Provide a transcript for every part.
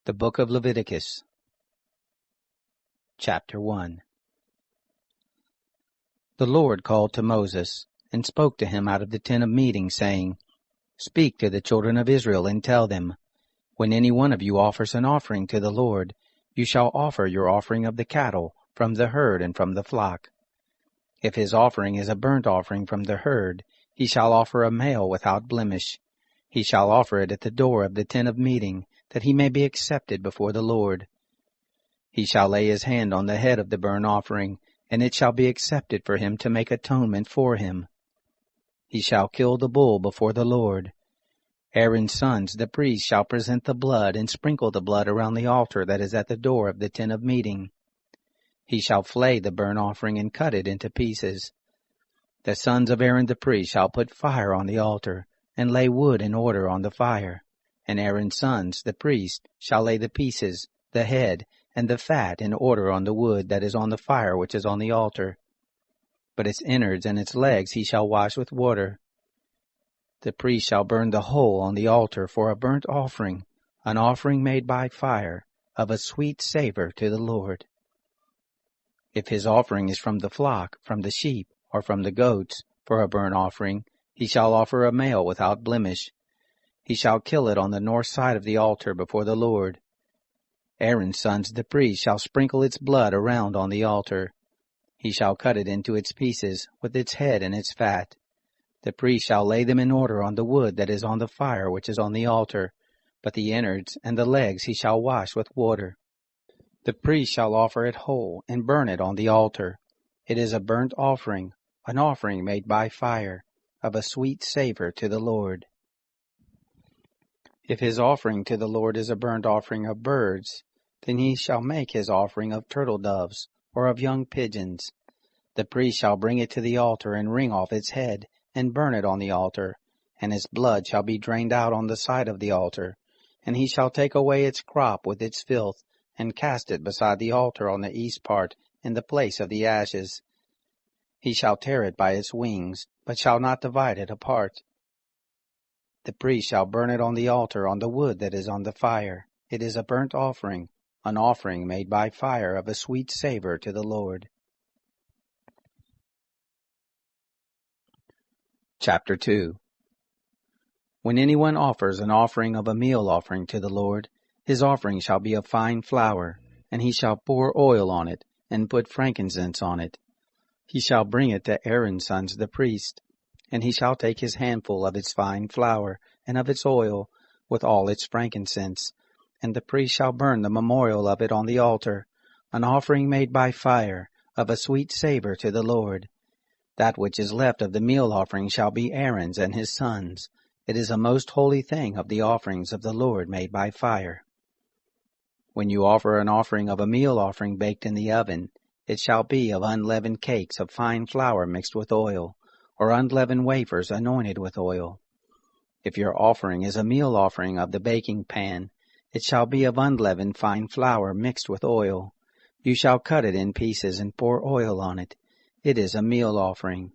The Book of Leviticus, Chapter 1. The Lord called to Moses, and spoke to him out of the tent of meeting, saying, Speak to the children of Israel, and tell them, When any one of you offers an offering to the Lord, you shall offer your offering of the cattle, from the herd and from the flock. If his offering is a burnt offering from the herd, he shall offer a male without blemish. He shall offer it at the door of the tent of meeting, that he may be accepted before the Lord. He shall lay his hand on the head of the burnt offering, and it shall be accepted for him to make atonement for him. He shall kill the bull before the Lord. Aaron's sons, the priests, shall present the blood and sprinkle the blood around the altar that is at the door of the tent of meeting. He shall flay the burnt offering and cut it into pieces. The sons of Aaron the priest shall put fire on the altar, and lay wood in order on the fire. And Aaron's sons, the priests, shall lay the pieces, the head, and the fat in order on the wood that is on the fire which is on the altar. But its innards and its legs he shall wash with water. The priest shall burn the whole on the altar for a burnt offering, an offering made by fire, of a sweet savor to the Lord. If his offering is from the flock, from the sheep, or from the goats, for a burnt offering, he shall offer a male without blemish. He shall kill it on the north side of the altar before the Lord. Aaron's sons the priests shall sprinkle its blood around on the altar. He shall cut it into its pieces, with its head and its fat. The priest shall lay them in order on the wood that is on the fire which is on the altar, but the innards and the legs he shall wash with water. The priest shall offer it whole, and burn it on the altar. It is a burnt offering, an offering made by fire, of a sweet savor to the Lord. If his offering to the Lord is a burnt offering of birds, then he shall make his offering of turtle doves, or of young pigeons. The priest shall bring it to the altar, and wring off its head, and burn it on the altar, and its blood shall be drained out on the side of the altar. And he shall take away its crop with its filth, and cast it beside the altar on the east part, in the place of the ashes. He shall tear it by its wings, but shall not divide it apart. The priest shall burn it on the altar on the wood that is on the fire. It is a burnt offering, an offering made by fire of a sweet savor to the Lord. Chapter 2. When anyone offers an offering of a meal offering to the Lord, his offering shall be of fine flour, and he shall pour oil on it, and put frankincense on it. He shall bring it to Aaron's sons the priest, and he shall take his handful of its fine flour, and of its oil, with all its frankincense, and the priest shall burn the memorial of it on the altar, an offering made by fire, of a sweet savor to the Lord. That which is left of the meal offering shall be Aaron's and his sons. It is a most holy thing of the offerings of the Lord made by fire. When you offer an offering of a meal offering baked in the oven, it shall be of unleavened cakes of fine flour mixed with oil, or unleavened wafers anointed with oil. If your offering is a meal offering of the baking pan, it shall be of unleavened fine flour mixed with oil. You shall cut it in pieces and pour oil on it. It is a meal offering.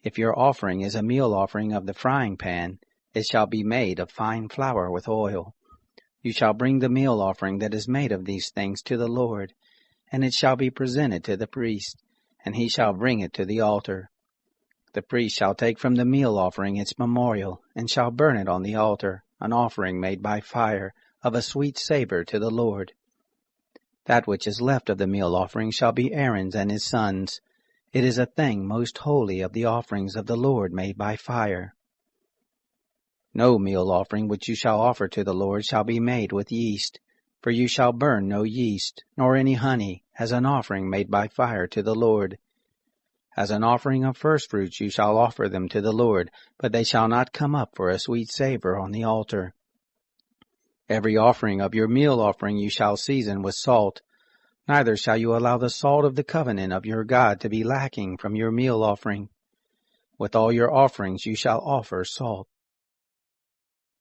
If your offering is a meal offering of the frying pan, it shall be made of fine flour with oil. You shall bring the meal offering that is made of these things to the Lord, and it shall be presented to the priest, and he shall bring it to the altar. The priest shall take from the meal offering its memorial, and shall burn it on the altar, an offering made by fire, of a sweet savor to the Lord. That which is left of the meal offering shall be Aaron's and his sons. It is a thing most holy of the offerings of the Lord made by fire. No meal offering which you shall offer to the Lord shall be made with yeast, for you shall burn no yeast, nor any honey, as an offering made by fire to the Lord. As an offering of firstfruits you shall offer them to the Lord, but they shall not come up for a sweet savor on the altar. Every offering of your meal offering you shall season with salt. Neither shall you allow the salt of the covenant of your God to be lacking from your meal offering. With all your offerings you shall offer salt.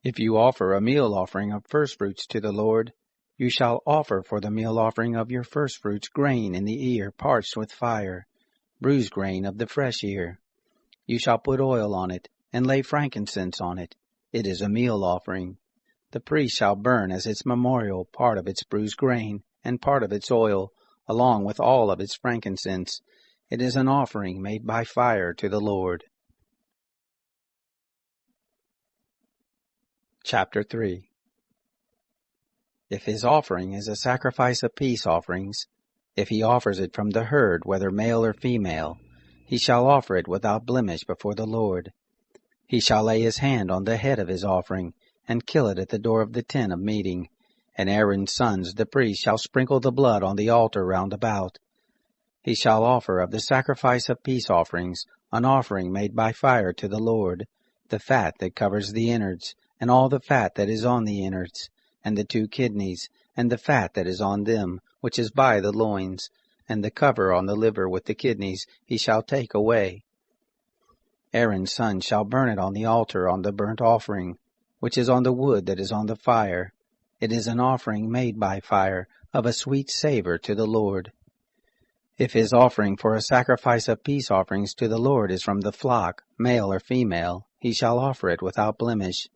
If you offer a meal offering of firstfruits to the Lord, you shall offer for the meal offering of your firstfruits grain in the ear parched with fire, bruised grain of the fresh ear. You shall put oil on it, and lay frankincense on it. It is a meal offering. The priest shall burn as its memorial part of its bruised grain, and part of its oil, along with all of its frankincense. It is an offering made by fire to the Lord. Chapter 3. If his offering is a sacrifice of peace offerings, if he offers it from the herd, whether male or female, he shall offer it without blemish before the Lord. He shall lay his hand on the head of his offering, and kill it at the door of the tent of meeting. And Aaron's sons, the priests, shall sprinkle the blood on the altar round about. He shall offer of the sacrifice of peace offerings an offering made by fire to the Lord, the fat that covers the innards, and all the fat that is on the innards, and the 2 kidneys, and the fat that is on them, which is by the loins, and the cover on the liver with the kidneys he shall take away. Aaron's son shall burn it on the altar on the burnt offering, which is on the wood that is on the fire. It is an offering made by fire, of a sweet savor to the Lord. If his offering for a sacrifice of peace offerings to the Lord is from the flock, male or female, he shall offer it without blemish.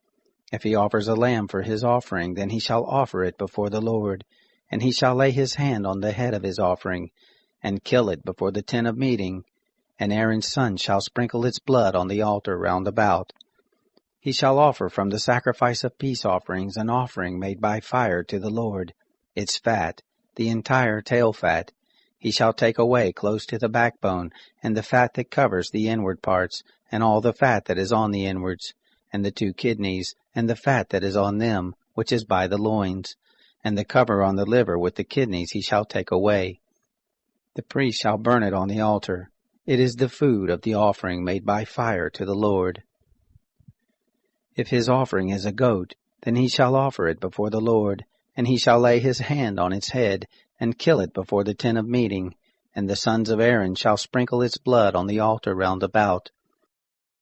If he offers a lamb for his offering, then he shall offer it before the Lord, and he shall lay his hand on the head of his offering, and kill it before the tent of meeting, and Aaron's son shall sprinkle its blood on the altar round about. He shall offer from the sacrifice of peace offerings an offering made by fire to the Lord, its fat, the entire tail fat. He shall take away close to the backbone, and the fat that covers the inward parts, and all the fat that is on the inwards, and the 2 kidneys, and the fat that is on them, which is by the loins, and the cover on the liver with the kidneys he shall take away. The priest shall burn it on the altar. It is the food of the offering made by fire to the Lord. If his offering is a goat, then he shall offer it before the Lord, and he shall lay his hand on its head, and kill it before the tent of meeting, and the sons of Aaron shall sprinkle its blood on the altar round about.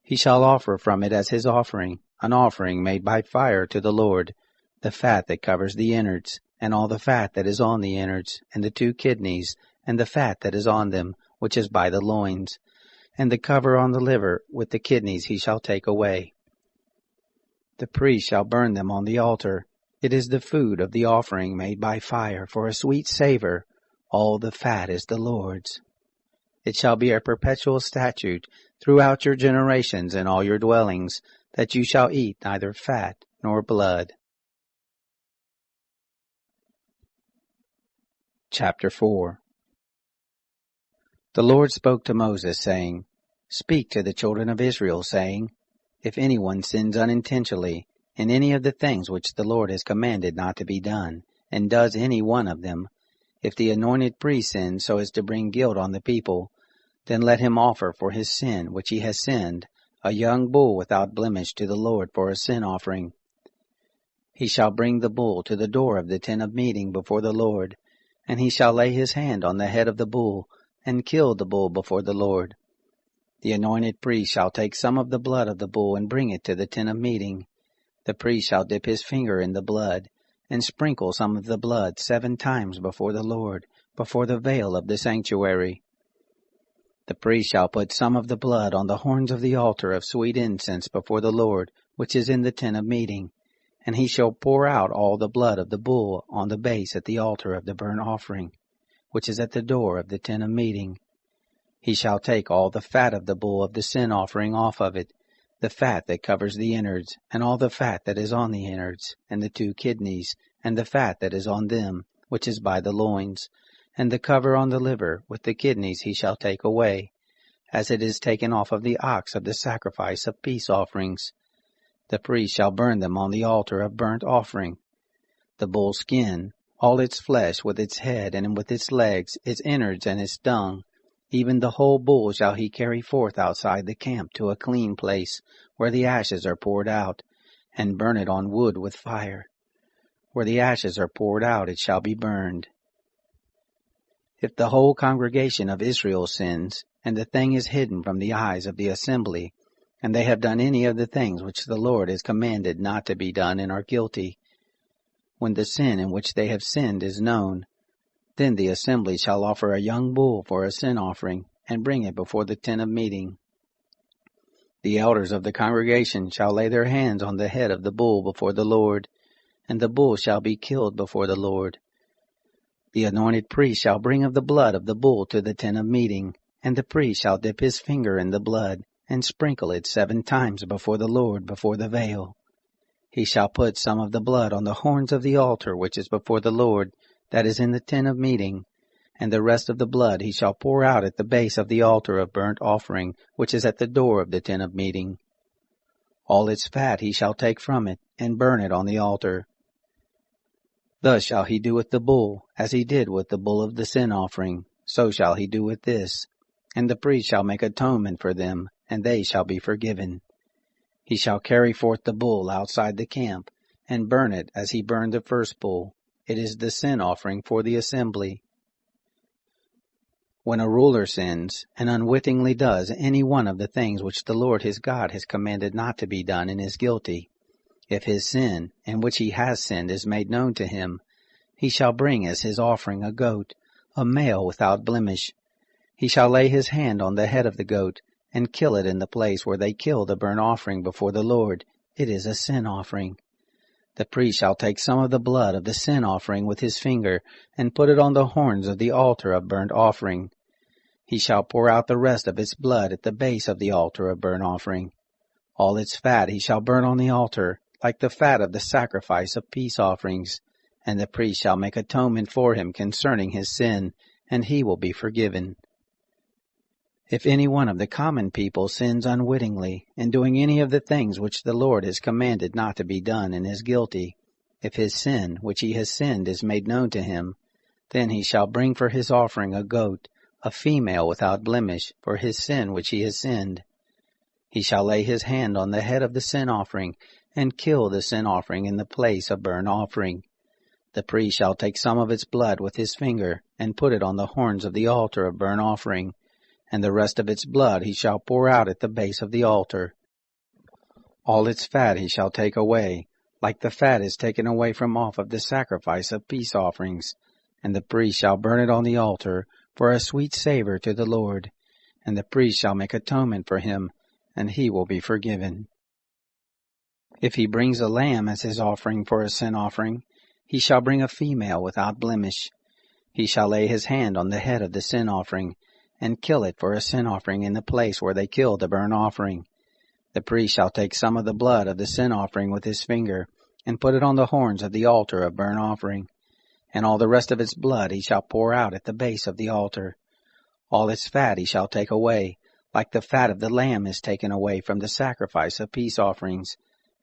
He shall offer from it as his offering, an offering made by fire to the Lord, the fat that covers the innards, and all the fat that is on the innards, and the 2 kidneys, and the fat that is on them, which is by the loins, and the cover on the liver with the kidneys he shall take away. The priest shall burn them on the altar. It is the food of the offering made by fire for a sweet savor. All the fat is the Lord's. It shall be a perpetual statute throughout your generations in all your dwellings, that you shall eat neither fat nor blood. Chapter 4. The Lord spoke to Moses, saying, Speak to the children of Israel, saying, If anyone sins unintentionally in any of the things which the Lord has commanded not to be done, and does any one of them, if the anointed priest sins so as to bring guilt on the people, then let him offer for his sin which he has sinned a young bull without blemish to the Lord for a sin offering. He shall bring the bull to the door of the tent of meeting before the Lord, and he shall lay his hand on the head of the bull, and kill the bull before the Lord. The anointed priest shall take some of the blood of the bull and bring it to the tent of meeting. The priest shall dip his finger in the blood, and sprinkle some of the blood 7 times before the Lord, before the veil of the sanctuary. The priest shall put some of the blood on the horns of the altar of sweet incense before the Lord, which is in the tent of meeting, and he shall pour out all the blood of the bull on the base at the altar of the burnt offering, which is at the door of the tent of meeting. He shall take all the fat of the bull of the sin offering off of it, the fat that covers the innards, and all the fat that is on the innards, and the 2 kidneys, and the fat that is on them, which is by the loins, and the cover on the liver with the kidneys he shall take away, as it is taken off of the ox of the sacrifice of peace offerings. The priest shall burn them on the altar of burnt offering. The bull's skin, all its flesh with its head and with its legs, its innards and its dung, even the whole bull shall he carry forth outside the camp to a clean place, where the ashes are poured out, and burn it on wood with fire. Where the ashes are poured out it shall be burned. If the whole congregation of Israel sins, and the thing is hidden from the eyes of the assembly, and they have done any of the things which the Lord has commanded not to be done and are guilty, when the sin in which they have sinned is known, then the assembly shall offer a young bull for a sin offering, and bring it before the tent of meeting. The elders of the congregation shall lay their hands on the head of the bull before the Lord, and the bull shall be killed before the Lord. The anointed priest shall bring of the blood of the bull to the tent of meeting, and the priest shall dip his finger in the blood, and sprinkle it 7 times before the Lord before the veil. He shall put some of the blood on the horns of the altar which is before the Lord, that is in the tent of meeting, and the rest of the blood he shall pour out at the base of the altar of burnt offering, which is at the door of the tent of meeting. All its fat he shall take from it, and burn it on the altar. Thus shall he do with the bull, as he did with the bull of the sin offering, so shall he do with this. And the priest shall make atonement for them, and they shall be forgiven. He shall carry forth the bull outside the camp, and burn it as he burned the first bull. It is the sin offering for the assembly. When a ruler sins, and unwittingly does any one of the things which the Lord his God has commanded not to be done, and is guilty, if his sin, in which he has sinned, is made known to him, he shall bring as his offering a goat, a male without blemish. He shall lay his hand on the head of the goat, and kill it in the place where they kill the burnt offering before the Lord. It is a sin offering. The priest shall take some of the blood of the sin offering with his finger, and put it on the horns of the altar of burnt offering. He shall pour out the rest of its blood at the base of the altar of burnt offering. All its fat he shall burn on the altar, like the fat of the sacrifice of peace offerings, and the priest shall make atonement for him concerning his sin, and he will be forgiven. If any one of the common people sins unwittingly, in doing any of the things which the Lord has commanded not to be done, and is guilty, if his sin, which he has sinned, is made known to him, then he shall bring for his offering a goat, a female without blemish, for his sin which he has sinned. He shall lay his hand on the head of the sin offering, and kill the sin offering in the place of burnt offering. The priest shall take some of its blood with his finger, and put it on the horns of the altar of burnt offering, and the rest of its blood he shall pour out at the base of the altar. All its fat he shall take away, like the fat is taken away from off of the sacrifice of peace offerings, and the priest shall burn it on the altar for a sweet savor to the Lord, and the priest shall make atonement for him, and he will be forgiven. If he brings a lamb as his offering for a sin offering, he shall bring a female without blemish. He shall lay his hand on the head of the sin offering, and kill it for a sin offering in the place where they kill the burnt offering. The priest shall take some of the blood of the sin offering with his finger, and put it on the horns of the altar of burnt offering, and all the rest of its blood he shall pour out at the base of the altar. All its fat he shall take away, like the fat of the lamb is taken away from the sacrifice of peace offerings,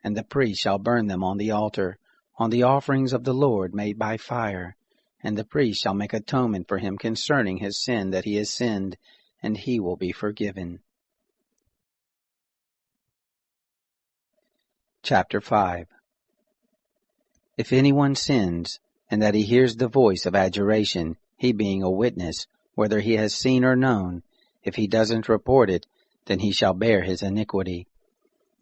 and the priest shall burn them on the altar, on the offerings of the Lord made by fire. And the priest shall make atonement for him concerning his sin that he has sinned, and he will be forgiven. Chapter 5. If anyone sins, and that he hears the voice of adjuration, he being a witness, whether he has seen or known, if he doesn't report it, then he shall bear his iniquity.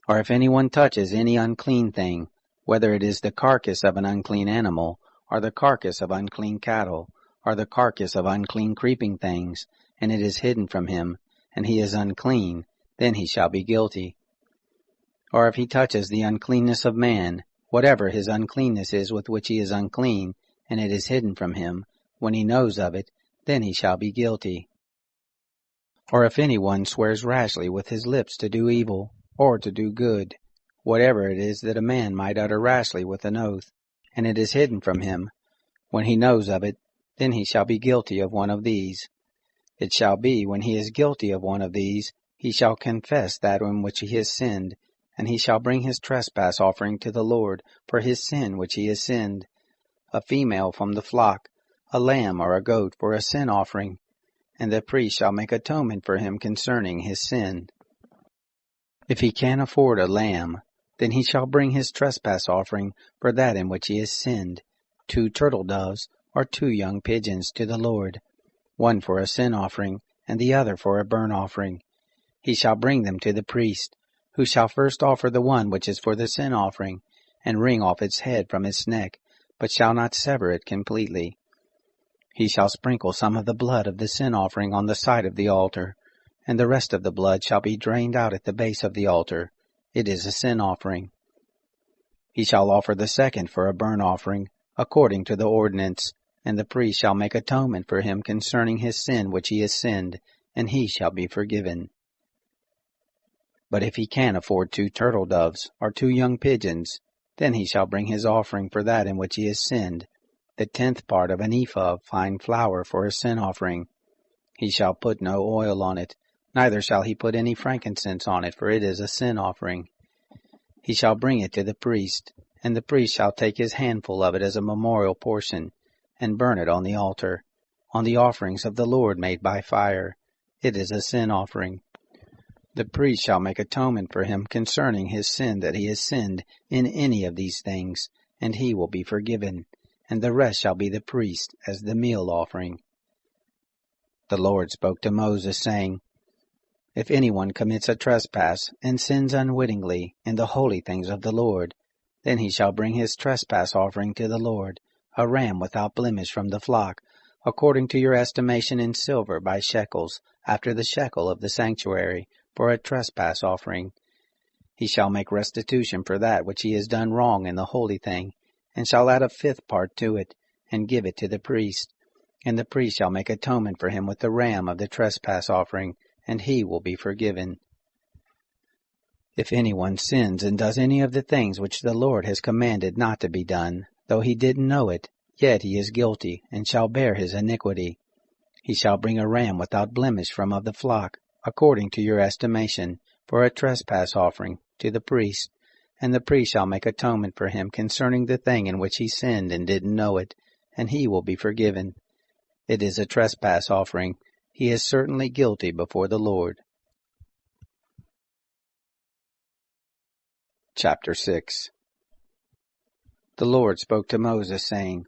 Or if anyone touches any unclean thing, whether it is the carcass of an unclean animal, or the carcass of unclean cattle, or the carcass of unclean creeping things, and it is hidden from him, and he is unclean, then he shall be guilty. Or if he touches the uncleanness of man, whatever his uncleanness is with which he is unclean, and it is hidden from him, when he knows of it, then he shall be guilty. Or if anyone swears rashly with his lips to do evil, or to do good, whatever it is that a man might utter rashly with an oath, and it is hidden from him, when he knows of it, then he shall be guilty of one of these. It shall be, when he is guilty of one of these, he shall confess that in which he has sinned, and he shall bring his trespass offering to the Lord for his sin which he has sinned, a female from the flock, a lamb or a goat for a sin offering, and the priest shall make atonement for him concerning his sin. If he can afford a lamb, then he shall bring his trespass offering for that in which he has sinned, 2 turtle doves or 2 young pigeons to the Lord, one for a sin offering, and the other for a burnt offering. He shall bring them to the priest, who shall first offer the one which is for the sin offering, and wring off its head from its neck, but shall not sever it completely. He shall sprinkle some of the blood of the sin offering on the side of the altar, and the rest of the blood shall be drained out at the base of the altar. It is a sin offering. He shall offer the second for a burnt offering, according to the ordinance, and the priest shall make atonement for him concerning his sin which he has sinned, and he shall be forgiven. But if he can afford 2 turtle doves, or 2 young pigeons, then he shall bring his offering for that in which he has sinned, the 10th part of an ephah of fine flour for a sin offering. He shall put no oil on it, neither shall he put any frankincense on it, for it is a sin offering. He shall bring it to the priest, and the priest shall take his handful of it as a memorial portion, and burn it on the altar, on the offerings of the Lord made by fire. It is a sin offering. The priest shall make atonement for him concerning his sin that he has sinned in any of these things, and he will be forgiven, and the rest shall be the priest as the meal offering. The Lord spoke to Moses, saying, If anyone commits a trespass and sins unwittingly in the holy things of the Lord, then he shall bring his trespass offering to the Lord, a ram without blemish from the flock, according to your estimation in silver by shekels, after the shekel of the sanctuary, for a trespass offering. He shall make restitution for that which he has done wrong in the holy thing, and shall add a 5th part to it, and give it to the priest. And the priest shall make atonement for him with the ram of the trespass offering, and he will be forgiven. If anyone sins and does any of the things which the Lord has commanded not to be done, though he didn't know it, yet he is guilty, and shall bear his iniquity. He shall bring a ram without blemish from of the flock, according to your estimation, for a trespass offering, to the priest, and the priest shall make atonement for him concerning the thing in which he sinned and didn't know it, and he will be forgiven. It is a trespass offering. He is certainly guilty before the Lord. Chapter 6. The Lord spoke to Moses, saying,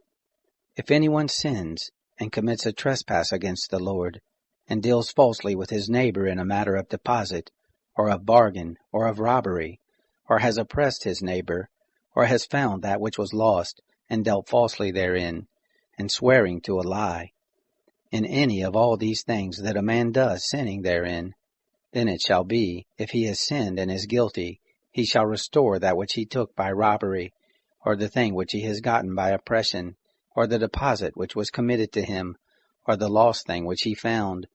If anyone sins and commits a trespass against the Lord, and deals falsely with his neighbor in a matter of deposit, or of bargain, or of robbery, or has oppressed his neighbor, or has found that which was lost, and dealt falsely therein, and swearing to a lie, in any of all these things that a man does sinning therein, then it shall be, if he has sinned and is guilty, he shall restore that which he took by robbery, or the thing which he has gotten by oppression, or the deposit which was committed to him, or the lost thing which he found,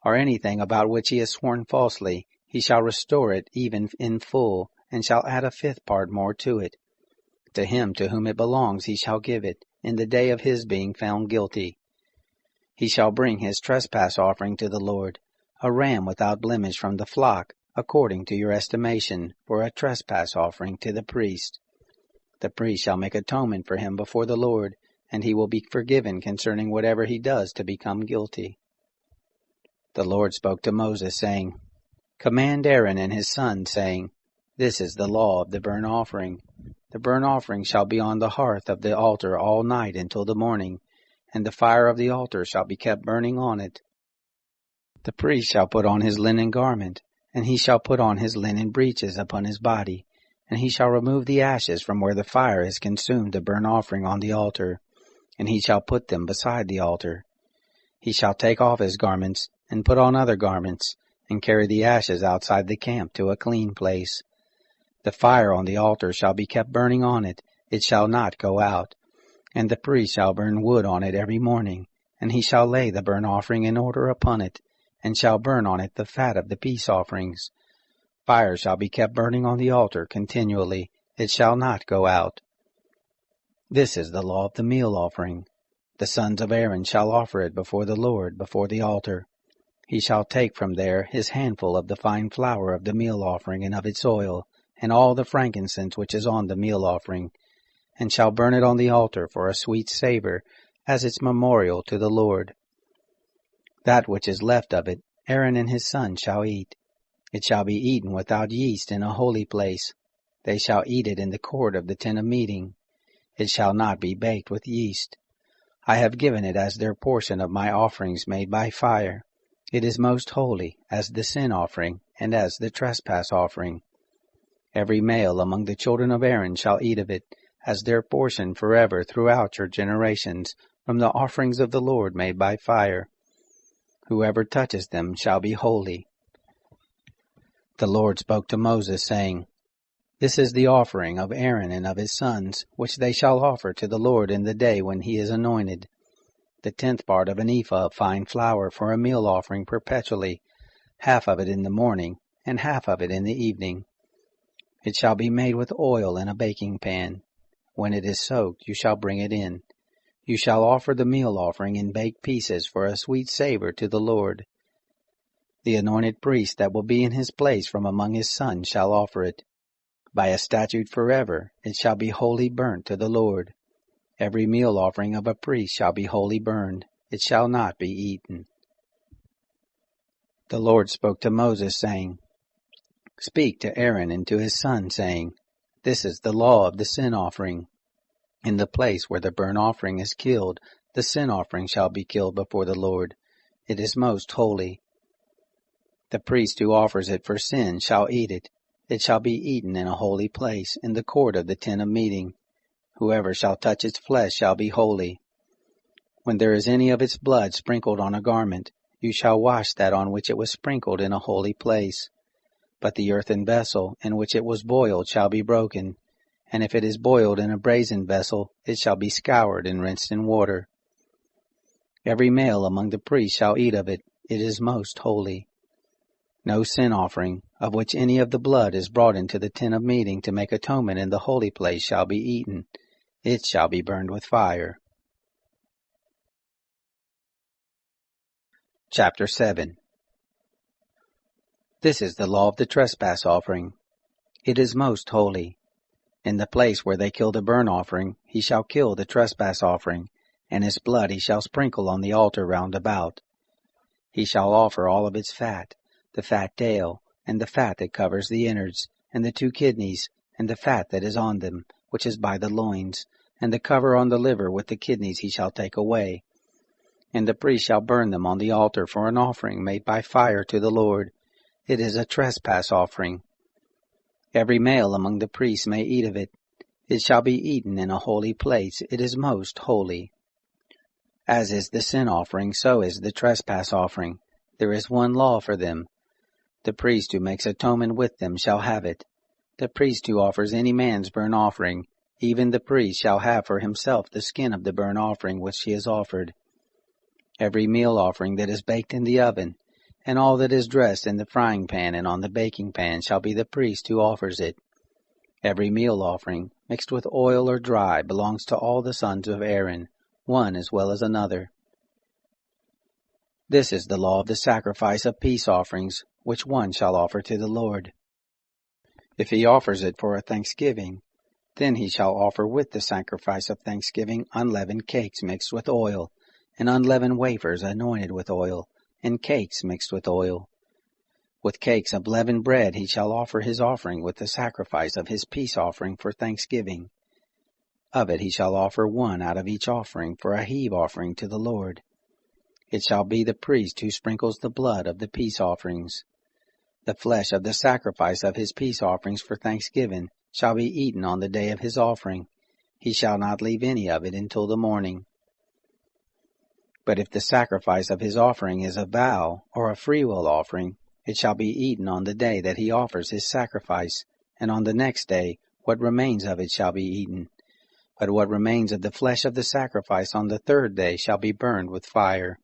or anything about which he has sworn falsely. He shall restore it even in full, and shall add a 5th part more to it. To him to whom it belongs he shall give it, in the day of his being found guilty. He shall bring his trespass offering to the Lord, a ram without blemish from the flock, according to your estimation, for a trespass offering to the priest. The priest shall make atonement for him before the Lord, and he will be forgiven concerning whatever he does to become guilty. The Lord spoke to Moses, saying, Command Aaron and his sons, saying, This is the law of the burnt offering. The burnt offering shall be on the hearth of the altar all night until the morning, and the fire of the altar shall be kept burning on it. The priest shall put on his linen garment, and he shall put on his linen breeches upon his body, and he shall remove the ashes from where the fire has consumed the burnt offering on the altar, and he shall put them beside the altar. He shall take off his garments, and put on other garments, and carry the ashes outside the camp to a clean place. The fire on the altar shall be kept burning on it, it shall not go out. And the priest shall burn wood on it every morning, and he shall lay the burnt offering in order upon it, and shall burn on it the fat of the peace offerings. Fire shall be kept burning on the altar continually, it shall not go out. This is the law of the meal offering. The sons of Aaron shall offer it before the Lord, before the altar. He shall take from there his handful of the fine flour of the meal offering and of its oil, and all the frankincense which is on the meal offering, and shall burn it on the altar for a sweet savor, as its memorial to the Lord. That which is left of it, Aaron and his sons shall eat. It shall be eaten without yeast in a holy place. They shall eat it in the court of the tent of meeting. It shall not be baked with yeast. I have given it as their portion of my offerings made by fire. It is most holy, as the sin offering, and as the trespass offering. Every male among the children of Aaron shall eat of it, as their portion forever throughout your generations, from the offerings of the Lord made by fire. Whoever touches them shall be holy. The Lord spoke to Moses, saying, This is the offering of Aaron and of his sons, which they shall offer to the Lord in the day when he is anointed. The 10th part of an ephah of fine flour for a meal offering perpetually, half of it in the morning, and half of it in the evening. It shall be made with oil in a baking pan. When it is soaked, you shall bring it in. You shall offer the meal offering in baked pieces for a sweet savor to the Lord. The anointed priest that will be in his place from among his sons shall offer it. By a statute forever it shall be wholly burnt to the Lord. Every meal offering of a priest shall be wholly burned. It shall not be eaten. The Lord spoke to Moses, saying, Speak to Aaron and to his son, saying, This is the law of the sin offering. In the place where the burnt offering is killed, the sin offering shall be killed before the Lord. It is most holy. The priest who offers it for sin shall eat it. It shall be eaten in a holy place, in the court of the tent of meeting. Whoever shall touch its flesh shall be holy. When there is any of its blood sprinkled on a garment, you shall wash that on which it was sprinkled in a holy place. But the earthen vessel in which it was boiled shall be broken, and if it is boiled in a brazen vessel, it shall be scoured and rinsed in water. Every male among the priests shall eat of it. It is most holy. No sin offering, of which any of the blood is brought into the tent of meeting to make atonement in the holy place, shall be eaten. It shall be burned with fire. Chapter 7. This is the law of the trespass offering. It is most holy. In the place where they kill the burnt offering, he shall kill the trespass offering, and his blood he shall sprinkle on the altar round about. He shall offer all of its fat, the fat tail, and the fat that covers the innards, and the 2 kidneys, and the fat that is on them, which is by the loins, and the cover on the liver with the kidneys he shall take away. And the priest shall burn them on the altar for an offering made by fire to the Lord. It is a trespass offering. Every male among the priests may eat of it. It shall be eaten in a holy place. It is most holy. As is the sin offering, so is the trespass offering. There is one law for them. The priest who makes atonement with them shall have it. The priest who offers any man's burnt offering, even the priest shall have for himself the skin of the burnt offering which he has offered. Every meal offering that is baked in the oven, and all that is dressed in the frying pan and on the baking pan shall be the priest who offers it. Every meal offering, mixed with oil or dry, belongs to all the sons of Aaron, one as well as another. This is the law of the sacrifice of peace offerings, which one shall offer to the Lord. If he offers it for a thanksgiving, then he shall offer with the sacrifice of thanksgiving unleavened cakes mixed with oil, and unleavened wafers anointed with oil, and cakes mixed with oil. With cakes of leavened bread he shall offer his offering with the sacrifice of his peace offering for thanksgiving. Of it he shall offer one out of each offering for a heave offering to the Lord. It shall be the priest who sprinkles the blood of the peace offerings. The flesh of the sacrifice of his peace offerings for thanksgiving shall be eaten on the day of his offering. He shall not leave any of it until the morning. But if the sacrifice of his offering is a vow or a freewill offering, it shall be eaten on the day that he offers his sacrifice, and on the next day what remains of it shall be eaten. But what remains of the flesh of the sacrifice on the 3rd day shall be burned with fire.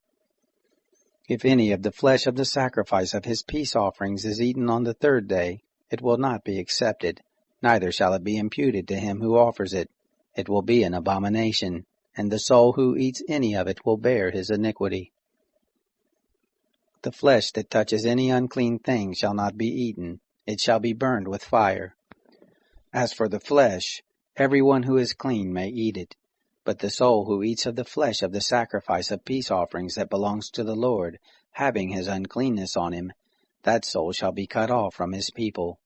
If any of the flesh of the sacrifice of his peace offerings is eaten on the 3rd day, it will not be accepted, neither shall it be imputed to him who offers it. It will be an abomination, and the soul who eats any of it will bear his iniquity. The flesh that touches any unclean thing shall not be eaten. It shall be burned with fire. As for the flesh, everyone who is clean may eat it. But the soul who eats of the flesh of the sacrifice of peace offerings that belongs to the Lord, having his uncleanness on him, that soul shall be cut off from his people.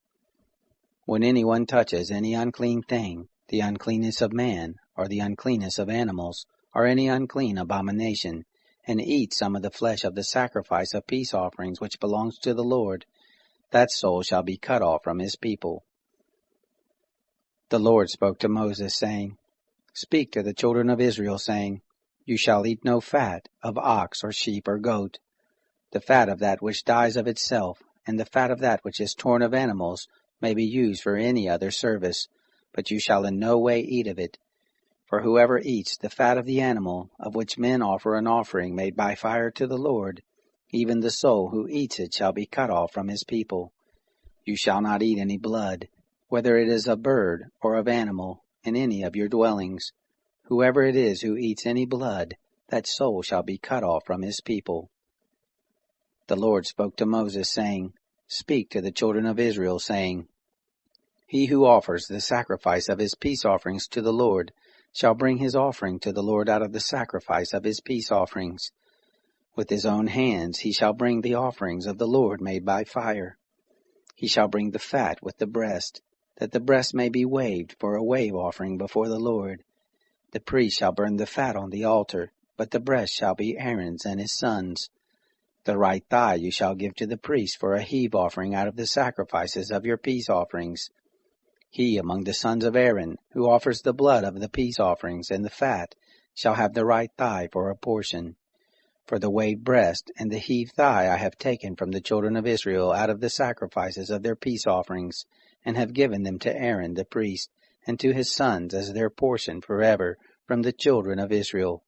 When anyone touches any unclean thing, the uncleanness of man, or the uncleanness of animals, or any unclean abomination, and eats some of the flesh of the sacrifice of peace offerings which belongs to the Lord, that soul shall be cut off from his people. The Lord spoke to Moses, saying, Speak to the children of Israel, saying, You shall eat no fat of ox or sheep or goat. The fat of that which dies of itself, and the fat of that which is torn of animals, may be used for any other service, but you shall in no way eat of it. For whoever eats the fat of the animal, of which men offer an offering made by fire to the Lord, even the soul who eats it shall be cut off from his people. You shall not eat any blood, whether it is of bird or of animal, in any of your dwellings. Whoever it is who eats any blood, that soul shall be cut off from his people. The Lord spoke to Moses, saying, Speak to the children of Israel, saying, He who offers the sacrifice of his peace offerings to the Lord shall bring his offering to the Lord out of the sacrifice of his peace offerings. With his own hands he shall bring the offerings of the Lord made by fire. He shall bring the fat with the breast, that the breast may be waved for a wave offering before the Lord. The priest shall burn the fat on the altar, but the breast shall be Aaron's and his sons'. The right thigh you shall give to the priest for a heave offering out of the sacrifices of your peace offerings. He among the sons of Aaron, who offers the blood of the peace offerings and the fat, shall have the right thigh for a portion. For the waved breast and the heaved thigh I have taken from the children of Israel out of the sacrifices of their peace offerings, and have given them to Aaron the priest, and to his sons as their portion forever from the children of Israel.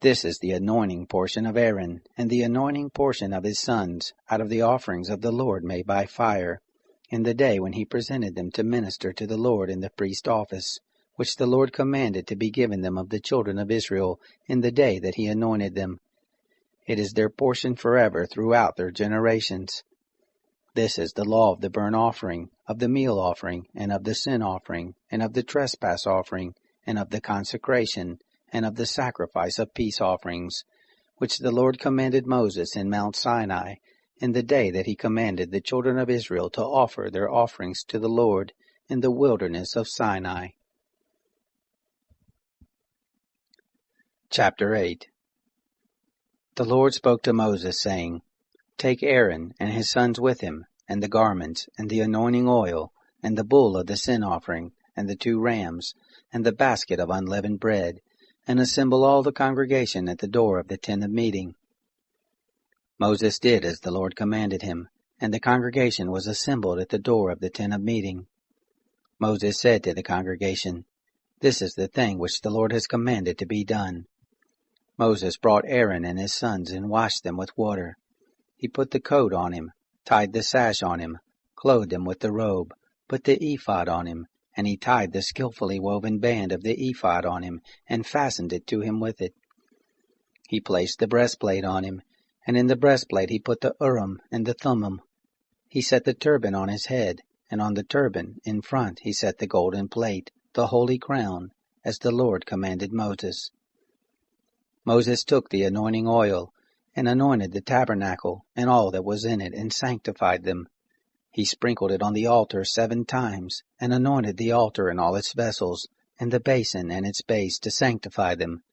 This is the anointing portion of Aaron, and the anointing portion of his sons, out of the offerings of the Lord made by fire, in the day when he presented them to minister to the Lord in the priest office, which the Lord commanded to be given them of the children of Israel in the day that he anointed them. It is their portion forever throughout their generations. This is the law of the burnt offering, of the meal offering, and of the sin offering, and of the trespass offering, and of the consecration, and of the sacrifice of peace offerings, which the Lord commanded Moses in Mount Sinai, in the day that he commanded the children of Israel to offer their offerings to the Lord in the wilderness of Sinai. Chapter 8. The Lord spoke to Moses, saying, Take Aaron and his sons with him, and the garments, and the anointing oil, and the bull of the sin offering, and the 2 rams, and the basket of unleavened bread, and assemble all the congregation at the door of the tent of meeting. Moses did as the Lord commanded him, and the congregation was assembled at the door of the tent of meeting. Moses said to the congregation, This is the thing which the Lord has commanded to be done. Moses brought Aaron and his sons and washed them with water. He put the coat on him, tied the sash on him, clothed him with the robe, put the ephod on him, and he tied the skillfully woven band of the ephod on him, and fastened it to him with it. He placed the breastplate on him, and in the breastplate he put the Urim and the Thummim. He set the turban on his head, and on the turban in front he set the golden plate, the holy crown, as the Lord commanded Moses. Moses took the anointing oil, and anointed the tabernacle and all that was in it, and sanctified them. He sprinkled it on the altar 7 times, and anointed the altar and all its vessels, and the basin and its base, to sanctify them.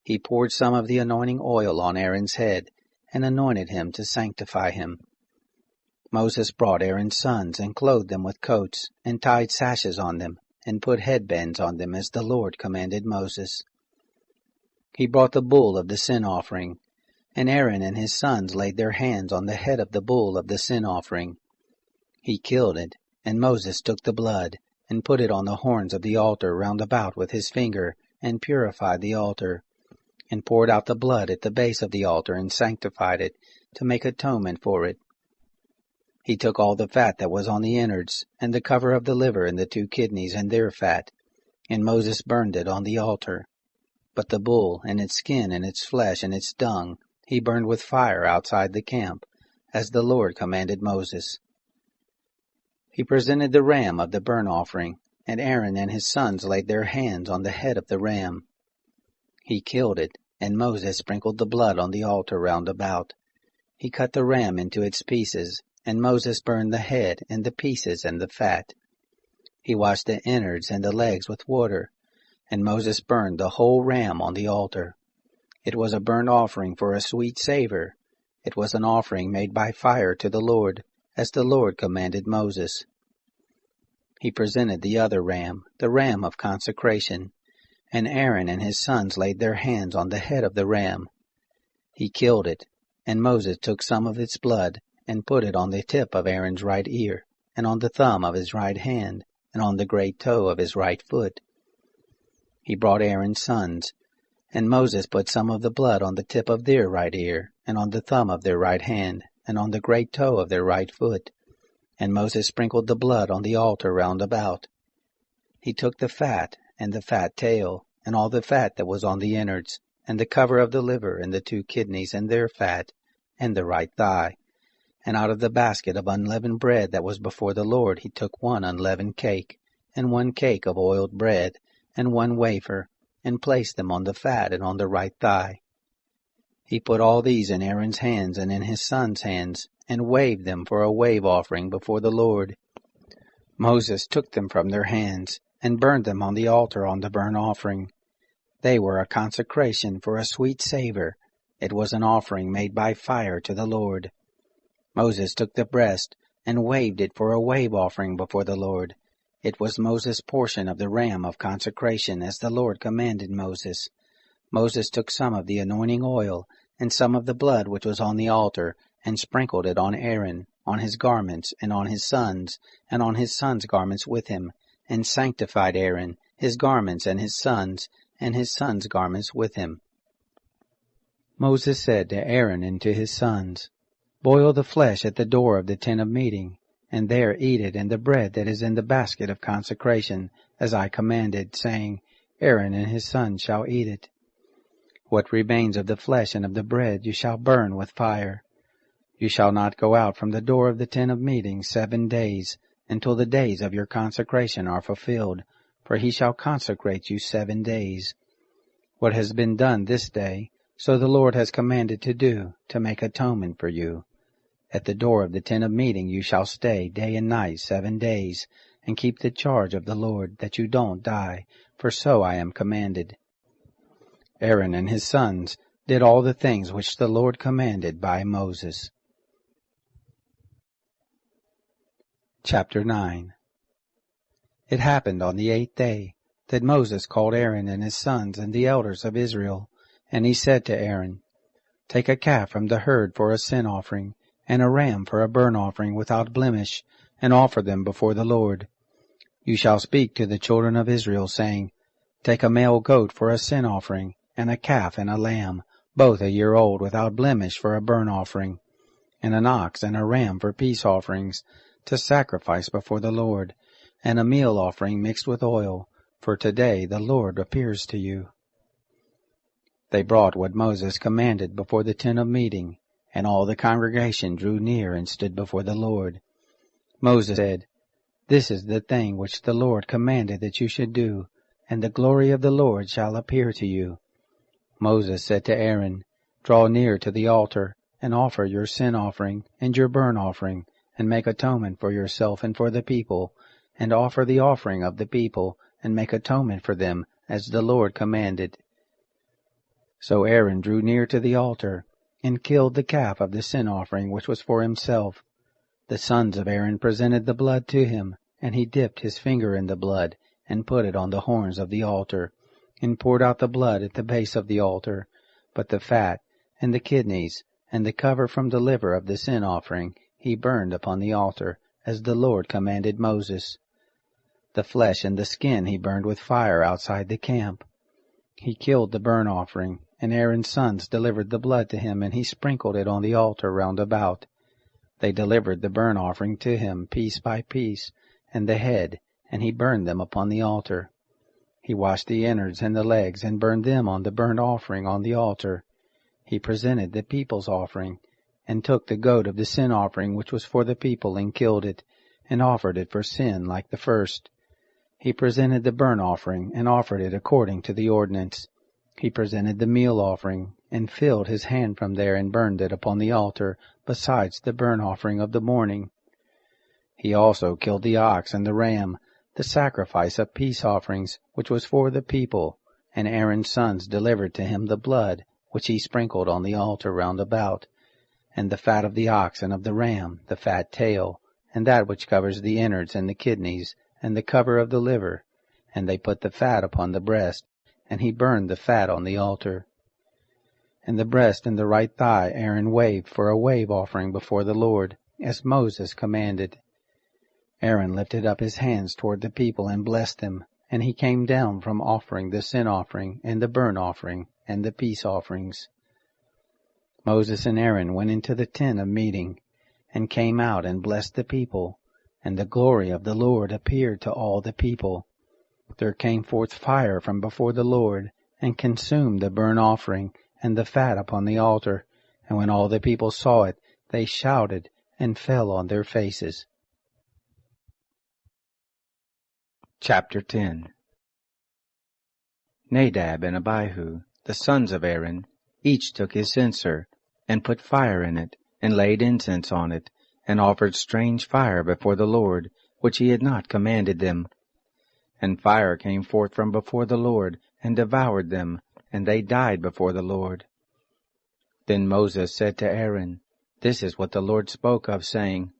He poured some of the anointing oil on Aaron's head, and anointed him to sanctify him. Moses brought Aaron's sons, and clothed them with coats, and tied sashes on them, and put headbands on them, as the Lord commanded Moses. He brought the bull of the sin offering, and Aaron and his sons laid their hands on the head of the bull of the sin offering. He killed it, and Moses took the blood, and put it on the horns of the altar round about with his finger, and purified the altar, and poured out the blood at the base of the altar, and sanctified it, to make atonement for it. He took all the fat that was on the innards, and the cover of the liver and the 2 kidneys and their fat, and Moses burned it on the altar. But the bull, and its skin, and its flesh, and its dung, he burned with fire outside the camp, as the Lord commanded Moses. He presented the ram of the burnt offering, and Aaron and his sons laid their hands on the head of the ram. He killed it, and Moses sprinkled the blood on the altar round about. He cut the ram into its pieces, and Moses burned the head and the pieces and the fat. He washed the innards and the legs with water, and Moses burned the whole ram on the altar. It was a burnt offering for a sweet savor. It was an offering made by fire to the Lord, as the Lord commanded Moses. He presented the other ram, the ram of consecration, and Aaron and his sons laid their hands on the head of the ram. He killed it, and Moses took some of its blood, and put it on the tip of Aaron's right ear, and on the thumb of his right hand, and on the great toe of his right foot. He brought Aaron's sons, and Moses put some of the blood on the tip of their right ear, and on the thumb of their right hand, and on the great toe of their right foot. And Moses sprinkled the blood on the altar round about. He took the fat, and the fat tail, and all the fat that was on the innards, and the cover of the liver, and the 2 kidneys, and their fat, and the right thigh. And out of the basket of unleavened bread that was before the Lord he took 1 unleavened cake, and 1 cake of oiled bread, and 1 wafer, and placed them on the fat and on the right thigh. He put all these in Aaron's hands and in his sons' hands, and waved them for a wave offering before the Lord. Moses took them from their hands, and burned them on the altar on the burnt offering. They were a consecration for a sweet savor. It was an offering made by fire to the Lord. Moses took the breast, and waved it for a wave offering before the Lord. It was Moses' portion of the ram of consecration, as the Lord commanded Moses. Moses took some of the anointing oil, and some of the blood which was on the altar, and sprinkled it on Aaron, on his garments, and on his sons garments with him, and sanctified Aaron, his garments, and his sons garments with him. Moses said to Aaron and to his sons, Boil the flesh at the door of the tent of meeting, and there eat it in the bread that is in the basket of consecration, as I commanded, saying, Aaron and his sons shall eat it. What remains of the flesh and of the bread you shall burn with fire. You shall not go out from the door of the tent of meeting 7 days, until the days of your consecration are fulfilled, for he shall consecrate you 7 days. What has been done this day, so the Lord has commanded to do, to make atonement for you. At the door of the tent of meeting you shall stay day and night 7 days, and keep the charge of the Lord, that you don't die, for so I am commanded. Aaron and his sons did all the things which the Lord commanded by Moses. Chapter 9. It happened on the 8th day that Moses called Aaron and his sons and the elders of Israel, and he said to Aaron, Take a calf from the herd for a sin offering, and a ram for a burnt offering without blemish, and offer them before the Lord. You shall speak to the children of Israel, saying, Take a male goat for a sin offering, and a calf and a lamb, both a year old, without blemish, for a burnt offering, and an ox and a ram for peace offerings, to sacrifice before the Lord, and a meal offering mixed with oil, for today the Lord appears to you. They brought what Moses commanded before the tent of meeting, and all the congregation drew near and stood before the Lord. Moses said, This is the thing which the Lord commanded that you should do, and the glory of the Lord shall appear to you. Moses said to Aaron, Draw near to the altar, and offer your sin offering and your burnt offering, and make atonement for yourself and for the people, and offer the offering of the people, and make atonement for them, as the Lord commanded. So Aaron drew near to the altar, and killed the calf of the sin offering which was for himself. The sons of Aaron presented the blood to him, and he dipped his finger in the blood, and put it on the horns of the altar, and poured out the blood at the base of the altar. But the fat, and the kidneys, and the cover from the liver of the sin offering he burned upon the altar, as the Lord commanded Moses. The flesh and the skin he burned with fire outside the camp. He killed the burnt offering, and Aaron's sons delivered the blood to him, and he sprinkled it on the altar round about. They delivered the burnt offering to him, piece by piece, and the head, and he burned them upon the altar. He washed the innards and the legs, and burned them on the burnt offering on the altar. He presented the people's offering, and took the goat of the sin offering which was for the people, and killed it, and offered it for sin like the first. He presented the burnt offering, and offered it according to the ordinance. He presented the meal offering, and filled his hand from there, and burned it upon the altar, besides the burnt offering of the morning. He also killed the ox and the ram, the sacrifice of peace offerings, which was for the people, and Aaron's sons delivered to him the blood, which he sprinkled on the altar round about, and the fat of the ox and of the ram, the fat tail, and that which covers the innards and the kidneys, and the cover of the liver, and they put the fat upon the breast, and he burned the fat on the altar. and the breast and the right thigh Aaron waved for a wave offering before the Lord, as Moses commanded. Aaron lifted up his hands toward the people and blessed them, and he came down from offering the sin offering and the burnt offering and the peace offerings. Moses and Aaron went into the tent of meeting, and came out and blessed the people, and the glory of the Lord appeared to all the people. There came forth fire from before the Lord, and consumed the burnt offering and the fat upon the altar, and when all the people saw it, they shouted and fell on their faces. Chapter 10. Nadab and Abihu, the sons of Aaron, each took his censer, and put fire in it, and laid incense on it, and offered strange fire before the Lord, which he had not commanded them. And fire came forth from before the Lord, and devoured them, and they died before the Lord. Then Moses said to Aaron, This is what the Lord spoke of, saying,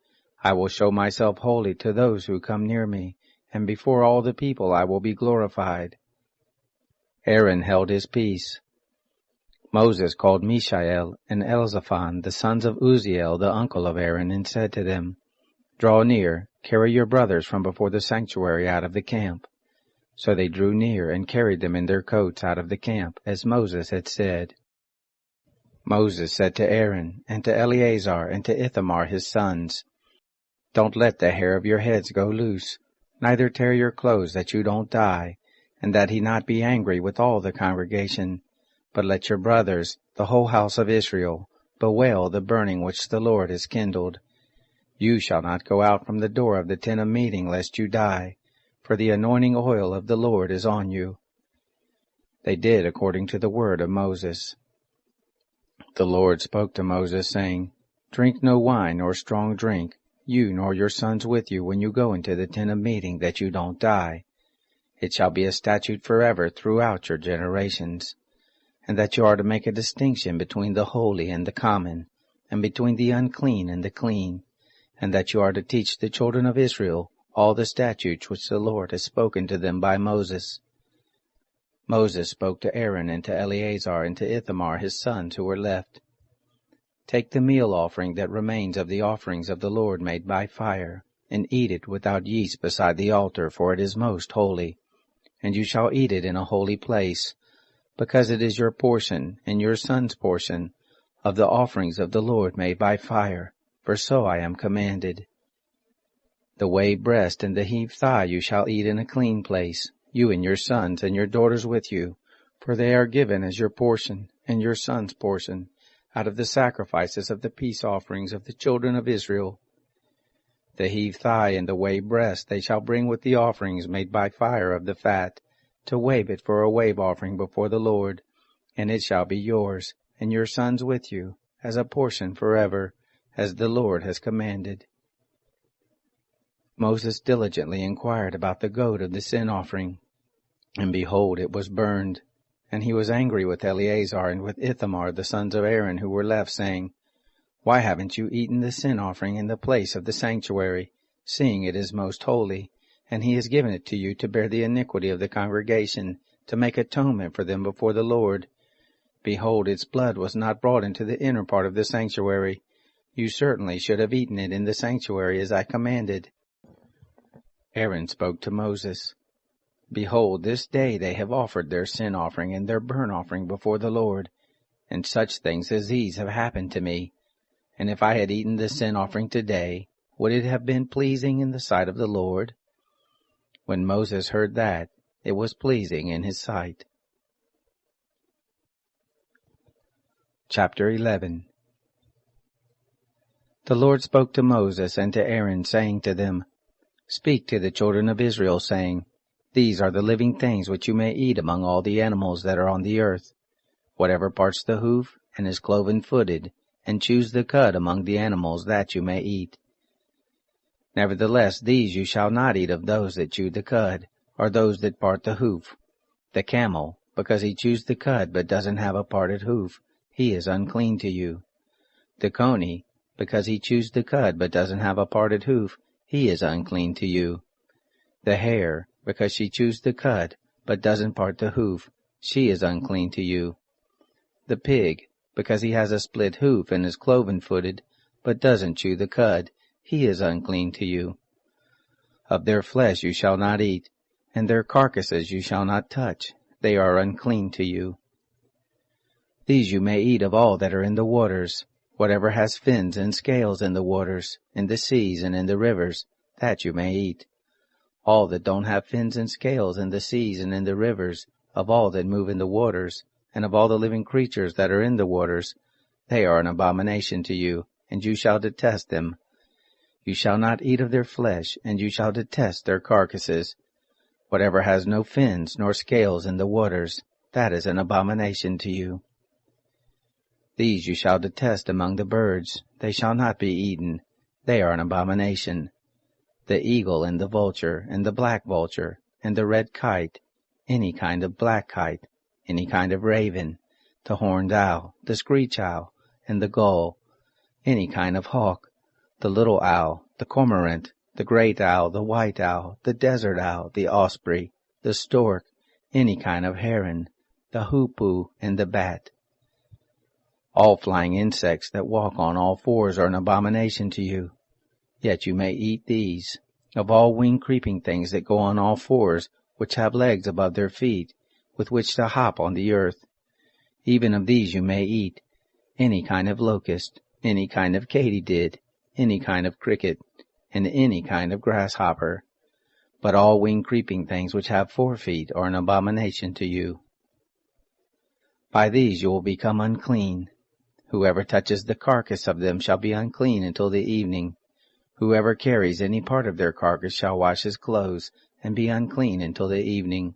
I will show myself holy to those who come near me, and before all the people I will be glorified. Aaron held his peace. Moses called Mishael and Elzaphan, the sons of Uzziel, the uncle of Aaron, and said to them, Draw near, carry your brothers from before the sanctuary out of the camp. So they drew near and carried them in their coats out of the camp, as Moses had said. Moses said to Aaron, and to Eleazar, and to Ithamar his sons, Don't let the hair of your heads go loose, neither tear your clothes, that you don't die, and that he not be angry with all the congregation. But let your brothers, the whole house of Israel, bewail the burning which the Lord has kindled. You shall not go out from the door of the tent of meeting, lest you die, for the anointing oil of the Lord is on you. They did according to the word of Moses. The Lord spoke to Moses, saying, Drink no wine or strong drink, you nor your sons with you, when you go into the tent of meeting, that you don't die. It shall be a statute forever throughout your generations, and that you are to make a distinction between the holy and the common, and between the unclean and the clean, and that you are to teach the children of Israel all the statutes which the Lord has spoken to them by Moses. Moses spoke to Aaron and to Eleazar and to Ithamar his sons who were left. Take the meal offering that remains of the offerings of the Lord made by fire, and eat it without yeast beside the altar, for it is most holy. And you shall eat it in a holy place, because it is your portion and your son's portion of the offerings of the Lord made by fire, for so I am commanded. The wave breast and the heaved thigh you shall eat in a clean place, you and your sons and your daughters with you, for they are given as your portion and your son's portion, out of the sacrifices of the peace offerings of the children of Israel. The heaved thigh and the wave breast they shall bring with the offerings made by fire of the fat, to wave it for a wave offering before the Lord, and it shall be yours, and your sons with you, as a portion forever, as the Lord has commanded. Moses diligently inquired about the goat of the sin offering, and behold, it was burned. And he was angry with Eleazar and with Ithamar, the sons of Aaron, who were left, saying, Why haven't you eaten the sin offering in the place of the sanctuary, seeing it is most holy? And he has given it to you to bear the iniquity of the congregation, to make atonement for them before the Lord. Behold, its blood was not brought into the inner part of the sanctuary. You certainly should have eaten it in the sanctuary, as I commanded. Aaron spoke to Moses, Behold, this day they have offered their sin offering and their burnt offering before the Lord, and such things as these have happened to me. And if I had eaten the sin offering today, would it have been pleasing in the sight of the Lord? When Moses heard that, it was pleasing in his sight. Chapter 11. The Lord spoke to Moses and to Aaron, saying to them, Speak to the children of Israel, saying, These are the living things which you may eat among all the animals that are on the earth, whatever parts the hoof, and is cloven-footed, and choose the cud among the animals that you may eat. Nevertheless, these you shall not eat of those that chew the cud, or those that part the hoof. The camel, because he chews the cud but doesn't have a parted hoof, he is unclean to you. The coney, because he chews the cud but doesn't have a parted hoof, he is unclean to you. The hare, because she chews the cud but doesn't part the hoof, she is unclean to you. The pig, because he has a split hoof and is cloven-footed, but doesn't chew the cud, he is unclean to you. Of their flesh you shall not eat, and their carcasses you shall not touch, they are unclean to you. These you may eat of all that are in the waters, whatever has fins and scales in the waters, in the seas and in the rivers, that you may eat. All that don't have fins and scales in the seas and in the rivers, of all that move in the waters, and of all the living creatures that are in the waters, they are an abomination to you, and you shall detest them. You shall not eat of their flesh, and you shall detest their carcasses. Whatever has no fins nor scales in the waters, that is an abomination to you. These you shall detest among the birds, they shall not be eaten, they are an abomination. The eagle and the vulture, and the black vulture, and the red kite, any kind of black kite, any kind of raven, the horned owl, the screech owl, and the gull, any kind of hawk, the little owl, the cormorant, the great owl, the white owl, the desert owl, the osprey, the stork, any kind of heron, the hoopoe, and the bat. All flying insects that walk on all fours are an abomination to you. Yet you may eat these. Of all winged creeping things that go on all fours, which have legs above their feet, with which to hop on the earth, even of these you may eat, any kind of locust, any kind of katydid, any kind of cricket, and any kind of grasshopper. But all winged creeping things which have 4 feet are an abomination to you. By these you will become unclean. Whoever touches the carcass of them shall be unclean until the evening. Whoever carries any part of their carcass shall wash his clothes, and be unclean until the evening.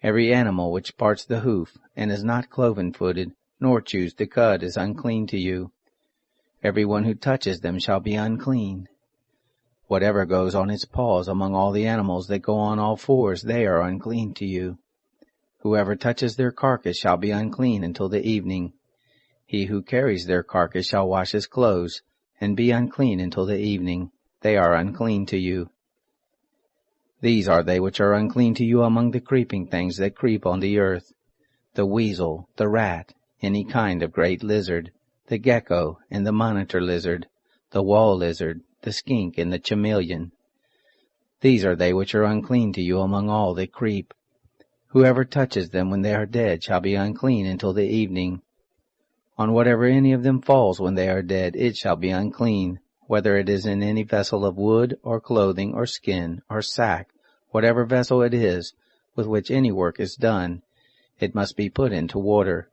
Every animal which parts the hoof, and is not cloven-footed, nor chews the cud, is unclean to you. Every one who touches them shall be unclean. Whatever goes on its paws among all the animals that go on all fours, they are unclean to you. Whoever touches their carcass shall be unclean until the evening. He who carries their carcass shall wash his clothes, and be unclean until the evening. They are unclean to you. These are they which are unclean to you among the creeping things that creep on the earth: the weasel, the rat, any kind of great lizard, the gecko and the monitor lizard, the wall lizard, the skink and the chameleon. These are they which are unclean to you among all that creep. Whoever touches them when they are dead shall be unclean until the evening. On whatever any of them falls when they are dead, it shall be unclean, whether it is in any vessel of wood, or clothing, or skin, or sack, whatever vessel it is, with which any work is done, it must be put into water,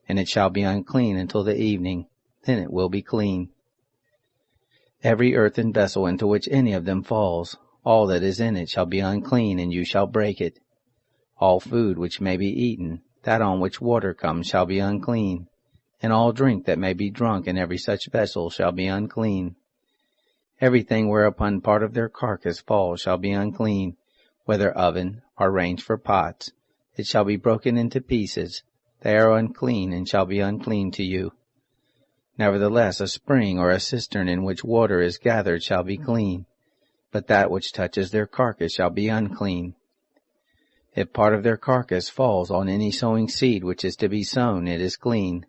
and it shall be unclean until the evening, then it will be clean. Every earthen vessel into which any of them falls, all that is in it shall be unclean, and you shall break it. All food which may be eaten, that on which water comes, shall be unclean, and all drink that may be drunk in every such vessel shall be unclean. Everything whereupon part of their carcass falls shall be unclean, whether oven or range for pots. It shall be broken into pieces. They are unclean, and shall be unclean to you. Nevertheless, a spring or a cistern in which water is gathered shall be clean, but that which touches their carcass shall be unclean. If part of their carcass falls on any sowing seed which is to be sown, it is clean.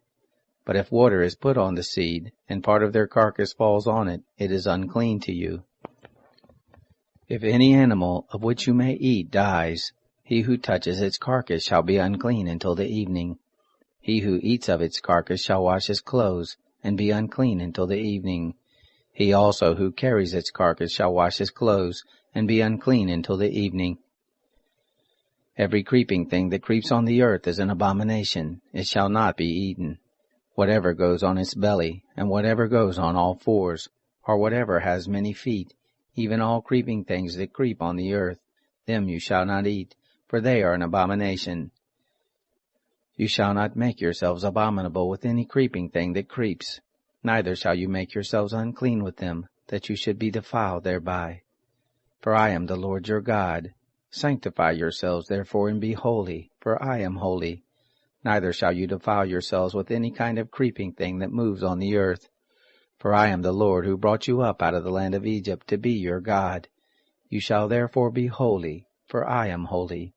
But if water is put on the seed, and part of their carcass falls on it, it is unclean to you. If any animal of which you may eat dies, he who touches its carcass shall be unclean until the evening. He who eats of its carcass shall wash his clothes, and be unclean until the evening. He also who carries its carcass shall wash his clothes, and be unclean until the evening. Every creeping thing that creeps on the earth is an abomination. It shall not be eaten. Whatever goes on its belly, and whatever goes on all fours, or whatever has many feet, even all creeping things that creep on the earth, them you shall not eat, for they are an abomination. You shall not make yourselves abominable with any creeping thing that creeps, neither shall you make yourselves unclean with them, that you should be defiled thereby. For I am the Lord your God. Sanctify yourselves therefore, and be holy, for I am holy. Neither shall you defile yourselves with any kind of creeping thing that moves on the earth. For I am the Lord who brought you up out of the land of Egypt to be your God. You shall therefore be holy, for I am holy.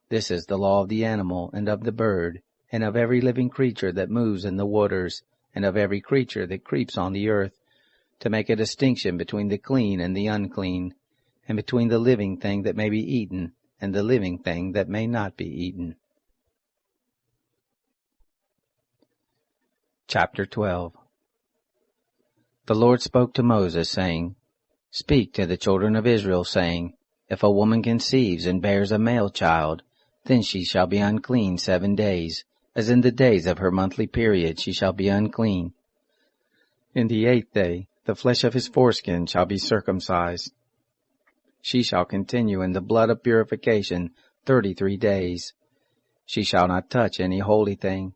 This is the law of the animal and of the bird, and of every living creature that moves in the waters, and of every creature that creeps on the earth, to make a distinction between the clean and the unclean, and between the living thing that may be eaten and the living thing that may not be eaten. Chapter 12. The Lord spoke to Moses, saying, Speak to the children of Israel, saying, If a woman conceives and bears a male child, then she shall be unclean 7 days, as in the days of her monthly period she shall be unclean. In the 8th day the flesh of his foreskin shall be circumcised. She shall continue in the blood of purification 33 days. She shall not touch any holy thing,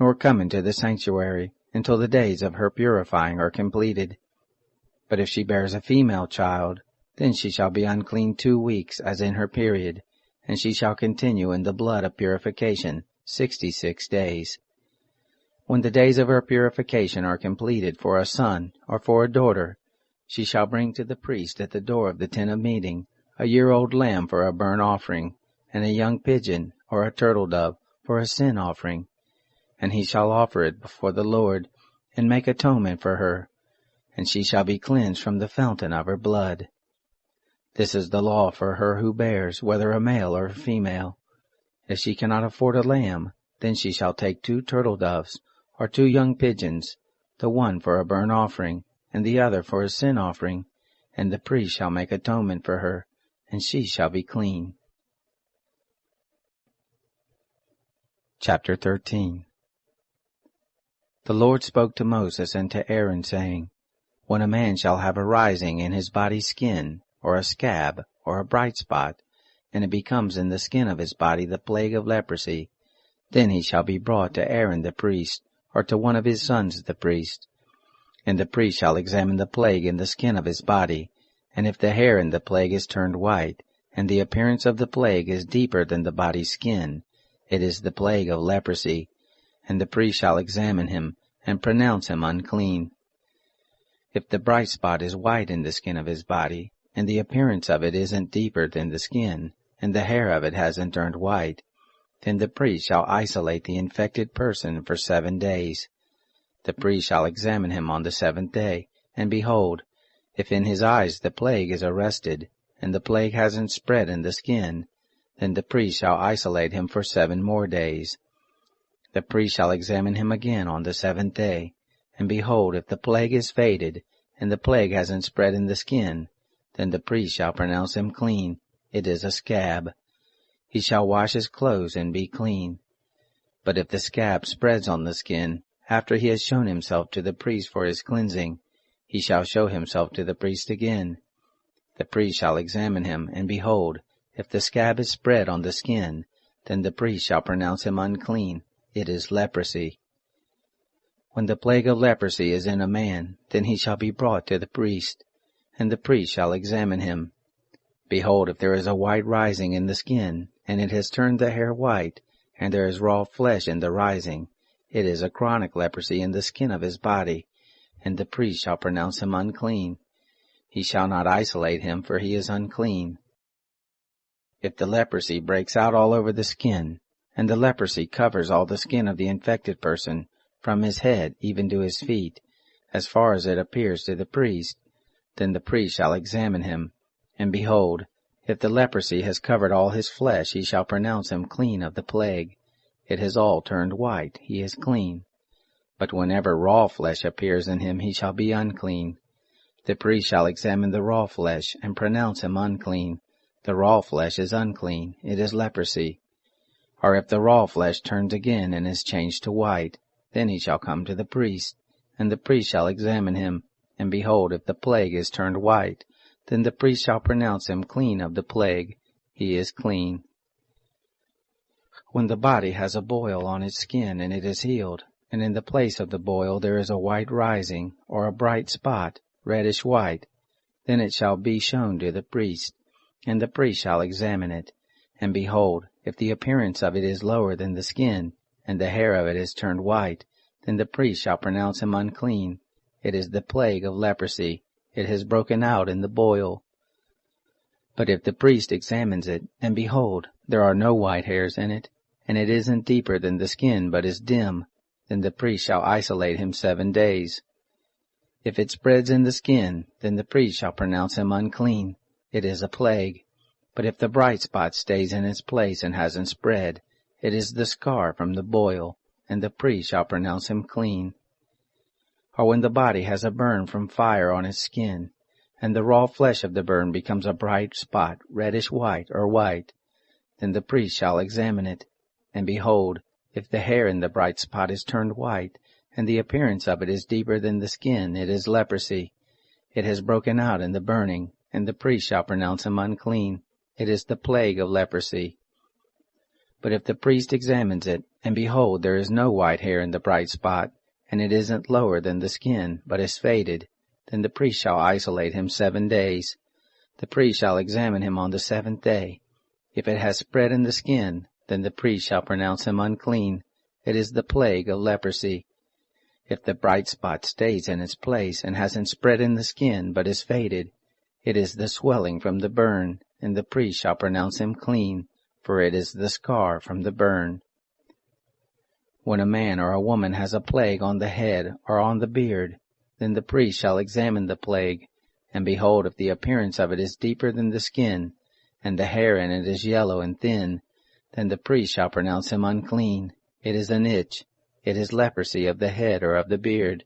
nor come into the sanctuary, until the days of her purifying are completed. But if she bears a female child, then she shall be unclean 2 weeks, as in her period, and she shall continue in the blood of purification 66 days. When the days of her purification are completed for a son or for a daughter, she shall bring to the priest at the door of the tent of meeting a year-old lamb for a burnt offering, and a young pigeon or a turtle-dove for a sin offering. And he shall offer it before the Lord, and make atonement for her, and she shall be cleansed from the fountain of her blood. This is the law for her who bears, whether a male or a female. If she cannot afford a lamb, then she shall take 2 turtle-doves, or 2 young pigeons, the one for a burnt offering, and the other for a sin offering, and the priest shall make atonement for her, and she shall be clean. Chapter 13. The Lord spoke to Moses and to Aaron, saying, When a man shall have a rising in his body's skin, or a scab, or a bright spot, and it becomes in the skin of his body the plague of leprosy, then he shall be brought to Aaron the priest, or to one of his sons the priest. And the priest shall examine the plague in the skin of his body, and if the hair in the plague is turned white, and the appearance of the plague is deeper than the body's skin, it is the plague of leprosy, and the priest shall examine him, and pronounce him unclean. If the bright spot is white in the skin of his body, and the appearance of it isn't deeper than the skin, and the hair of it hasn't turned white, then the priest shall isolate the infected person for 7 days. The priest shall examine him on the 7th day, and behold, if in his eyes the plague is arrested, and the plague hasn't spread in the skin, then the priest shall isolate him for 7 more days. The priest shall examine him again on the 7th day, and behold, if the plague is faded, and the plague hasn't spread in the skin, then the priest shall pronounce him clean. It is a scab. He shall wash his clothes and be clean. But if the scab spreads on the skin, after he has shown himself to the priest for his cleansing, he shall show himself to the priest again. The priest shall examine him, and behold, if the scab is spread on the skin, then the priest shall pronounce him unclean. It is leprosy. When the plague of leprosy is in a man, then he shall be brought to the priest, and the priest shall examine him. Behold, if there is a white rising in the skin, and it has turned the hair white, and there is raw flesh in the rising, it is a chronic leprosy in the skin of his body, and the priest shall pronounce him unclean. He shall not isolate him, for he is unclean. If the leprosy breaks out all over the skin, and the leprosy covers all the skin of the infected person, from his head even to his feet, as far as it appears to the priest, then the priest shall examine him, and behold, if the leprosy has covered all his flesh, he shall pronounce him clean of the plague. It has all turned white, he is clean. But whenever raw flesh appears in him, he shall be unclean. The priest shall examine the raw flesh, and pronounce him unclean. The raw flesh is unclean, it is leprosy. Or if the raw flesh turns again and is changed to white, then he shall come to the priest, and the priest shall examine him, and behold, if the plague is turned white, then the priest shall pronounce him clean of the plague. He is clean. When the body has a boil on its skin and it is healed, and in the place of the boil there is a white rising, or a bright spot, reddish white, then it shall be shown to the priest, and the priest shall examine it. And behold, if the appearance of it is lower than the skin, and the hair of it is turned white, then the priest shall pronounce him unclean. It is the plague of leprosy. It has broken out in the boil. But if the priest examines it, and behold, there are no white hairs in it, and it isn't deeper than the skin but is dim, then the priest shall isolate him 7 days. If it spreads in the skin, then the priest shall pronounce him unclean. It is a plague. But if the bright spot stays in its place and hasn't spread, it is the scar from the boil, and the priest shall pronounce him clean. Or when the body has a burn from fire on its skin, and the raw flesh of the burn becomes a bright spot, reddish white or white, then the priest shall examine it. And behold, if the hair in the bright spot is turned white, and the appearance of it is deeper than the skin, it is leprosy. It has broken out in the burning, and the priest shall pronounce him unclean. It is the plague of leprosy. But if the priest examines it, and behold, there is no white hair in the bright spot, and it isn't lower than the skin, but is faded, then the priest shall isolate him 7 days. The priest shall examine him on the 7th day. If it has spread in the skin, then the priest shall pronounce him unclean. It is the plague of leprosy. If the bright spot stays in its place and hasn't spread in the skin, but is faded, it is the swelling from the burn, and the priest shall pronounce him clean, for it is the scar from the burn. When a man or a woman has a plague on the head or on the beard, then the priest shall examine the plague, and behold, if the appearance of it is deeper than the skin, and the hair in it is yellow and thin, then the priest shall pronounce him unclean. It is an itch. It is leprosy of the head or of the beard.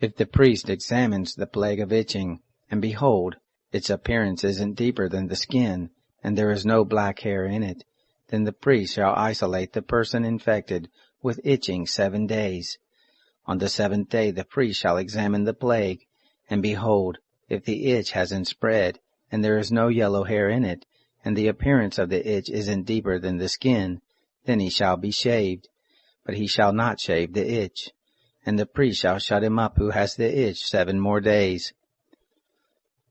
If the priest examines the plague of itching, and behold, its appearance isn't deeper than the skin, and there is no black hair in it, then the priest shall isolate the person infected with itching 7 days. On the 7th day the priest shall examine the plague, and behold, if the itch hasn't spread, and there is no yellow hair in it, and the appearance of the itch isn't deeper than the skin, then he shall be shaved. But he shall not shave the itch. And the priest shall shut him up who has the itch 7 more days.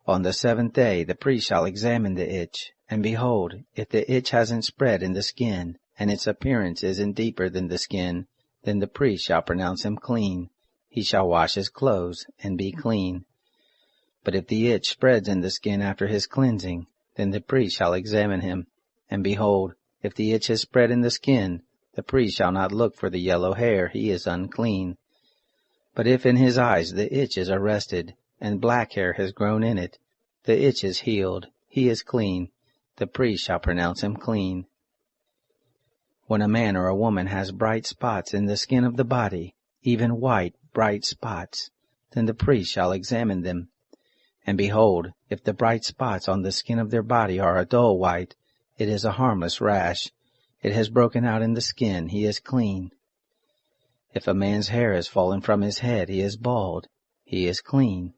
On the 7th day the priest shall examine the itch, and behold, if the itch hasn't spread in the skin, and its appearance isn't deeper than the skin, then the priest shall pronounce him clean. He shall wash his clothes, and be clean. But if the itch spreads in the skin after his cleansing, then the priest shall examine him. And behold, if the itch has spread in the skin, the priest shall not look for the yellow hair, he is unclean. But if in his eyes the itch is arrested, and black hair has grown in it, the itch is healed, he is clean. The priest shall pronounce him clean. When a man or a woman has bright spots in the skin of the body, even white, bright spots, then the priest shall examine them. And behold, if the bright spots on the skin of their body are a dull white, it is a harmless rash. It has broken out in the skin, he is clean. If a man's hair has fallen from his head, he is bald, he is clean.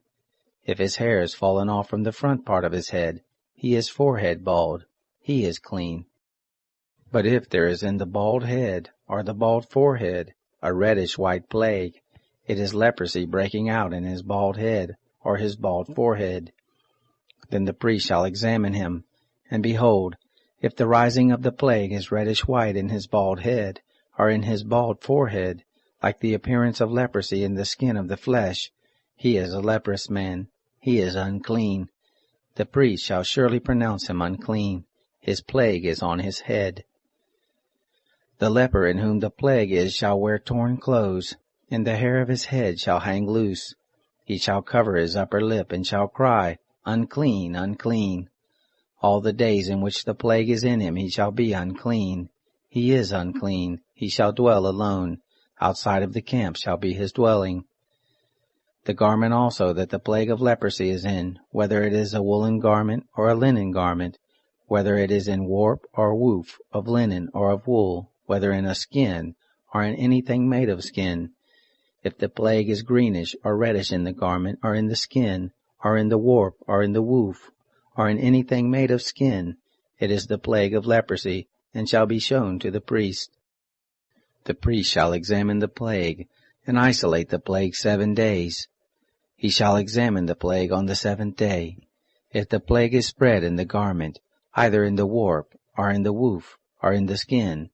If his hair has fallen off from the front part of his head, he is forehead bald, he is clean. But if there is in the bald head, or the bald forehead, a reddish white plague, it is leprosy breaking out in his bald head, or his bald forehead. Then the priest shall examine him, and behold, if the rising of the plague is reddish white in his bald head, or in his bald forehead, like the appearance of leprosy in the skin of the flesh, he is a leprous man, he is unclean. The priest shall surely pronounce him unclean. His plague is on his head. The leper in whom the plague is shall wear torn clothes, and the hair of his head shall hang loose. He shall cover his upper lip, and shall cry, Unclean, unclean. All the days in which the plague is in him he shall be unclean. He is unclean, he shall dwell alone. Outside of the camp shall be his dwelling. The garment also that the plague of leprosy is in, whether it is a woolen garment or a linen garment, whether it is in warp or woof of linen or of wool, whether in a skin or in anything made of skin, if the plague is greenish or reddish in the garment or in the skin, or in the warp or in the woof, or in anything made of skin, it is the plague of leprosy, and shall be shown to the priest. The priest shall examine the plague, and isolate the plague 7 days. He shall examine the plague on the 7th day. If the plague is spread in the garment, either in the warp, or in the woof, or in the skin,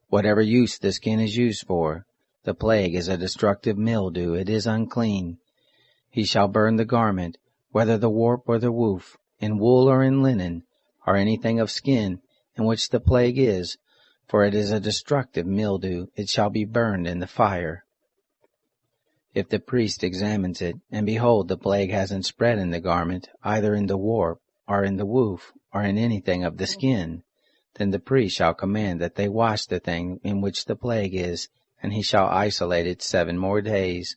whatever use the skin is used for, the plague is a destructive mildew, it is unclean. He shall burn the garment, whether the warp or the woof, in wool or in linen, or anything of skin, in which the plague is, for it is a destructive mildew, it shall be burned in the fire. If the priest examines it, and behold, the plague hasn't spread in the garment, either in the warp, or in the woof, or in anything of the skin, then the priest shall command that they wash the thing in which the plague is, and he shall isolate it 7 more days.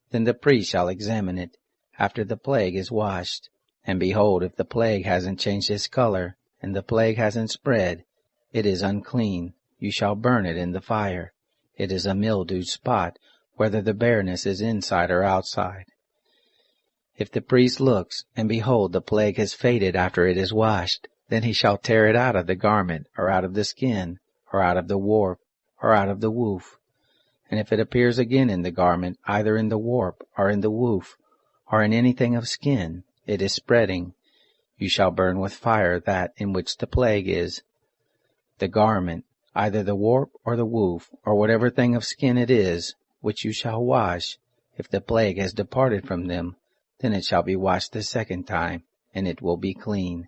Then the priest shall examine it, after the plague is washed, and behold, if the plague hasn't changed its color, and the plague hasn't spread, it is unclean. You shall burn it in the fire. It is a mildewed spot, whether the bareness is inside or outside. If the priest looks, and behold, the plague has faded after it is washed, then he shall tear it out of the garment, or out of the skin, or out of the warp, or out of the woof. And if it appears again in the garment, either in the warp, or in the woof, or in anything of skin, it is spreading. You shall burn with fire that in which the plague is. The garment, either the warp or the woof, or whatever thing of skin it is, which you shall wash, if the plague has departed from them, then it shall be washed the 2nd time, and it will be clean.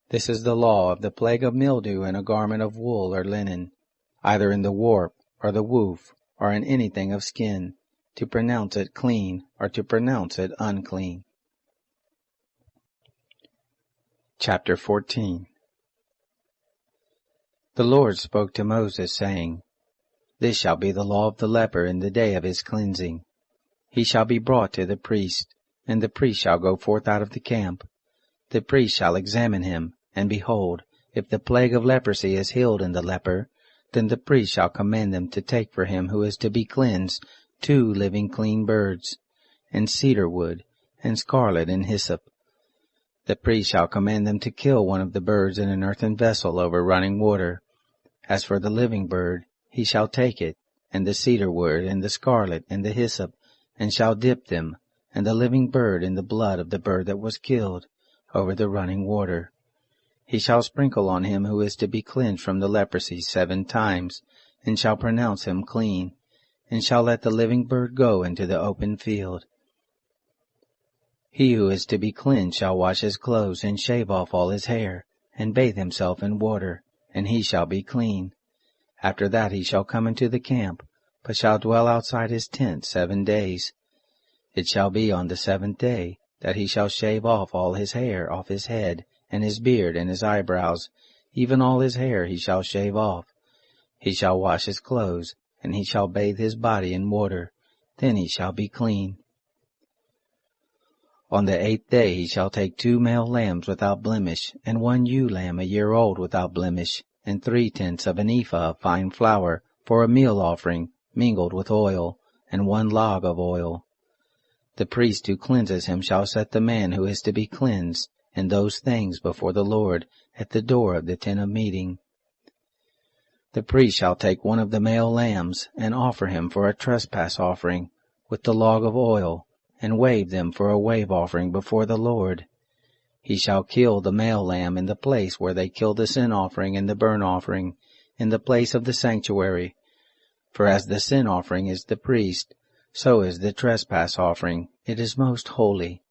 This is the law of the plague of mildew in a garment of wool or linen, either in the warp, or the woof, or in anything of skin, to pronounce it clean, or to pronounce it unclean. Chapter 14. The Lord spoke to Moses, saying, This shall be the law of the leper in the day of his cleansing. He shall be brought to the priest, and the priest shall go forth out of the camp. The priest shall examine him, and behold, if the plague of leprosy is healed in the leper, then the priest shall command them to take for him who is to be cleansed 2 living clean birds, and cedar wood, and scarlet and hyssop. The priest shall command them to kill one of the birds in an earthen vessel over running water. As for the living bird, he shall take it, and the cedar wood, and the scarlet, and the hyssop, and shall dip them, and the living bird in the blood of the bird that was killed, over the running water. He shall sprinkle on him who is to be cleansed from the leprosy 7 times, and shall pronounce him clean, and shall let the living bird go into the open field. He who is to be cleansed shall wash his clothes, and shave off all his hair, and bathe himself in water, and he shall be clean. After that he shall come into the camp, but shall dwell outside his tent 7 days. It shall be on the 7th day that he shall shave off all his hair off his head, and his beard, and his eyebrows, even all his hair he shall shave off. He shall wash his clothes, and he shall bathe his body in water, then he shall be clean. On the 8th day he shall take 2 male lambs without blemish, and 1 ewe lamb a year old without blemish, and 3/10 of an ephah of fine flour, for a meal offering, mingled with oil, and 1 log of oil. The priest who cleanses him shall set the man who is to be cleansed, and those things before the Lord, at the door of the tent of meeting. The priest shall take 1 of the male lambs, and offer him for a trespass offering, with the log of oil, and wave them for a wave offering before the Lord. He shall kill the male lamb in the place where they kill the sin offering and the burnt offering, in the place of the sanctuary. For as the sin offering is the priest, so is the trespass offering. It is most holy.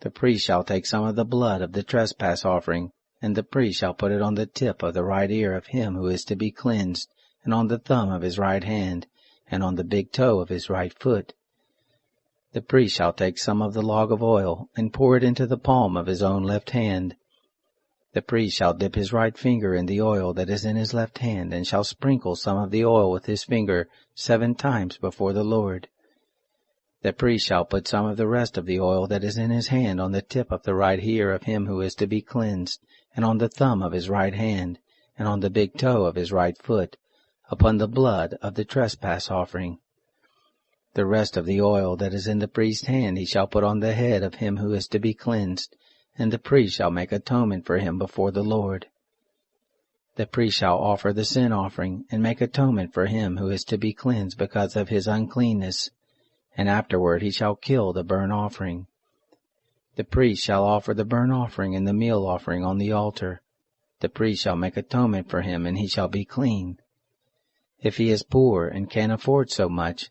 The priest shall take some of the blood of the trespass offering, and the priest shall put it on the tip of the right ear of him who is to be cleansed, and on the thumb of his right hand, and on the big toe of his right foot. The priest shall take some of the log of oil, and pour it into the palm of his own left hand. The priest shall dip his right finger in the oil that is in his left hand, and shall sprinkle some of the oil with his finger 7 times before the Lord. The priest shall put some of the rest of the oil that is in his hand on the tip of the right ear of him who is to be cleansed, and on the thumb of his right hand, and on the big toe of his right foot, upon the blood of the trespass offering. The rest of the oil that is in the priest's hand he shall put on the head of him who is to be cleansed, and the priest shall make atonement for him before the Lord. The priest shall offer the sin offering, and make atonement for him who is to be cleansed because of his uncleanness, and afterward he shall kill the burnt offering. The priest shall offer the burnt offering and the meal offering on the altar. The priest shall make atonement for him, and he shall be clean. If he is poor and can't afford so much,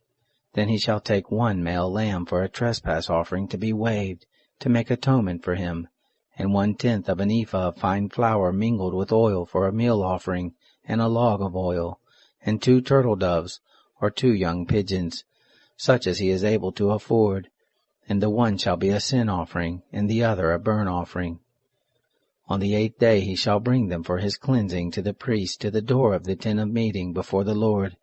then he shall take 1 male lamb for a trespass offering to be waved, to make atonement for him, and 1/10 of an ephah of fine flour mingled with oil for a meal offering, and a log of oil, and 2 turtle doves, or 2 young pigeons, such as he is able to afford, and the one shall be a sin offering, and the other a burnt offering. On the 8th day he shall bring them for his cleansing to the priest to the door of the tent of meeting before the Lord.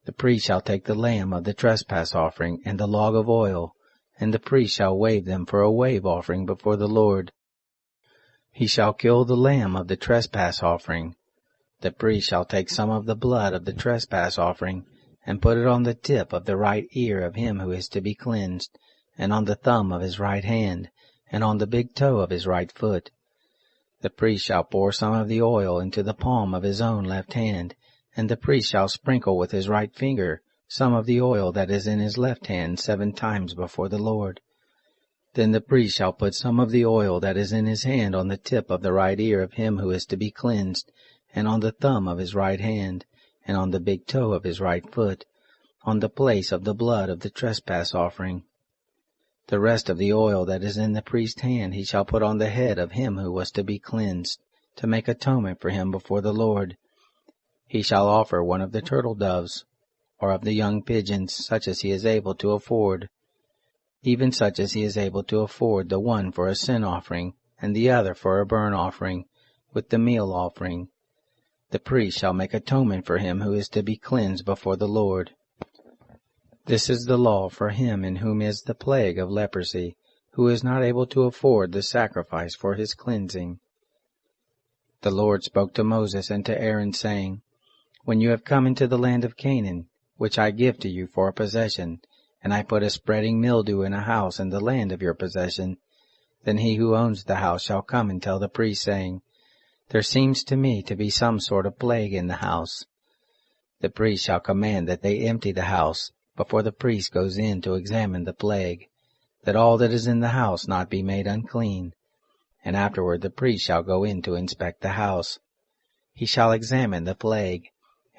The priest shall take the lamb of the trespass offering and the log of oil, and the priest shall wave them for a wave offering before the Lord. He shall kill the lamb of the trespass offering. The priest shall take some of the blood of the trespass offering, and put it on the tip of the right ear of him who is to be cleansed, and on the thumb of his right hand, and on the big toe of his right foot. The priest shall pour some of the oil into the palm of his own left hand, and the priest shall sprinkle with his right finger some of the oil that is in his left hand 7 times before the Lord. Then the priest shall put some of the oil that is in his hand on the tip of the right ear of him who is to be cleansed, and on the thumb of his right hand, and on the big toe of his right foot, on the place of the blood of the trespass offering. The rest of the oil that is in the priest's hand he shall put on the head of him who was to be cleansed, to make atonement for him before the Lord. He shall offer one of the turtle doves, or of the young pigeons, such as he is able to afford, even such as he is able to afford, the one for a sin offering, and the other for a burnt offering, with the meal offering. The priest shall make atonement for him who is to be cleansed before the Lord. This is the law for him in whom is the plague of leprosy, who is not able to afford the sacrifice for his cleansing. The Lord spoke to Moses and to Aaron, saying, When you have come into the land of Canaan, which I give to you for a possession, and I put a spreading mildew in a house in the land of your possession, then he who owns the house shall come and tell the priest, saying, There seems to me to be some sort of plague in the house. The priest shall command that they empty the house, before the priest goes in to examine the plague, that all that is in the house not be made unclean. And afterward the priest shall go in to inspect the house. He shall examine the plague,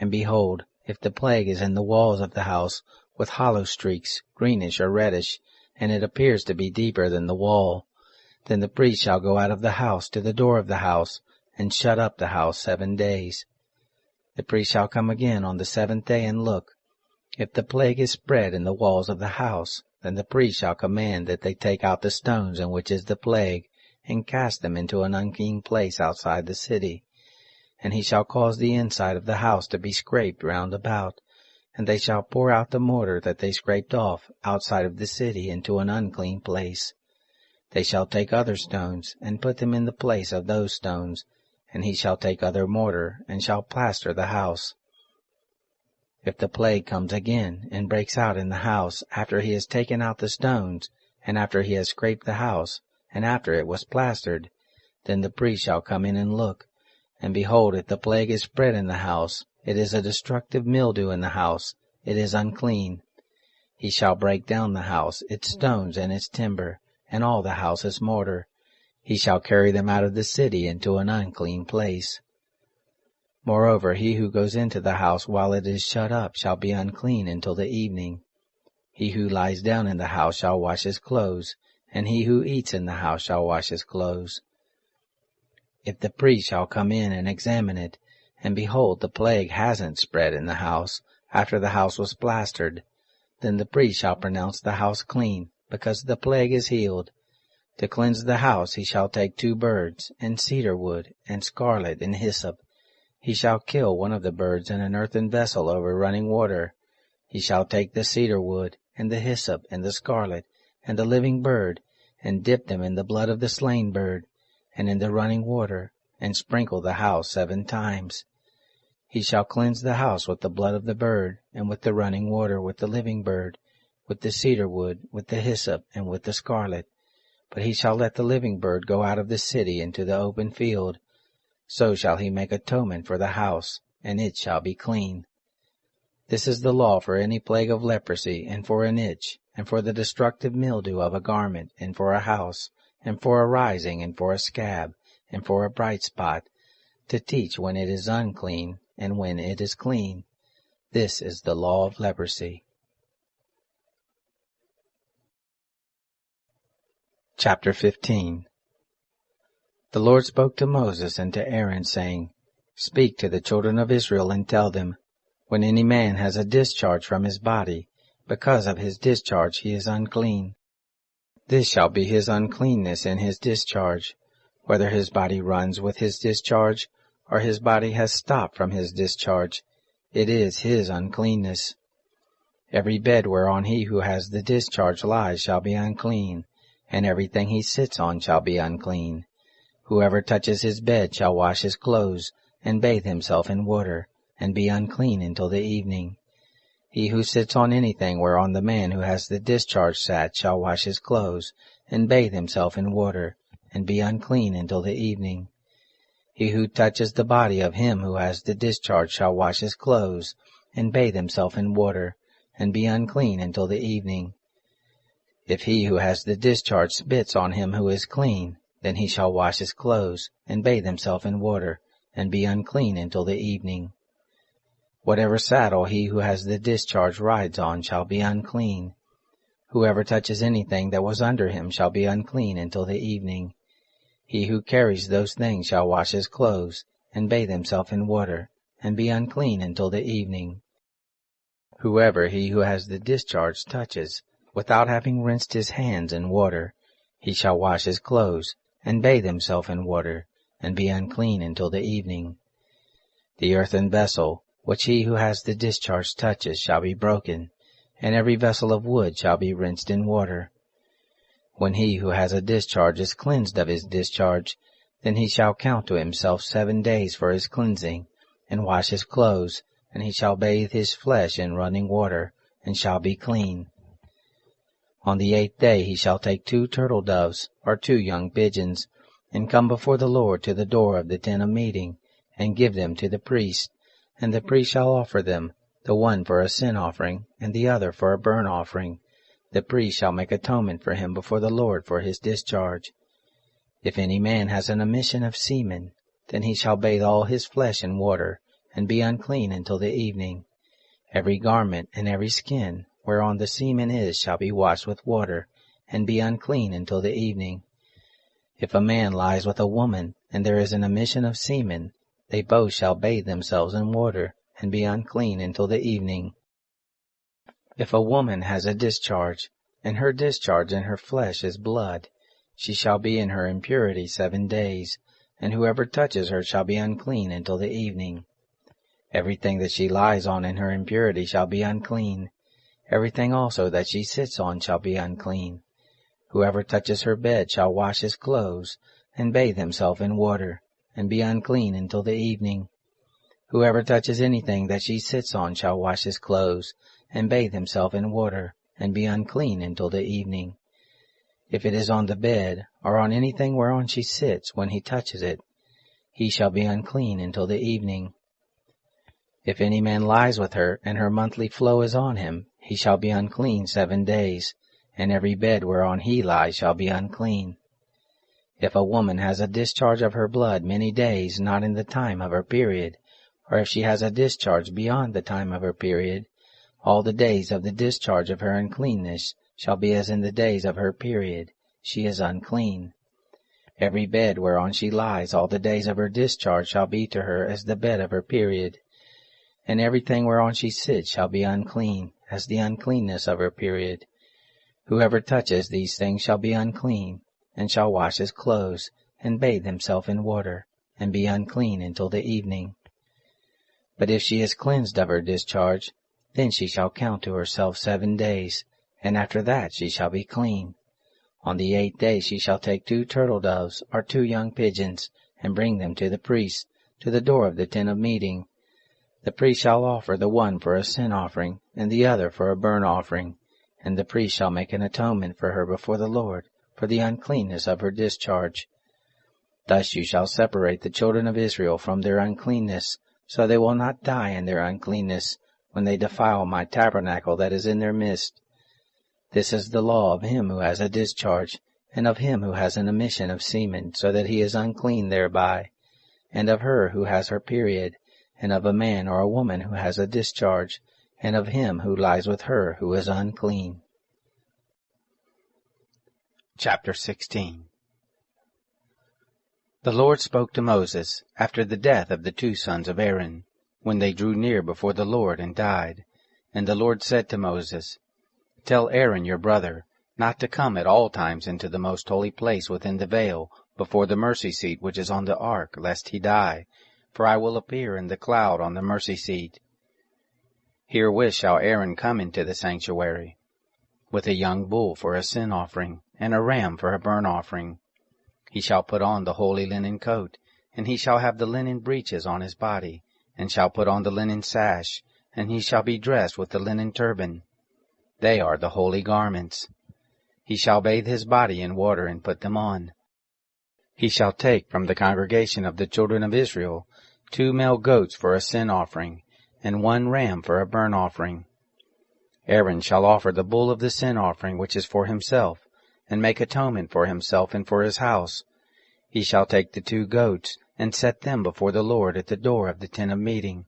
and behold, if the plague is in the walls of the house, with hollow streaks, greenish or reddish, and it appears to be deeper than the wall, then the priest shall go out of the house to the door of the house, and shut up the house 7 days. The priest shall come again on the 7th day and look. If the plague is spread in the walls of the house, then the priest shall command that they take out the stones in which is the plague, and cast them into an unclean place outside the city. And he shall cause the inside of the house to be scraped round about, and they shall pour out the mortar that they scraped off outside of the city into an unclean place. They shall take other stones, and put them in the place of those stones, and he shall take other mortar, and shall plaster the house. If the plague comes again, and breaks out in the house, after he has taken out the stones, and after he has scraped the house, and after it was plastered, then the priest shall come in and look. And behold, if the plague is spread in the house, it is a destructive mildew in the house, it is unclean. He shall break down the house, its stones and its timber, and all the house's mortar. He shall carry them out of the city into an unclean place. Moreover, he who goes into the house while it is shut up shall be unclean until the evening. He who lies down in the house shall wash his clothes, and he who eats in the house shall wash his clothes. If the priest shall come in and examine it, and behold, the plague hasn't spread in the house, after the house was plastered, then the priest shall pronounce the house clean, because the plague is healed. To cleanse the house he shall take 2 birds, and cedar wood, and scarlet, and hyssop. He shall kill one of the birds in an earthen vessel over running water. He shall take the cedar wood, and the hyssop, and the scarlet, and the living bird, and dip them in the blood of the slain bird, and in the running water, and sprinkle the house 7 times. He shall cleanse the house with the blood of the bird, and with the running water, with the living bird, with the cedar wood, with the hyssop, and with the scarlet. But he shall let the living bird go out of the city into the open field. So shall he make atonement for the house, and it shall be clean. This is the law for any plague of leprosy, and for an itch, and for the destructive mildew of a garment, and for a house, and for a rising, and for a scab, and for a bright spot, to teach when it is unclean, and when it is clean. This is the law of leprosy. Chapter 15. The Lord spoke to Moses and to Aaron, saying, Speak to the children of Israel and tell them, when any man has a discharge from his body, because of his discharge he is unclean. This shall be his uncleanness in his discharge, whether his body runs with his discharge, or his body has stopped from his discharge. It is his uncleanness. Every bed whereon he who has the discharge lies shall be unclean, and everything he sits on shall be unclean. Whoever touches his bed shall wash his clothes, and bathe himself in water, and be unclean until the evening. He who sits on anything whereon the man who has the discharge sat shall wash his clothes, and bathe himself in water, and be unclean until the evening. He who touches the body of him who has the discharge shall wash his clothes, and bathe himself in water, and be unclean until the evening. If he who has the discharge spits on him who is clean, then he shall wash his clothes, and bathe himself in water, and be unclean until the evening. Whatever saddle he who has the discharge rides on shall be unclean. Whoever touches anything that was under him shall be unclean until the evening. He who carries those things shall wash his clothes, and bathe himself in water, and be unclean until the evening. Whoever he who has the discharge touches, without having rinsed his hands in water, he shall wash his clothes, and bathe himself in water, and be unclean until the evening. The earthen vessel, which he who has the discharge touches, shall be broken, and every vessel of wood shall be rinsed in water. When he who has a discharge is cleansed of his discharge, then he shall count to himself 7 days for his cleansing, and wash his clothes, and he shall bathe his flesh in running water, and shall be clean. On the 8th day he shall take 2 turtle doves, or 2 young pigeons, and come before the Lord to the door of the tent of meeting, and give them to the priest, and the priest shall offer them, the one for a sin offering, and the other for a burnt offering. The priest shall make atonement for him before the Lord for his discharge. If any man has an emission of semen, then he shall bathe all his flesh in water, and be unclean until the evening. Every garment and every skin, whereon the semen is, shall be washed with water, and be unclean until the evening. If a man lies with a woman, and there is an emission of semen, they both shall bathe themselves in water, and be unclean until the evening. If a woman has a discharge, and her discharge in her flesh is blood, she shall be in her impurity 7 days, and whoever touches her shall be unclean until the evening. Everything that she lies on in her impurity shall be unclean. Everything also that she sits on shall be unclean. Whoever touches her bed shall wash his clothes, and bathe himself in water, and be unclean until the evening. Whoever touches anything that she sits on shall wash his clothes, and bathe himself in water, and be unclean until the evening. If it is on the bed, or on anything whereon she sits when he touches it, he shall be unclean until the evening. If any man lies with her, and her monthly flow is on him, he shall be unclean 7 days, and every bed whereon he lies shall be unclean. If a woman has a discharge of her blood many days not in the time of her period, or if she has a discharge beyond the time of her period, all the days of the discharge of her uncleanness shall be as in the days of her period. She is unclean. Every bed whereon she lies all the days of her discharge shall be to her as the bed of her period. And everything whereon she sits shall be unclean, as the uncleanness of her period. Whoever touches these things shall be unclean, and shall wash his clothes, and bathe himself in water, and be unclean until the evening. But if she is cleansed of her discharge, then she shall count to herself 7 days, and after that she shall be clean. On the 8th day she shall take 2 turtle doves, or 2 young pigeons, and bring them to the priest, to the door of the tent of meeting. The priest shall offer the one for a sin offering, and the other for a burnt offering, and the priest shall make an atonement for her before the Lord, for the uncleanness of her discharge. Thus you shall separate the children of Israel from their uncleanness, so they will not die in their uncleanness, when they defile my tabernacle that is in their midst. This is the law of him who has a discharge, and of him who has an emission of semen, so that he is unclean thereby, and of her who has her period, and of a man or a woman who has a discharge, and of him who lies with her who is unclean. Chapter 16. The Lord spoke to Moses after the death of the 2 sons of Aaron, when they drew near before the Lord and died. And the Lord said to Moses, Tell Aaron your brother not to come at all times into the most holy place within the veil, before the mercy seat which is on the ark, lest he die. For I will appear in the cloud on the mercy seat. Herewith shall Aaron come into the sanctuary, with a young bull for a sin offering, and a ram for a burnt offering. He shall put on the holy linen coat, and he shall have the linen breeches on his body, and shall put on the linen sash, and he shall be dressed with the linen turban. They are the holy garments. He shall bathe his body in water and put them on. He shall take from the congregation of the children of Israel 2 male goats for a sin offering, and 1 ram for a burnt offering. Aaron shall offer the bull of the sin offering which is for himself, and make atonement for himself and for his house. He shall take the 2 goats, and set them before the Lord at the door of the tent of meeting.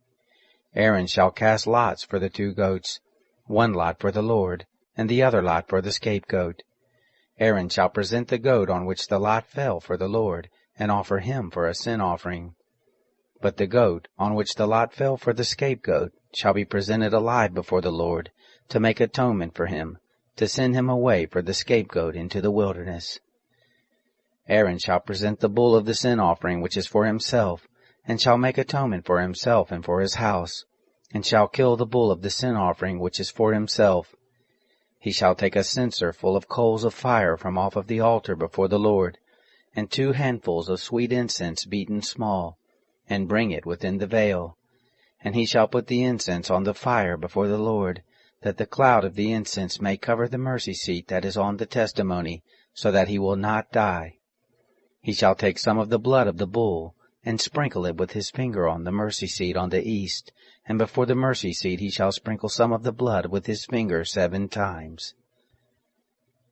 Aaron shall cast lots for the 2 goats, 1 lot for the Lord, and the other lot for the scapegoat. Aaron shall present the goat on which the lot fell for the Lord, and offer him for a sin offering. But the goat on which the lot fell for the scapegoat shall be presented alive before the Lord, to make atonement for him, to send him away for the scapegoat into the wilderness. Aaron shall present the bull of the sin offering which is for himself, and shall make atonement for himself and for his house, and shall kill the bull of the sin offering which is for himself. He shall take a censer full of coals of fire from off of the altar before the Lord, and 2 handfuls of sweet incense beaten small, and bring it within the veil. And he shall put the incense on the fire before the Lord, that the cloud of the incense may cover the mercy seat that is on the testimony, so that he will not die. He shall take some of the blood of the bull, and sprinkle it with his finger on the mercy seat on the east, and before the mercy seat he shall sprinkle some of the blood with his finger 7 times.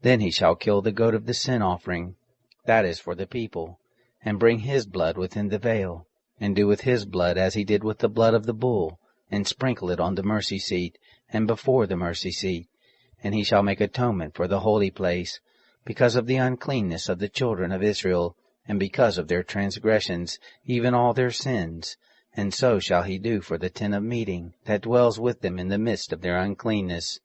Then he shall kill the goat of the sin offering, that is for the people, and bring his blood within the veil, and do with his blood as he did with the blood of the bull, and sprinkle it on the mercy seat, and before the mercy seat. And he shall make atonement for the holy place, because of the uncleanness of the children of Israel, and because of their transgressions, even all their sins. And so shall he do for the tent of meeting, that dwells with them in the midst of their uncleanness.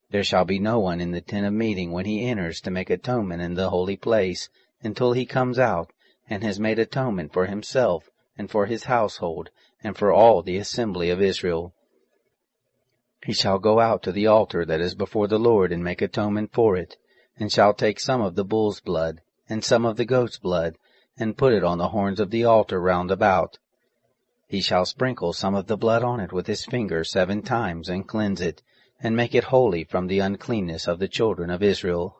There shall be no one in the tent of meeting when he enters to make atonement in the holy place, until he comes out, and has made atonement for himself, and for his household, and for all the assembly of Israel. He shall go out to the altar that is before the Lord, and make atonement for it, and shall take some of the bull's blood, and some of the goat's blood, and put it on the horns of the altar round about. He shall sprinkle some of the blood on it with his finger 7 times, and cleanse it, and make it holy from the uncleanness of the children of Israel.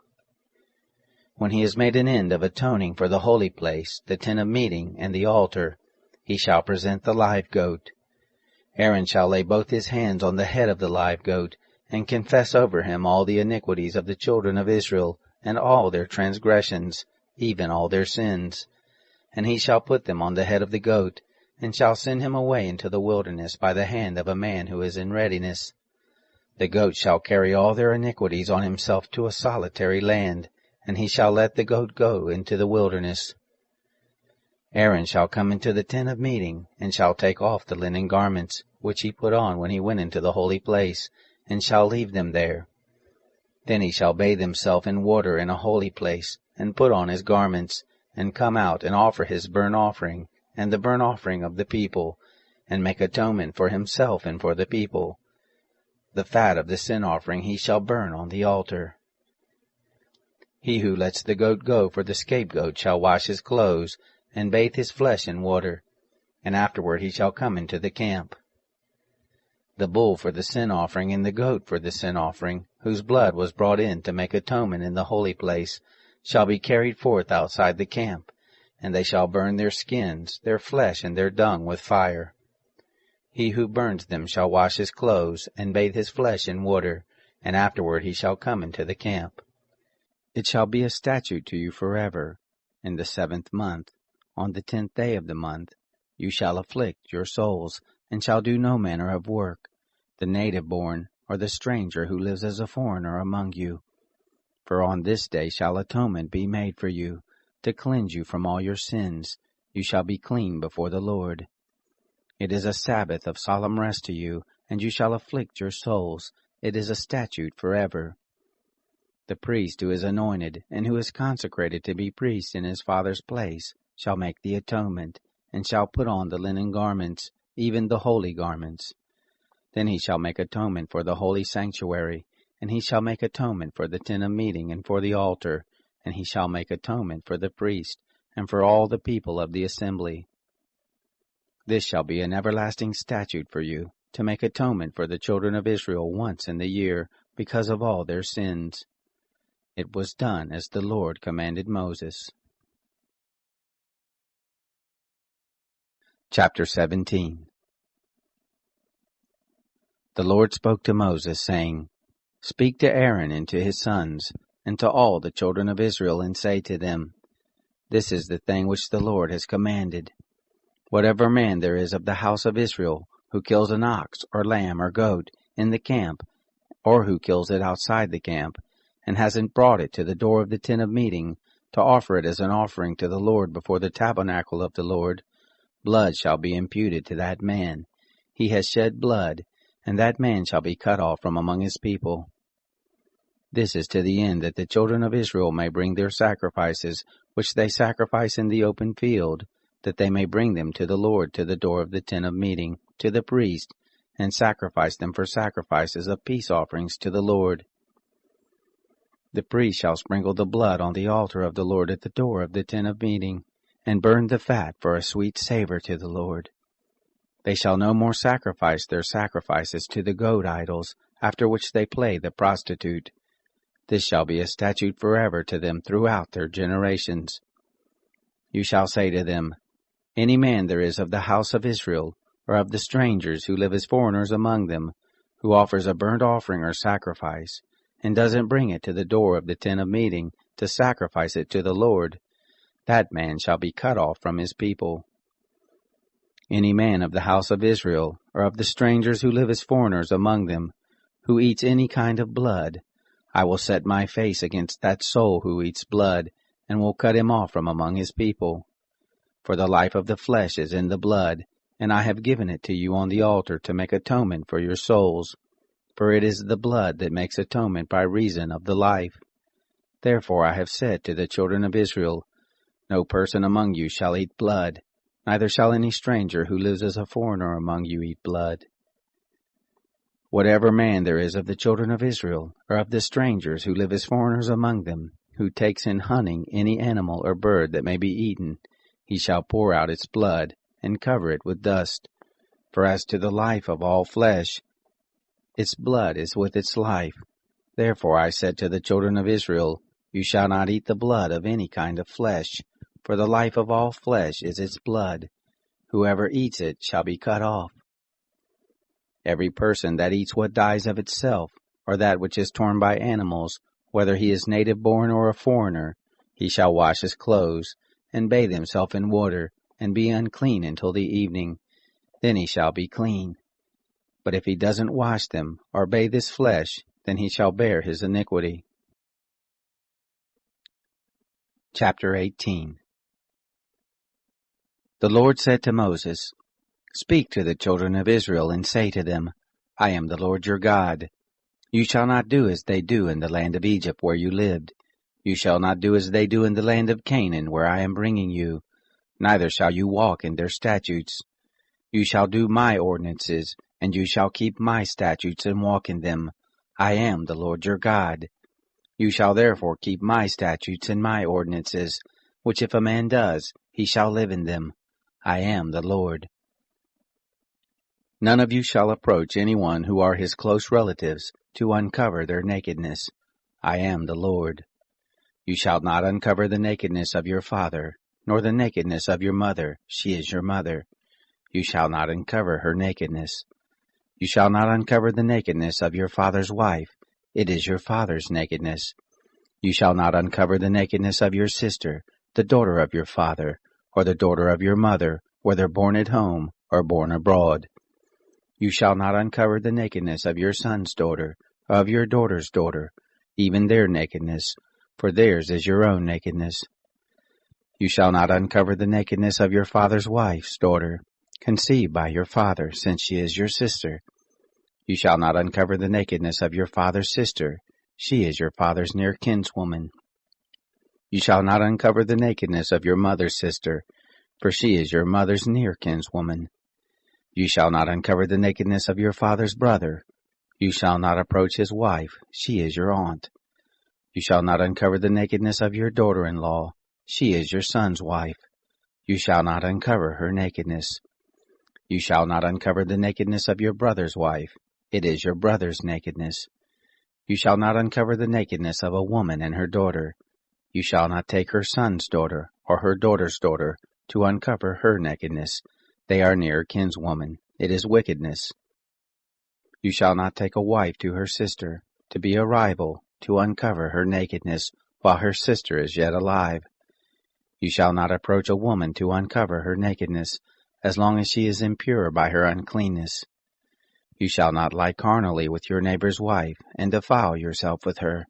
When he has made an end of atoning for the holy place, the tent of meeting, and the altar, he shall present the live goat. Aaron shall lay both his hands on the head of the live goat, and confess over him all the iniquities of the children of Israel, and all their transgressions, even all their sins. And he shall put them on the head of the goat, and shall send him away into the wilderness by the hand of a man who is in readiness. The goat shall carry all their iniquities on himself to a solitary land, and he shall let the goat go into the wilderness. Aaron shall come into the tent of meeting, and shall take off the linen garments, which he put on when he went into the holy place, and shall leave them there. Then he shall bathe himself in water in a holy place, and put on his garments, and come out and offer his burnt offering, and the burnt offering of the people, and make atonement for himself and for the people. The fat of the sin offering he shall burn on the altar. He who lets the goat go for the scapegoat shall wash his clothes, and bathe his flesh in water, and afterward he shall come into the camp. The bull for the sin offering and the goat for the sin offering, whose blood was brought in to make atonement in the holy place, shall be carried forth outside the camp, and they shall burn their skins, their flesh, and their dung with fire. He who burns them shall wash his clothes, and bathe his flesh in water, and afterward he shall come into the camp. It shall be a statute to you forever. In the 7th month, on the 10th day of the month, you shall afflict your souls, and shall do no manner of work, the native born, or the stranger who lives as a foreigner among you. For on this day shall atonement be made for you, to cleanse you from all your sins. You shall be clean before the Lord. It is a Sabbath of solemn rest to you, and you shall afflict your souls. It is a statute forever. The priest who is anointed, and who is consecrated to be priest in his father's place, shall make the atonement, and shall put on the linen garments, even the holy garments. Then he shall make atonement for the holy sanctuary, and he shall make atonement for the tent of meeting and for the altar, and he shall make atonement for the priest, and for all the people of the assembly. This shall be an everlasting statute for you, to make atonement for the children of Israel once in the year, because of all their sins. It was done as the Lord commanded Moses. Chapter 17. The Lord spoke to Moses, saying, Speak to Aaron and to his sons, and to all the children of Israel, and say to them, This is the thing which the Lord has commanded. Whatever man there is of the house of Israel, who kills an ox, or lamb, or goat, in the camp, or who kills it outside the camp, and hasn't brought it to the door of the tent of meeting, to offer it as an offering to the Lord before the tabernacle of the Lord, blood shall be imputed to that man. He has shed blood, and that man shall be cut off from among his people. This is to the end that the children of Israel may bring their sacrifices, which they sacrifice in the open field, that they may bring them to the Lord to the door of the tent of meeting, to the priest, and sacrifice them for sacrifices of peace offerings to the Lord. The priest shall sprinkle the blood on the altar of the Lord at the door of the tent of meeting, and burn the fat for a sweet savor to the Lord. They shall no more sacrifice their sacrifices to the goat idols, after which they play the prostitute. This shall be a statute forever to them throughout their generations. You shall say to them, Any man there is of the house of Israel, or of the strangers who live as foreigners among them, who offers a burnt offering or sacrifice, and doesn't bring it to the door of the tent of meeting to sacrifice it to the Lord, that man shall be cut off from his people. Any man of the house of Israel, or of the strangers who live as foreigners among them, who eats any kind of blood, I will set my face against that soul who eats blood, and will cut him off from among his people. For the life of the flesh is in the blood, and I have given it to you on the altar to make atonement for your souls. For it is the blood that makes atonement by reason of the life. Therefore I have said to the children of Israel, No person among you shall eat blood, neither shall any stranger who lives as a foreigner among you eat blood. Whatever man there is of the children of Israel, or of the strangers who live as foreigners among them, who takes in hunting any animal or bird that may be eaten, he shall pour out its blood, and cover it with dust. For as to the life of all flesh, its blood is with its life. Therefore I said to the children of Israel, You shall not eat the blood of any kind of flesh, for the life of all flesh is its blood. Whoever eats it shall be cut off. Every person that eats what dies of itself, or that which is torn by animals, whether he is native born or a foreigner, he shall wash his clothes, and bathe himself in water, and be unclean until the evening. Then he shall be clean. But if he doesn't wash them, or bathe his flesh, then he shall bear his iniquity. Chapter 18. The Lord said to Moses, Speak to the children of Israel, and say to them, I am the Lord your God. You shall not do as they do in the land of Egypt where you lived. You shall not do as they do in the land of Canaan where I am bringing you. Neither shall you walk in their statutes. You shall do my ordinances, and you shall keep my statutes and walk in them. I am the Lord your God. You shall therefore keep my statutes and my ordinances, which if a man does, he shall live in them. I am the Lord. None of you shall approach anyone who are his close relatives to uncover their nakedness. I am the Lord. You shall not uncover the nakedness of your father, nor the nakedness of your mother, she is your mother. You shall not uncover her nakedness. You shall not uncover the nakedness of your father's wife, it is your father's nakedness. You shall not uncover the nakedness of your sister, the daughter of your father, or the daughter of your mother, whether born at home or born abroad. You shall not uncover the nakedness of your son's daughter, or of your daughter's daughter, even their nakedness, for theirs is your own nakedness. You shall not uncover the nakedness of your father's wife's daughter, conceived by your father, since she is your sister. You shall not uncover the nakedness of your father's sister, she is your father's near kinswoman. You shall not uncover the nakedness of your mother's sister, for she is your mother's near kinswoman. You shall not uncover the nakedness of your father's brother. You shall not approach his wife, she is your aunt. You shall not uncover the nakedness of your daughter-in-law, she is your son's wife. You shall not uncover her nakedness. You shall not uncover the nakedness of your brother's wife, it is your brother's nakedness. You shall not uncover the nakedness of a woman and her daughter. You shall not take her son's daughter, or her daughter's daughter, to uncover her nakedness. They are near kinswoman. It is wickedness. You shall not take a wife to her sister, to be a rival, to uncover her nakedness, while her sister is yet alive. You shall not approach a woman to uncover her nakedness, as long as she is impure by her uncleanness. You shall not lie carnally with your neighbor's wife, and defile yourself with her.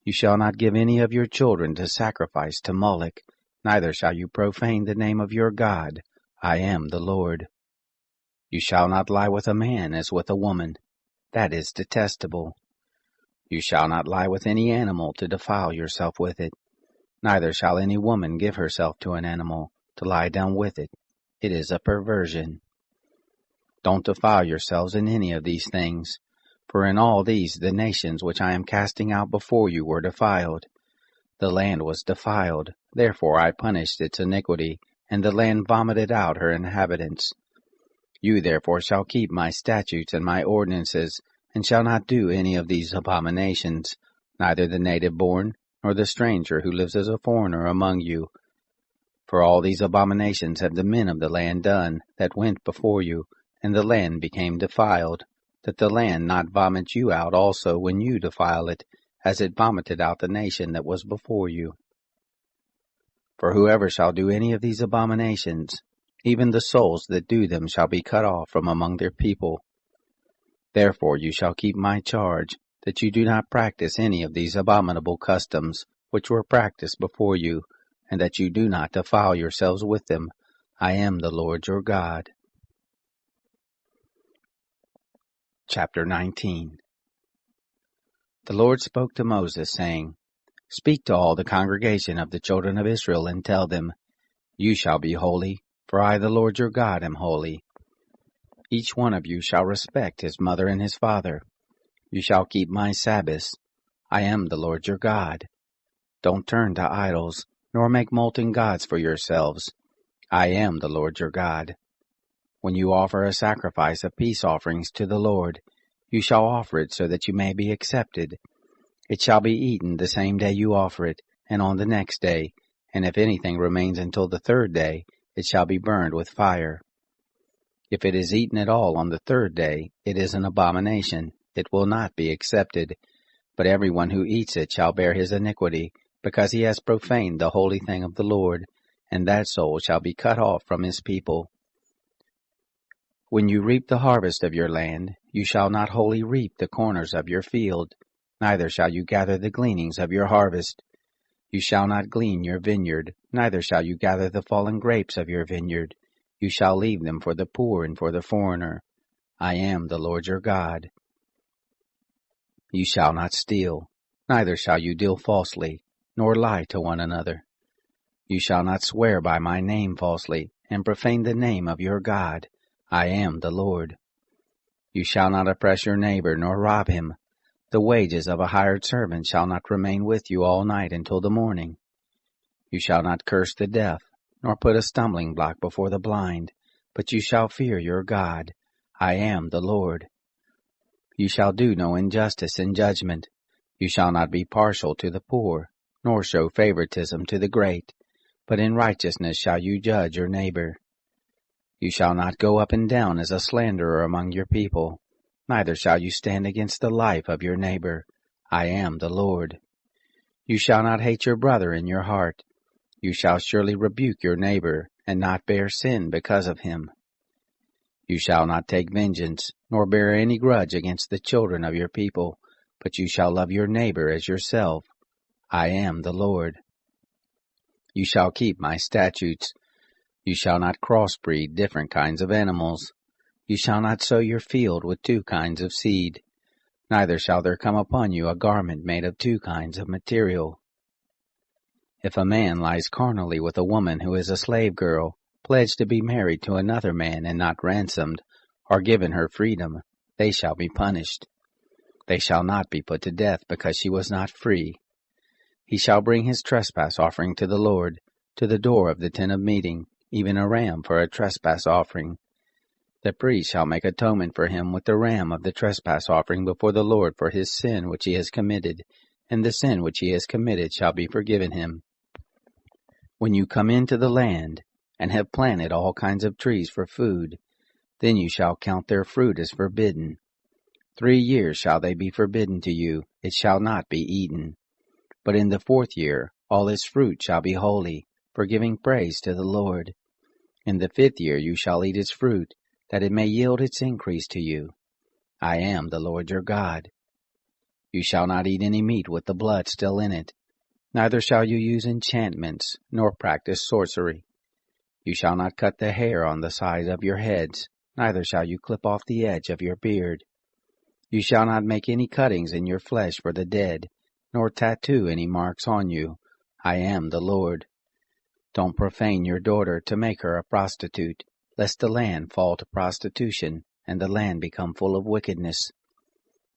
You shall not give any of your children to sacrifice to Moloch, neither shall you profane the name of your God. I am the Lord. You shall not lie with a man as with a woman. That is detestable. You shall not lie with any animal to defile yourself with it. Neither shall any woman give herself to an animal, to lie down with it. It is a perversion. Don't defile yourselves in any of these things, for in all these the nations which I am casting out before you were defiled. The land was defiled, therefore I punished its iniquity, and the land vomited out her inhabitants. You therefore shall keep my statutes and my ordinances, and shall not do any of these abominations, neither the native born, nor the stranger who lives as a foreigner among you. For all these abominations have the men of the land done, that went before you, and the land became defiled, that the land not vomit you out also when you defile it, as it vomited out the nation that was before you. For whoever shall do any of these abominations, even the souls that do them shall be cut off from among their people. Therefore you shall keep my charge, that you do not practice any of these abominable customs, which were practiced before you, and that you do not defile yourselves with them. I am the Lord your God. Chapter 19. The Lord spoke to Moses, saying, Speak to all the congregation of the children of Israel, and tell them, You shall be holy, for I the Lord your God am holy. Each one of you shall respect his mother and his father. You shall keep my Sabbaths. I am the Lord your God. Don't turn to idols, nor make molten gods for yourselves. I am the Lord your God. When you offer a sacrifice of peace offerings to the Lord, you shall offer it so that you may be accepted. It shall be eaten the same day you offer it, and on the next day, and if anything remains until the third day, it shall be burned with fire. If it is eaten at all on the third day, it is an abomination. It will not be accepted. But everyone who eats it shall bear his iniquity, because he has profaned the holy thing of the Lord, and that soul shall be cut off from his people. When you reap the harvest of your land, you shall not wholly reap the corners of your field, neither shall you gather the gleanings of your harvest. You shall not glean your vineyard, neither shall you gather the fallen grapes of your vineyard. You shall leave them for the poor and for the foreigner. I am the Lord your God. You shall not steal, neither shall you deal falsely, nor lie to one another. You shall not swear by my name falsely, and profane the name of your God. I am the Lord. You shall not oppress your neighbor, nor rob him. The wages of a hired servant shall not remain with you all night until the morning. You shall not curse the deaf, nor put a stumbling block before the blind, but you shall fear your God. I am the Lord. You shall do no injustice in judgment. You shall not be partial to the poor, nor show favoritism to the great, but in righteousness shall you judge your neighbor. You shall not go up and down as a slanderer among your people, neither shall you stand against the life of your neighbor. I am the Lord. You shall not hate your brother in your heart. You shall surely rebuke your neighbor, and not bear sin because of him. You shall not take vengeance, nor bear any grudge against the children of your people, but you shall love your neighbor as yourself. I am the Lord. You shall keep my statutes. You shall not crossbreed different kinds of animals. You shall not sow your field with two kinds of seed. Neither shall there come upon you a garment made of two kinds of material. If a man lies carnally with a woman who is a slave girl, pledged to be married to another man and not ransomed, or given her freedom, they shall be punished. They shall not be put to death because she was not free. He shall bring his trespass offering to the Lord, to the door of the tent of meeting, even a ram for a trespass offering. The priest shall make atonement for him with the ram of the trespass offering before the Lord for his sin which he has committed, and the sin which he has committed shall be forgiven him. When you come into the land, and have planted all kinds of trees for food, then you shall count their fruit as forbidden. 3 years shall they be forbidden to you, it shall not be eaten. But in the 4th year all its fruit shall be holy, for giving praise to the Lord. In the 5th year you shall eat its fruit, that it may yield its increase to you. I am the Lord your God. You shall not eat any meat with the blood still in it, neither shall you use enchantments, nor practice sorcery. You shall not cut the hair on the sides of your heads, neither shall you clip off the edge of your beard. You shall not make any cuttings in your flesh for the dead, nor tattoo any marks on you. I am the Lord. Don't profane your daughter to make her a prostitute, lest the land fall to prostitution, and the land become full of wickedness.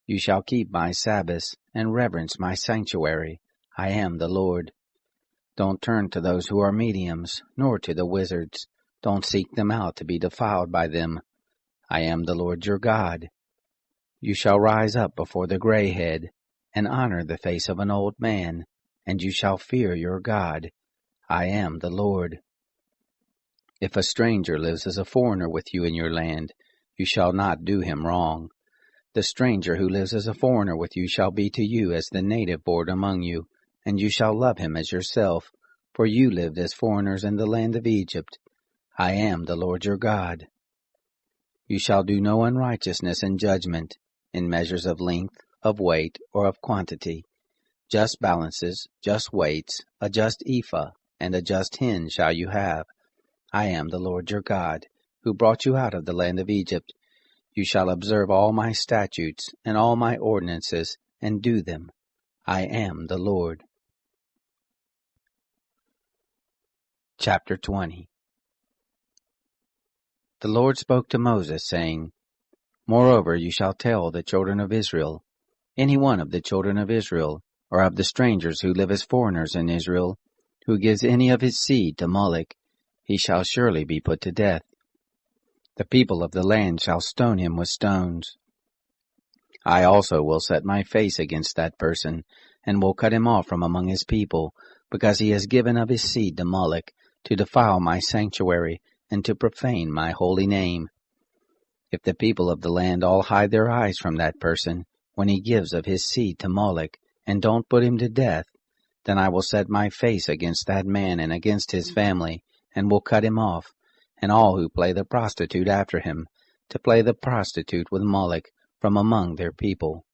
You shall keep my Sabbaths, and reverence my sanctuary. I am the Lord. Don't turn to those who are mediums, nor to the wizards. Don't seek them out to be defiled by them. I am the Lord your God. You shall rise up before the gray head, and honor the face of an old man, and you shall fear your God. I am the Lord. If a stranger lives as a foreigner with you in your land, you shall not do him wrong. The stranger who lives as a foreigner with you shall be to you as the native born among you, and you shall love him as yourself, for you lived as foreigners in the land of Egypt. I am the Lord your God. You shall do no unrighteousness in judgment, in measures of length, of weight, or of quantity. Just balances, just weights, a just ephah, and a just hin shall you have. I am the Lord your God, who brought you out of the land of Egypt. You shall observe all my statutes and all my ordinances, and do them. I am the Lord. Chapter 20. The Lord spoke to Moses, saying, Moreover you shall tell the children of Israel, any one of the children of Israel, or of the strangers who live as foreigners in Israel, who gives any of his seed to Moloch, he shall surely be put to death. The people of the land shall stone him with stones. I also will set my face against that person, and will cut him off from among his people, because he has given of his seed to Moloch, to defile my sanctuary, and to profane my holy name. If the people of the land all hide their eyes from that person, when he gives of his seed to Moloch, and don't put him to death, then I will set my face against that man and against his family, and will cut him off, and all who play the prostitute after him, to play the prostitute with Moloch, from among their people.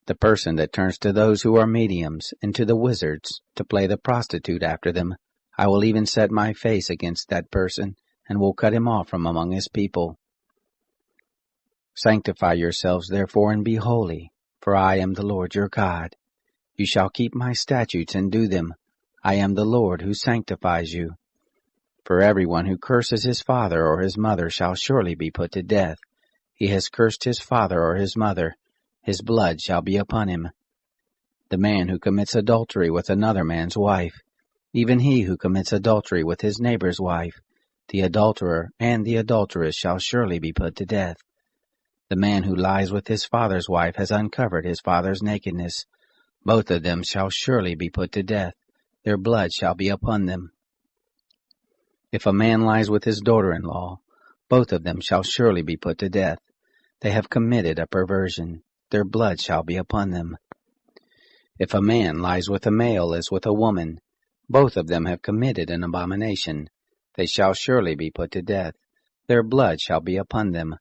The person that turns to those who are mediums, and to the wizards, to play the prostitute after them, I will even set my face against that person, and will cut him off from among his people. Sanctify yourselves therefore, and be holy, for I am the Lord your God. You shall keep my statutes and do them. I am the Lord who sanctifies you. For everyone who curses his father or his mother shall surely be put to death. He has cursed his father or his mother. His blood shall be upon him. The man who commits adultery with another man's wife, even he who commits adultery with his neighbor's wife, the adulterer and the adulteress shall surely be put to death. The man who lies with his father's wife has uncovered his father's nakedness. Both of them shall surely be put to death. Their blood shall be upon them. If a man lies with his daughter-in-law, both of them shall surely be put to death. They have committed a perversion. Their blood shall be upon them. If a man lies with a male as with a woman, both of them have committed an abomination. They shall surely be put to death. Their blood shall be upon them.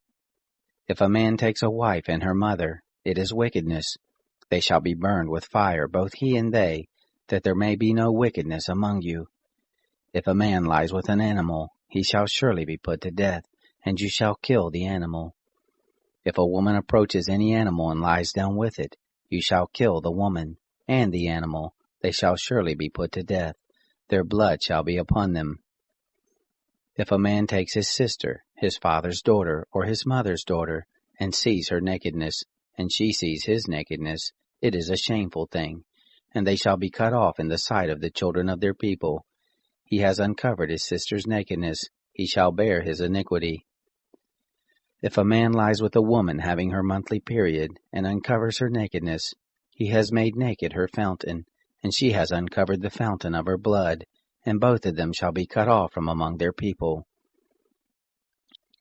If a man takes a wife and her mother, it is wickedness. They shall be burned with fire, both he and they that there may be no wickedness among you. If a man lies with an animal, he shall surely be put to death, and you shall kill the animal. If a woman approaches any animal and lies down with it, you shall kill the woman and the animal. They shall surely be put to death. Their blood shall be upon them. If a man takes his sister, his father's daughter, or his mother's daughter, and sees her nakedness, and she sees his nakedness, it is a shameful thing, and they shall be cut off in the sight of the children of their people. He has uncovered his sister's nakedness, he shall bear his iniquity. If a man lies with a woman having her monthly period, and uncovers her nakedness, he has made naked her fountain, and she has uncovered the fountain of her blood, and both of them shall be cut off from among their people.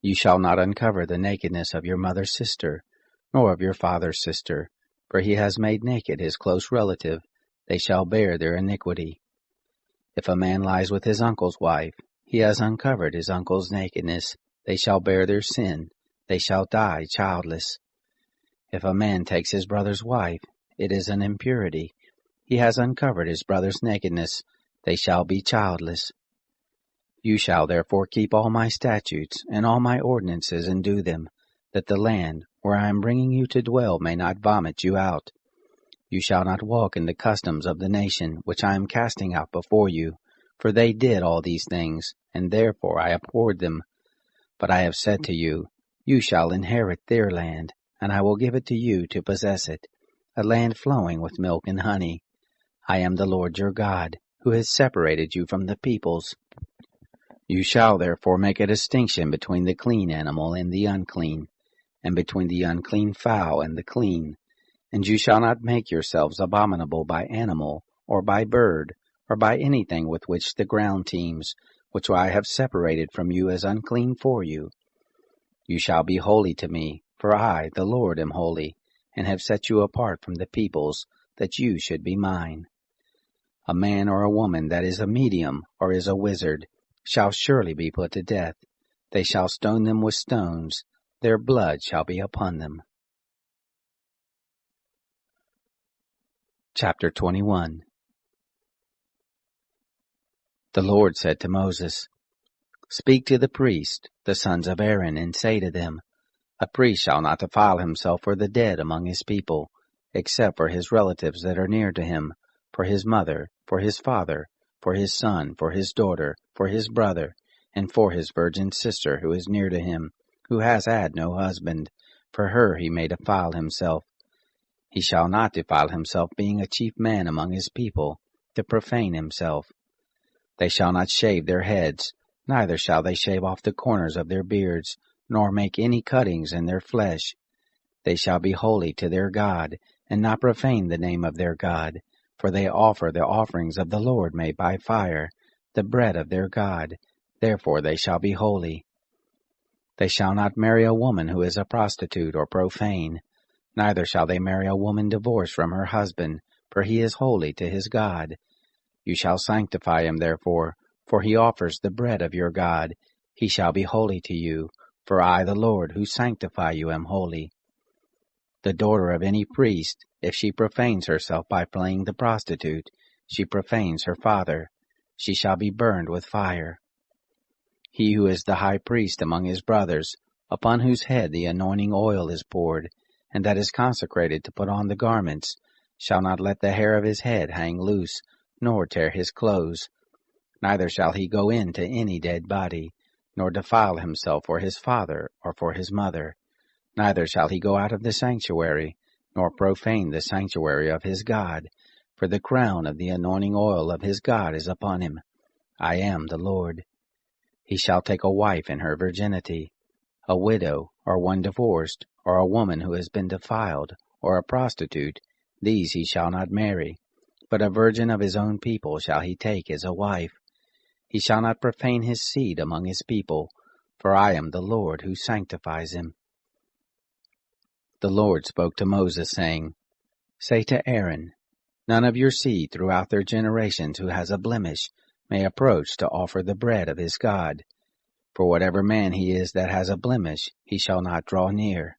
You shall not uncover the nakedness of your mother's sister, nor of your father's sister, for he has made naked his close relative. They shall bear their iniquity. If a man lies with his uncle's wife, he has uncovered his uncle's nakedness. They shall bear their sin. They shall die childless. If a man takes his brother's wife, it is an impurity. He has uncovered his brother's nakedness. They shall be childless. You shall therefore keep all my statutes and all my ordinances and do them, that the land where I am bringing you to dwell may not vomit you out. You shall not walk in the customs of the nation which I am casting out before you, for they did all these things, and therefore I abhorred them. But I have said to you, you shall inherit their land, and I will give it to you to possess it, a land flowing with milk and honey. I am the Lord your God, who has separated you from the peoples. You shall therefore make a distinction between the clean animal and the unclean, and between the unclean fowl and the clean. And you shall not make yourselves abominable by animal, or by bird, or by anything with which the ground teems, which I have separated from you as unclean for you. You shall be holy to me, for I, the Lord, am holy, and have set you apart from the peoples, that you should be mine. A man or a woman that is a medium, or is a wizard, shall surely be put to death. They shall stone them with stones. Their blood shall be upon them. Chapter 21. The Lord said to Moses, Speak to the priests, the sons of Aaron, and say to them, A priest shall not defile himself for the dead among his people, except for his relatives that are near to him, for his mother, for his father, for his son, for his daughter, for his brother, and for his virgin sister who is near to him, who has had no husband. For her he may defile himself. He shall not defile himself, being a chief man among his people, to profane himself. They shall not shave their heads, neither shall they shave off the corners of their beards, nor make any cuttings in their flesh. They shall be holy to their God, and not profane the name of their God, for they offer the offerings of the Lord made by fire, the bread of their God. Therefore they shall be holy. They shall not marry a woman who is a prostitute or profane, neither shall they marry a woman divorced from her husband, for he is holy to his God. You shall sanctify him therefore, for he offers the bread of your God. He shall be holy to you, for I, the Lord, who sanctify you, am holy. The daughter of any priest, if she profanes herself by playing the prostitute, she profanes her father. She shall be burned with fire. He who is the high priest among his brothers, upon whose head the anointing oil is poured, and that is consecrated to put on the garments, shall not let the hair of his head hang loose, nor tear his clothes. Neither shall he go in to any dead body, nor defile himself for his father or for his mother. Neither shall he go out of the sanctuary, nor profane the sanctuary of his God, for the crown of the anointing oil of his God is upon him. I am the Lord. He shall take a wife in her virginity. A widow, or one divorced, or a woman who has been defiled, or a prostitute, these he shall not marry, but a virgin of his own people shall he take as a wife. He shall not profane his seed among his people, for I am the Lord who sanctifies him. The Lord spoke to Moses, saying, Say to Aaron, None of your seed throughout their generations who has a blemish may approach to offer the bread of his God. For whatever man he is that has a blemish, he shall not draw near.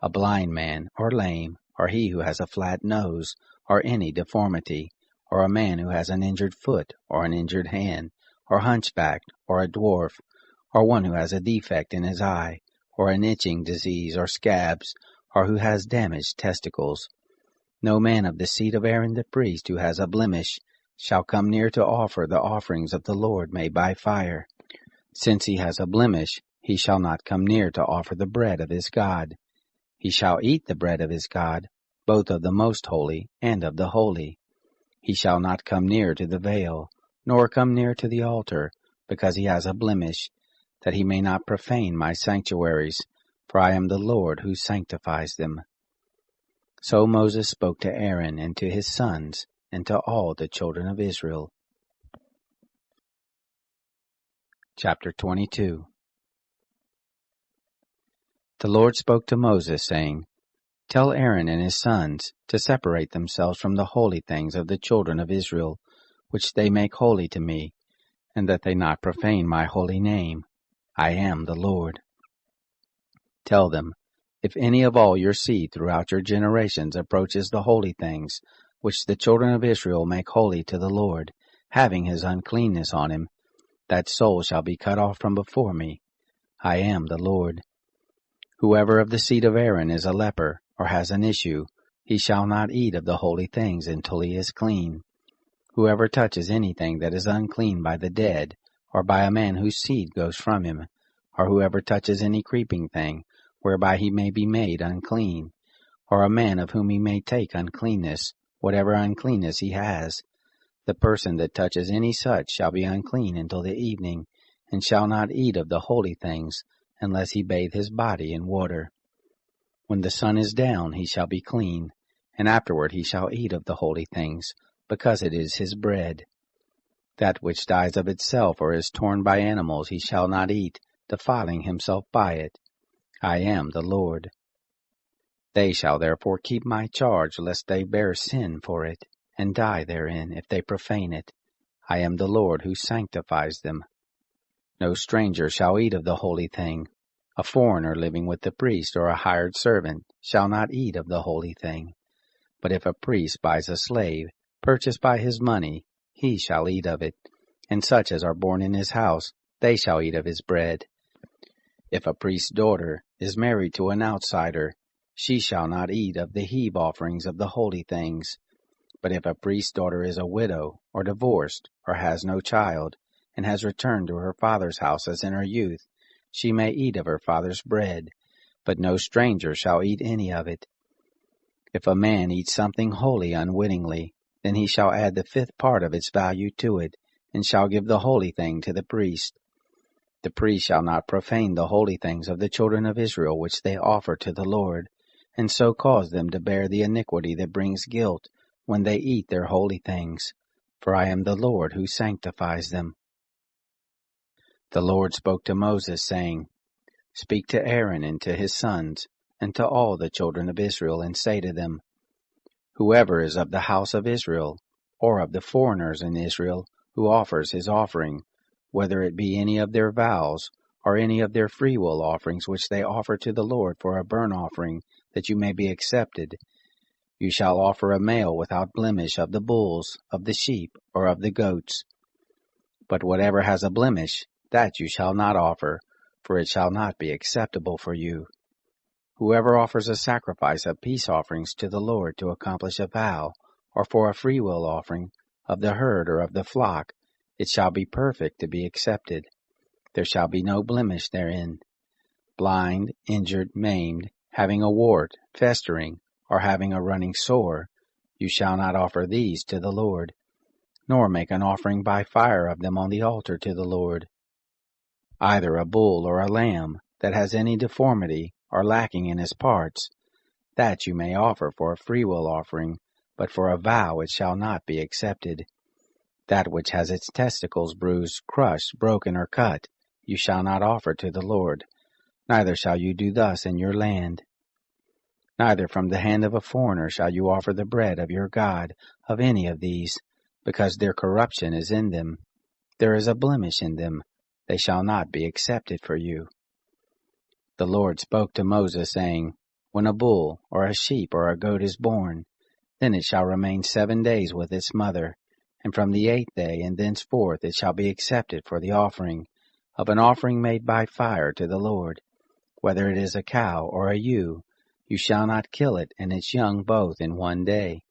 A blind man, or lame, or he who has a flat nose, or any deformity, or a man who has an injured foot, or an injured hand, or hunchbacked, or a dwarf, or one who has a defect in his eye, or an itching disease, or scabs, or who has damaged testicles. No man of the seed of Aaron the priest who has a blemish shall come near to offer the offerings of the Lord made by fire. Since he has a blemish, he shall not come near to offer the bread of his God. He shall eat the bread of his God, both of the most holy and of the holy. He shall not come near to the veil, nor come near to the altar, because he has a blemish, that he may not profane my sanctuaries, for I am the Lord who sanctifies them. So Moses spoke to Aaron and to his sons, and to all the children of Israel. Chapter 22. The Lord spoke to Moses, saying, Tell Aaron and his sons to separate themselves from the holy things of the children of Israel, which they make holy to me, and that they not profane my holy name. I am the Lord. Tell them, if any of all your seed throughout your generations approaches the holy things, which the children of Israel make holy to the Lord, having his uncleanness on him, that soul shall be cut off from before me. I am the Lord. Whoever of the seed of Aaron is a leper, or has an issue, he shall not eat of the holy things until he is clean. Whoever touches anything that is unclean by the dead, or by a man whose seed goes from him, or whoever touches any creeping thing, whereby he may be made unclean, or a man of whom he may take uncleanness, whatever uncleanness he has, the person that touches any such shall be unclean until the evening, and shall not eat of the holy things, unless he bathe his body in water. When the sun is down he shall be clean, and afterward he shall eat of the holy things, because it is his bread. That which dies of itself or is torn by animals he shall not eat, defiling himself by it. I am the Lord. They shall therefore keep my charge, lest they bear sin for it, and die therein, if they profane it. I am the Lord who sanctifies them. No stranger shall eat of the holy thing. A foreigner living with the priest or a hired servant shall not eat of the holy thing. But if a priest buys a slave, purchased by his money, he shall eat of it, and such as are born in his house, they shall eat of his bread. If a priest's daughter is married to an outsider, she shall not eat of the heave offerings of the holy things. But if a priest's daughter is a widow, or divorced, or has no child, and has returned to her father's house as in her youth, she may eat of her father's bread, but no stranger shall eat any of it. If a man eats something holy unwittingly, then he shall add the 5th part of its value to it, and shall give the holy thing to the priest. The priest shall not profane the holy things of the children of Israel which they offer to the Lord, and so cause them to bear the iniquity that brings guilt when they eat their holy things, for I am the Lord who sanctifies them. The Lord spoke to Moses, saying, Speak to Aaron and to his sons, and to all the children of Israel, and say to them, Whoever is of the house of Israel, or of the foreigners in Israel, who offers his offering, whether it be any of their vows, or any of their freewill offerings which they offer to the Lord for a burnt offering, that you may be accepted, you shall offer a male without blemish of the bulls, of the sheep, or of the goats. But whatever has a blemish, that you shall not offer, for it shall not be acceptable for you. Whoever offers a sacrifice of peace offerings to the Lord to accomplish a vow, or for a freewill offering, of the herd or of the flock, it shall be perfect to be accepted. There shall be no blemish therein. Blind, injured, maimed, having a wart, festering, or having a running sore, you shall not offer these to the Lord, nor make an offering by fire of them on the altar to the Lord. Either a bull or a lamb that has any deformity or lacking in his parts, that you may offer for a freewill offering, but for a vow it shall not be accepted. That which has its testicles bruised, crushed, broken, or cut, you shall not offer to the Lord, neither shall you do thus in your land. Neither from the hand of a foreigner shall you offer the bread of your God of any of these, because their corruption is in them. There is a blemish in them. They shall not be accepted for you. The Lord spoke to Moses, saying, When a bull, or a sheep, or a goat is born, then it shall remain 7 days with its mother, and from the 8th day and thenceforth it shall be accepted for the offering of an offering made by fire to the Lord. Whether it is a cow or a ewe, you shall not kill it and its young both in one day.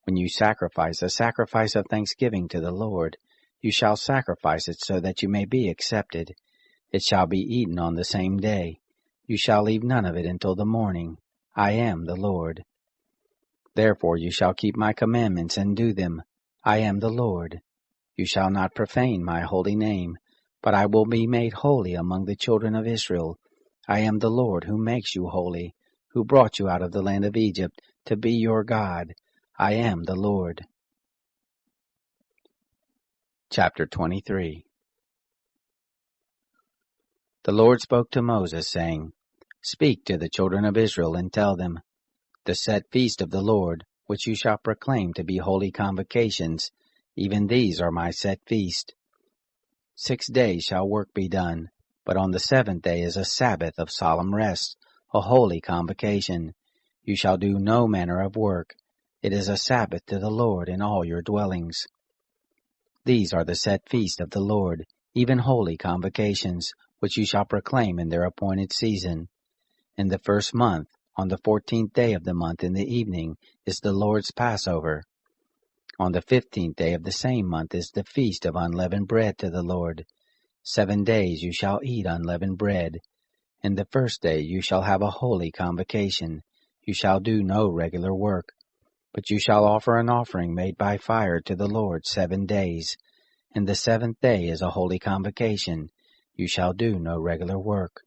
When you sacrifice a sacrifice of thanksgiving to the Lord, you shall sacrifice it so that you may be accepted. It shall be eaten on the same day. You shall leave none of it until the morning. I am the Lord. Therefore you shall keep my commandments and do them. I am the Lord. You shall not profane my holy name, but I will be made holy among the children of Israel. I am the Lord who makes you holy, who brought you out of the land of Egypt to be your God. I am the Lord. Chapter 23. The Lord spoke to Moses, saying, Speak to the children of Israel and tell them, The set feast of the Lord, which you shall proclaim to be holy convocations, even these are my set feast. 6 days shall work be done, but on the 7th day is a Sabbath of solemn rest, a holy convocation. You shall do no manner of work. It is a Sabbath to the Lord in all your dwellings. These are the set feast of the Lord, even holy convocations, which you shall proclaim in their appointed season. In the 1st month, on the 14th day of the month in the evening, is the Lord's Passover. On the 15th day of the same month is the feast of unleavened bread to the Lord. 7 days you shall eat unleavened bread. In the 1st day you shall have a holy convocation. You shall do no regular work, but you shall offer an offering made by fire to the Lord 7 days. And the 7th day is a holy convocation. You shall do no regular work.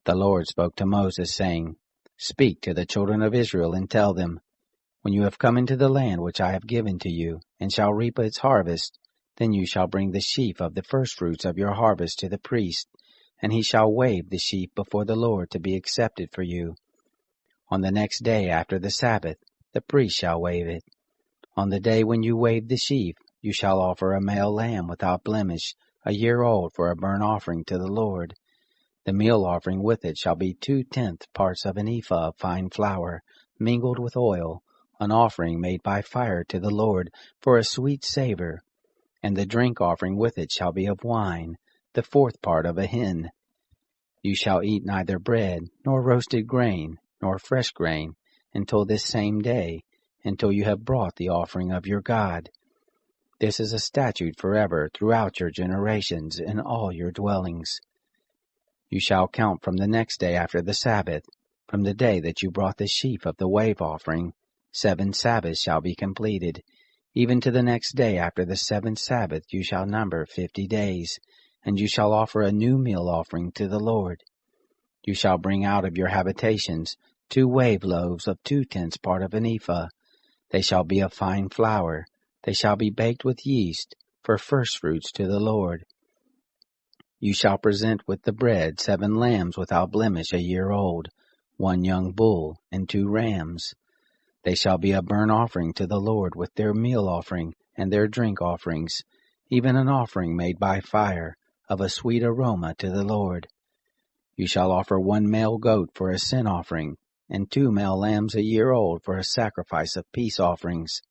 The Lord spoke to Moses, saying, Speak to the children of Israel and tell them, When you have come into the land which I have given to you, and shall reap its harvest, then you shall bring the sheaf of the firstfruits of your harvest to the priest, and he shall wave the sheaf before the Lord to be accepted for you. On the next day after the Sabbath, the priest shall wave it. On the day when you wave the sheaf, you shall offer a male lamb without blemish, a year old, for a burnt offering to the Lord. The meal offering with it shall be 2/10 parts of an ephah of fine flour, mingled with oil, an offering made by fire to the Lord for a sweet savor. And the drink offering with it shall be of wine, the 4th part of a hin. You shall eat neither bread, nor roasted grain, nor fresh grain, until this same day, until you have brought the offering of your God. This is a statute forever throughout your generations in all your dwellings. You shall count from the next day after the Sabbath, from the day that you brought the sheaf of the wave offering. 7 Sabbaths shall be completed. Even to the next day after the 7th Sabbath you shall number 50 days, and you shall offer a new meal offering to the Lord. You shall bring out of your habitations 2 wave loaves of 2/10 part of an ephah. They shall be of fine flour. They shall be baked with yeast, for firstfruits to the Lord. You shall present with the bread 7 lambs without blemish a year old, 1 young bull, and 2 rams. They shall be a burnt offering to the Lord with their meal offering and their drink offerings, even an offering made by fire, of a sweet aroma to the Lord. You shall offer 1 male goat for a sin offering, and 2 male lambs a year old for a sacrifice of peace offerings.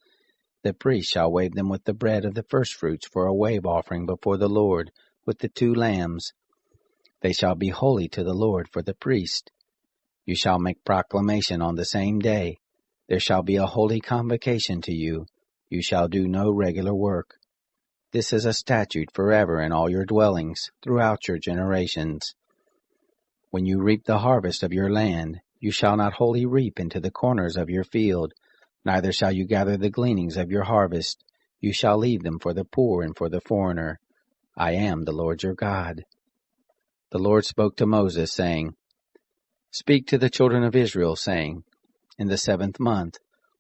The priest shall wave them with the bread of the firstfruits for a wave offering before the Lord, with the 2 lambs. They shall be holy to the Lord for the priest. You shall make proclamation on the same day. There shall be a holy convocation to you. You shall do no regular work. This is a statute forever in all your dwellings, throughout your generations. When you reap the harvest of your land, you shall not wholly reap into the corners of your field, neither shall you gather the gleanings of your harvest. You shall leave them for the poor and for the foreigner. I am the Lord your God. The Lord spoke to Moses, saying, Speak to the children of Israel, saying, In the 7th month,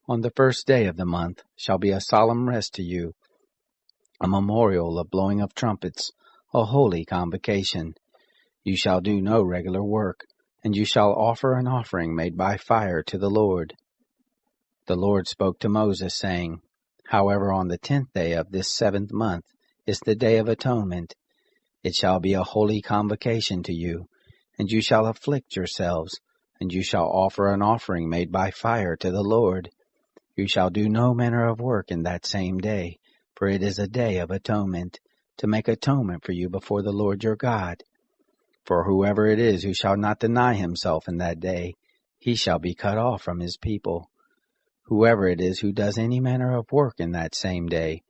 on the 1st day of the month, shall be a solemn rest to you, a memorial of blowing of trumpets, a holy convocation. You shall do no regular work, and you shall offer an offering made by fire to the Lord. The Lord spoke to Moses, saying, However, on the 10th day of this 7th month is the day of atonement. It shall be a holy convocation to you, and you shall afflict yourselves, and you shall offer an offering made by fire to the Lord. You shall do no manner of work in that same day, for it is a day of atonement, to make atonement for you before the Lord your God. For whoever it is who shall not deny himself in that day, he shall be cut off from his people. Whoever it is who does any manner of work in that same day,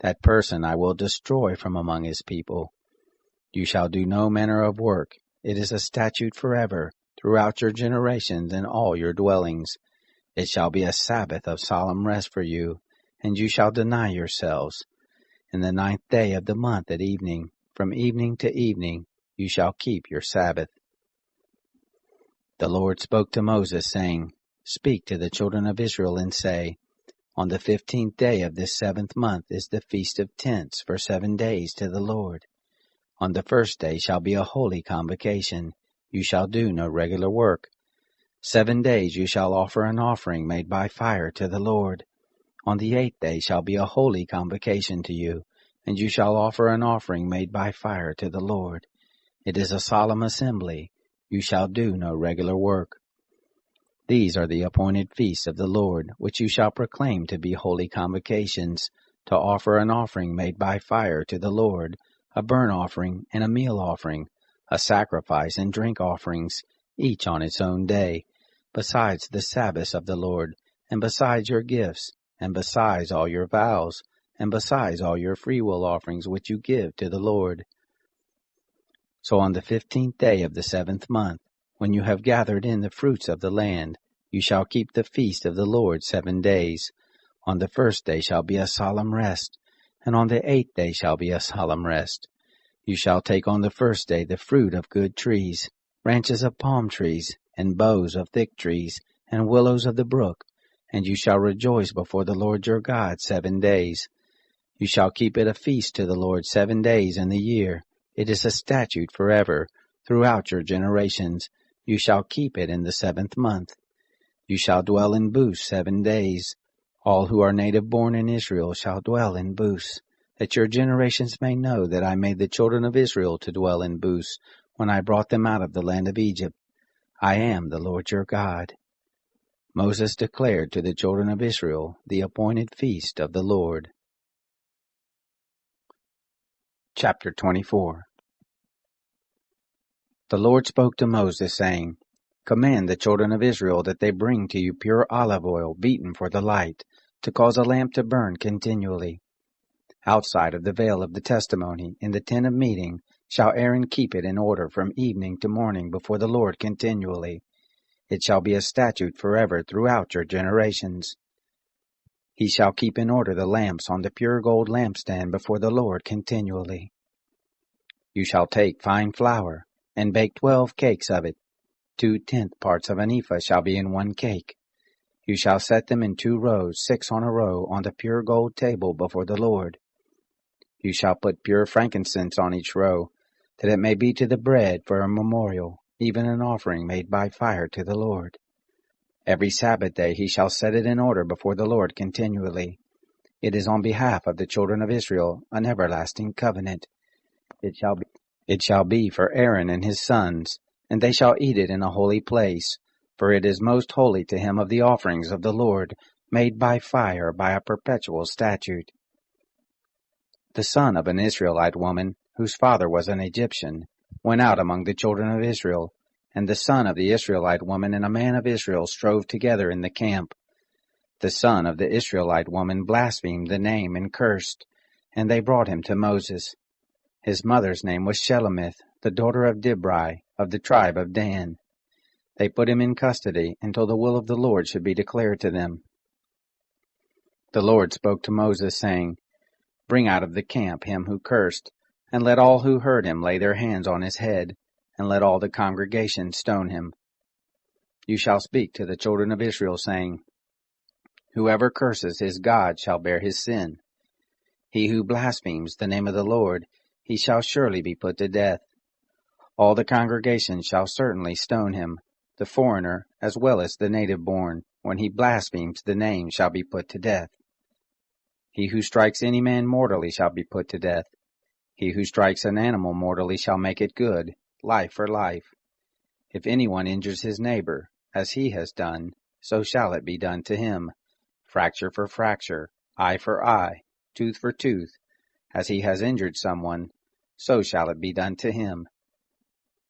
that person I will destroy from among his people. You shall do no manner of work. It is a statute forever, throughout your generations in all your dwellings. It shall be a Sabbath of solemn rest for you, and you shall deny yourselves. In the 9th day of the month at evening, from evening to evening, you shall keep your Sabbath. The Lord spoke to Moses, saying, Speak to the children of Israel and say, On the 15th day of this 7th month is the Feast of Tents for 7 days to the Lord. On the 1st day shall be a holy convocation. You shall do no regular work. 7 days you shall offer an offering made by fire to the Lord. On the 8th day shall be a holy convocation to you, and you shall offer an offering made by fire to the Lord. It is a solemn assembly. You shall do no regular work. These are the appointed feasts of the Lord, which you shall proclaim to be holy convocations, to offer an offering made by fire to the Lord, a burnt offering and a meal offering, a sacrifice and drink offerings, each on its own day, besides the Sabbaths of the Lord, and besides your gifts, and besides all your vows, and besides all your freewill offerings which you give to the Lord. So on the 15th day of the 7th month, when you have gathered in the fruits of the land, you shall keep the feast of the Lord 7 days. On the 1st day shall be a solemn rest, and on the 8th day shall be a solemn rest. You shall take on the 1st day the fruit of good trees, branches of palm trees, and boughs of thick trees, and willows of the brook, and you shall rejoice before the Lord your God 7 days. You shall keep it a feast to the Lord 7 days in the year. It is a statute forever, throughout your generations. You shall keep it in the 7th month. You shall dwell in booths 7 days. All who are native born in Israel shall dwell in booths, that your generations may know that I made the children of Israel to dwell in booths when I brought them out of the land of Egypt. I am the Lord your God. Moses declared to the children of Israel the appointed feast of the Lord. Chapter 24. The Lord spoke to Moses, saying, Command the children of Israel that they bring to you pure olive oil beaten for the light, to cause a lamp to burn continually. Outside of the veil of the testimony, in the tent of meeting, shall Aaron keep it in order from evening to morning before the Lord continually. It shall be a statute forever throughout your generations. He shall keep in order the lamps on the pure gold lampstand before the Lord continually. You shall take fine flour, and bake 12 cakes of it. 2/10 parts of an ephah shall be in 1 cake. You shall set them in 2 rows, 6 on a row, on the pure gold table before the Lord. You shall put pure frankincense on each row, that it may be to the bread for a memorial, even an offering made by fire to the Lord. Every Sabbath day he shall set it in order before the Lord continually. It is on behalf of the children of Israel an everlasting covenant. It shall be for Aaron and his sons, and they shall eat it in a holy place, for it is most holy to him of the offerings of the Lord, made by fire by a perpetual statute. The son of an Israelite woman, whose father was an Egyptian, went out among the children of Israel, and the son of the Israelite woman and a man of Israel strove together in the camp. The son of the Israelite woman blasphemed the name and cursed, and they brought him to Moses. His mother's name was Shelemith, the daughter of Dibri, of the tribe of Dan. They put him in custody until the will of the Lord should be declared to them. The Lord spoke to Moses, saying, Bring out of the camp him who cursed, and let all who heard him lay their hands on his head, and let all the congregation stone him. You shall speak to the children of Israel, saying, Whoever curses his God shall bear his sin. He who blasphemes the name of the Lord, he shall surely be put to death. All the congregation shall certainly stone him. The foreigner, as well as the native born, when he blasphemes the name, shall be put to death. He who strikes any man mortally shall be put to death. He who strikes an animal mortally shall make it good, life for life. If anyone injures his neighbor, as he has done, so shall it be done to him. fracture for fracture, eye for eye, tooth for tooth. As he has injured someone, so shall it be done to him.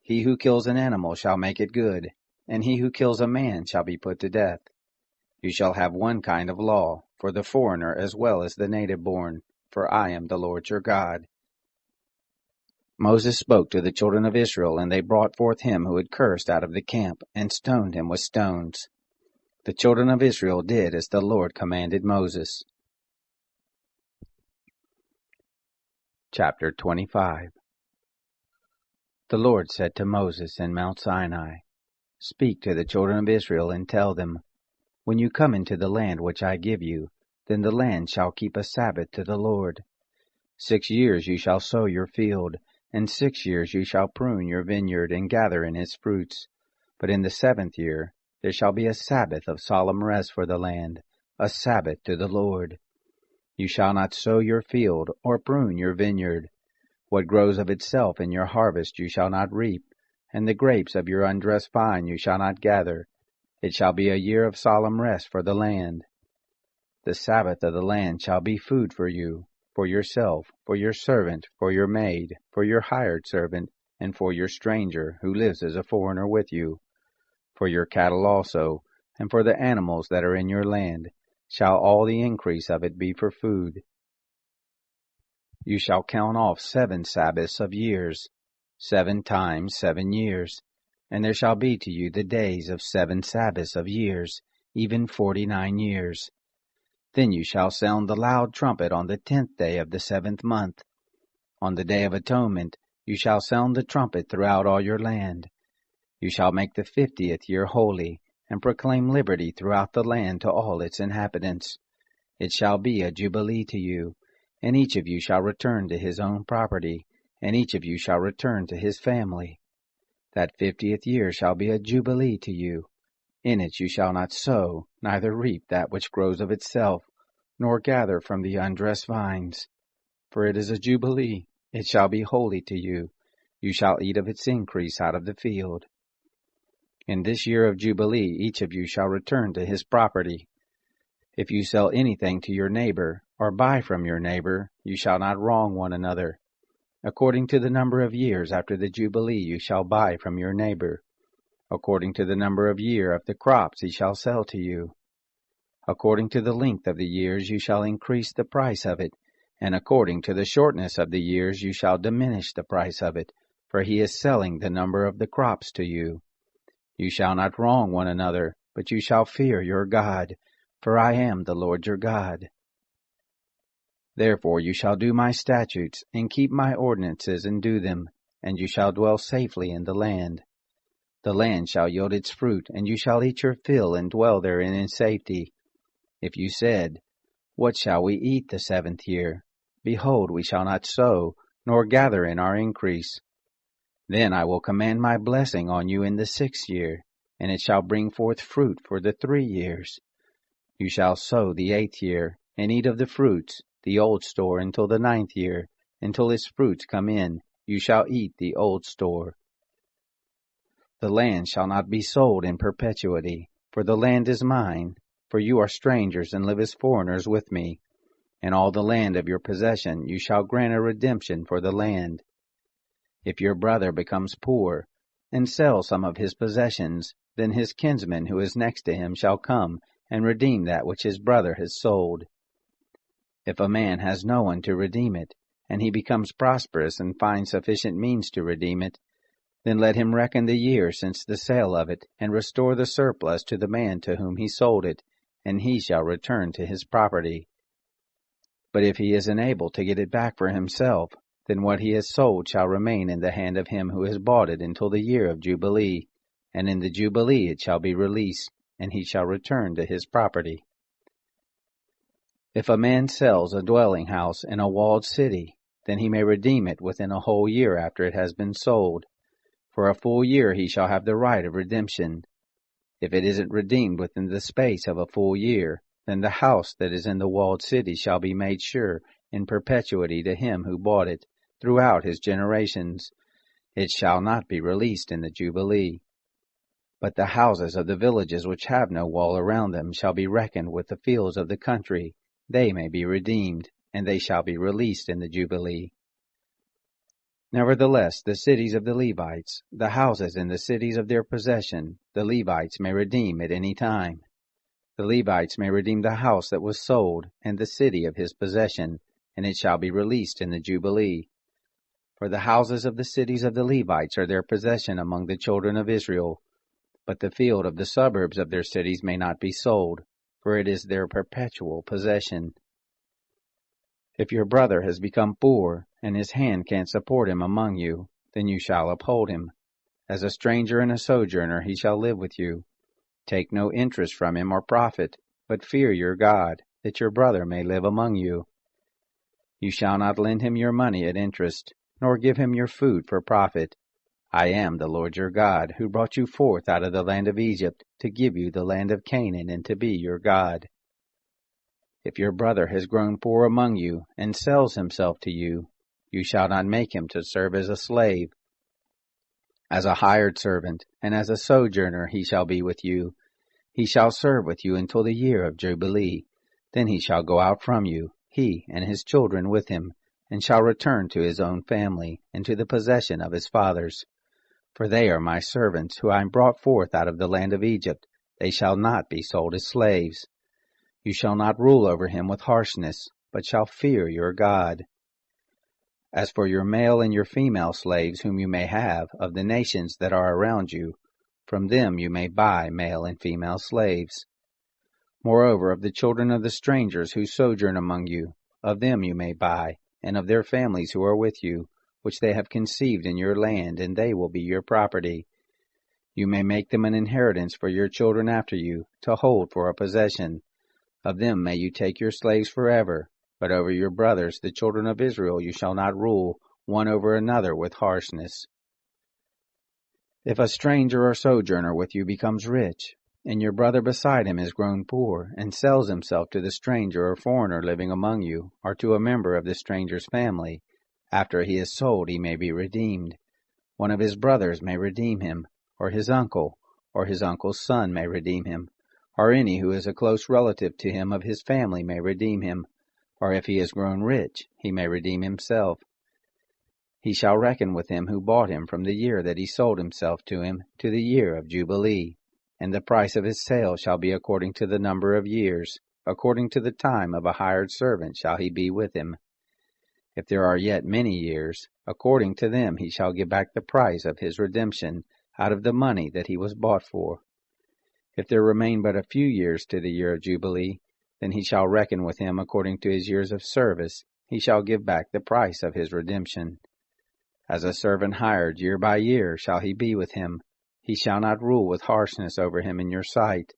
He who kills an animal shall make it good, and he who kills a man shall be put to death. You shall have one kind of law, for the foreigner as well as the native born, for I am the Lord your God. Moses spoke to the children of Israel, and they brought forth him who had cursed out of the camp, and stoned him with stones. The children of Israel did as the Lord commanded Moses. Chapter 25. The Lord said to Moses in Mount Sinai, Speak to the children of Israel and tell them, When you come into the land which I give you, then the land shall keep a Sabbath to the Lord. 6 years you shall sow your field, and 6 years you shall prune your vineyard and gather in its fruits. But in the 7th year there shall be a Sabbath of solemn rest for the land, a Sabbath to the Lord. You shall not sow your field or prune your vineyard. What grows of itself in your harvest you shall not reap, and the grapes of your undressed vine you shall not gather. It shall be a year of solemn rest for the land. The Sabbath of the land shall be food for you, for yourself, for your servant, for your maid, for your hired servant, and for your stranger who lives as a foreigner with you. For your cattle also, and for the animals that are in your land, shall all the increase of it be for food. You shall count off 7 Sabbaths of years, 7 times 7 years, and there shall be to you the days of 7 Sabbaths of years, even 49 years. Then you shall sound the loud trumpet on the 10th day of the 7th month. On the day of atonement you shall sound the trumpet throughout all your land. You shall make the 50th year holy, and proclaim liberty throughout the land to all its inhabitants. It shall be a jubilee to you, and each of you shall return to his own property, and each of you shall return to his family. That 50th year shall be a jubilee to you. In it you shall not sow, neither reap that which grows of itself, nor gather from the undressed vines. For it is a jubilee, it shall be holy to you. You shall eat of its increase out of the field. In this year of jubilee each of you shall return to his property. If you sell anything to your neighbor, or buy from your neighbor, you shall not wrong one another. According to the number of years after the jubilee you shall buy from your neighbor. According to the number of year of the crops he shall sell to you. According to the length of the years you shall increase the price of it, and according to the shortness of the years you shall diminish the price of it, for he is selling the number of the crops to you. You shall not wrong one another, but you shall fear your God, for I am the Lord your God. Therefore you shall do my statutes, and keep my ordinances, and do them, and you shall dwell safely in the land. The land shall yield its fruit, and you shall eat your fill, and dwell therein in safety. If you said, What shall we eat the 7th year? Behold, we shall not sow, nor gather in our increase. Then I will command my blessing on you in the 6th year, and it shall bring forth fruit for the 3 years. You shall sow the 8th year, and eat of the fruits, the old store, until the 9th year. Until its fruits come in, you shall eat the old store. The land shall not be sold in perpetuity, for the land is mine, for you are strangers and live as foreigners with me. In all the land of your possession you shall grant a redemption for the land. If your brother becomes poor, and sells some of his possessions, then his kinsman who is next to him shall come and redeem that which his brother has sold. If a man has no one to redeem it, and he becomes prosperous and finds sufficient means to redeem it, then let him reckon the year since the sale of it, and restore the surplus to the man to whom he sold it, and he shall return to his property. But if he is unable to get it back for himself, then what he has sold shall remain in the hand of him who has bought it until the year of Jubilee, and in the Jubilee it shall be released, and he shall return to his property. If a man sells a dwelling house in a walled city, then he may redeem it within a whole year after it has been sold. For a full year he shall have the right of redemption. If it isn't redeemed within the space of a full year, then the house that is in the walled city shall be made sure in perpetuity to him who bought it, throughout his generations. It shall not be released in the Jubilee. But the houses of the villages which have no wall around them shall be reckoned with the fields of the country. They may be redeemed, and they shall be released in the Jubilee. Nevertheless, the cities of the Levites, the houses in the cities of their possession, the Levites may redeem at any time. The Levites may redeem the house that was sold, and the city of his possession, and it shall be released in the Jubilee. For the houses of the cities of the Levites are their possession among the children of Israel, but the field of the suburbs of their cities may not be sold, for it is their perpetual possession. If your brother has become poor, and his hand can't support him among you, then you shall uphold him. As a stranger and a sojourner he shall live with you. Take no interest from him or profit, but fear your God, that your brother may live among you. You shall not lend him your money at interest, nor give him your food for profit. I am the Lord your God, who brought you forth out of the land of Egypt, to give you the land of Canaan, and to be your God. If your brother has grown poor among you, and sells himself to you, you shall not make him to serve as a slave. As a hired servant, and as a sojourner he shall be with you. He shall serve with you until the year of Jubilee. Then he shall go out from you, he and his children with him, and shall return to his own family, and to the possession of his fathers. For they are my servants, who I brought forth out of the land of Egypt. They shall not be sold as slaves. You shall not rule over him with harshness, but shall fear your God. As for your male and your female slaves whom you may have of the nations that are around you, from them you may buy male and female slaves. Moreover, of the children of the strangers who sojourn among you, of them you may buy, and of their families who are with you, which they have conceived in your land, and they will be your property. You may make them an inheritance for your children after you, to hold for a possession. Of them may you take your slaves forever, but over your brothers, the children of Israel, you shall not rule, one over another with harshness. If a stranger or sojourner with you becomes rich, and your brother beside him is grown poor, and sells himself to the stranger or foreigner living among you, or to a member of the stranger's family, after he is sold he may be redeemed. One of his brothers may redeem him, or his uncle's son may redeem him, or any who is a close relative to him of his family may redeem him, or if he has grown rich, he may redeem himself. He shall reckon with him who bought him from the year that he sold himself to him to the year of Jubilee, and the price of his sale shall be according to the number of years, according to the time of a hired servant shall he be with him. If there are yet many years, according to them he shall give back the price of his redemption out of the money that he was bought for. If there remain but a few years to the year of Jubilee, then he shall reckon with him according to his years of service. He shall give back the price of his redemption. As a servant hired year by year shall he be with him. He shall not rule with harshness over him in your sight.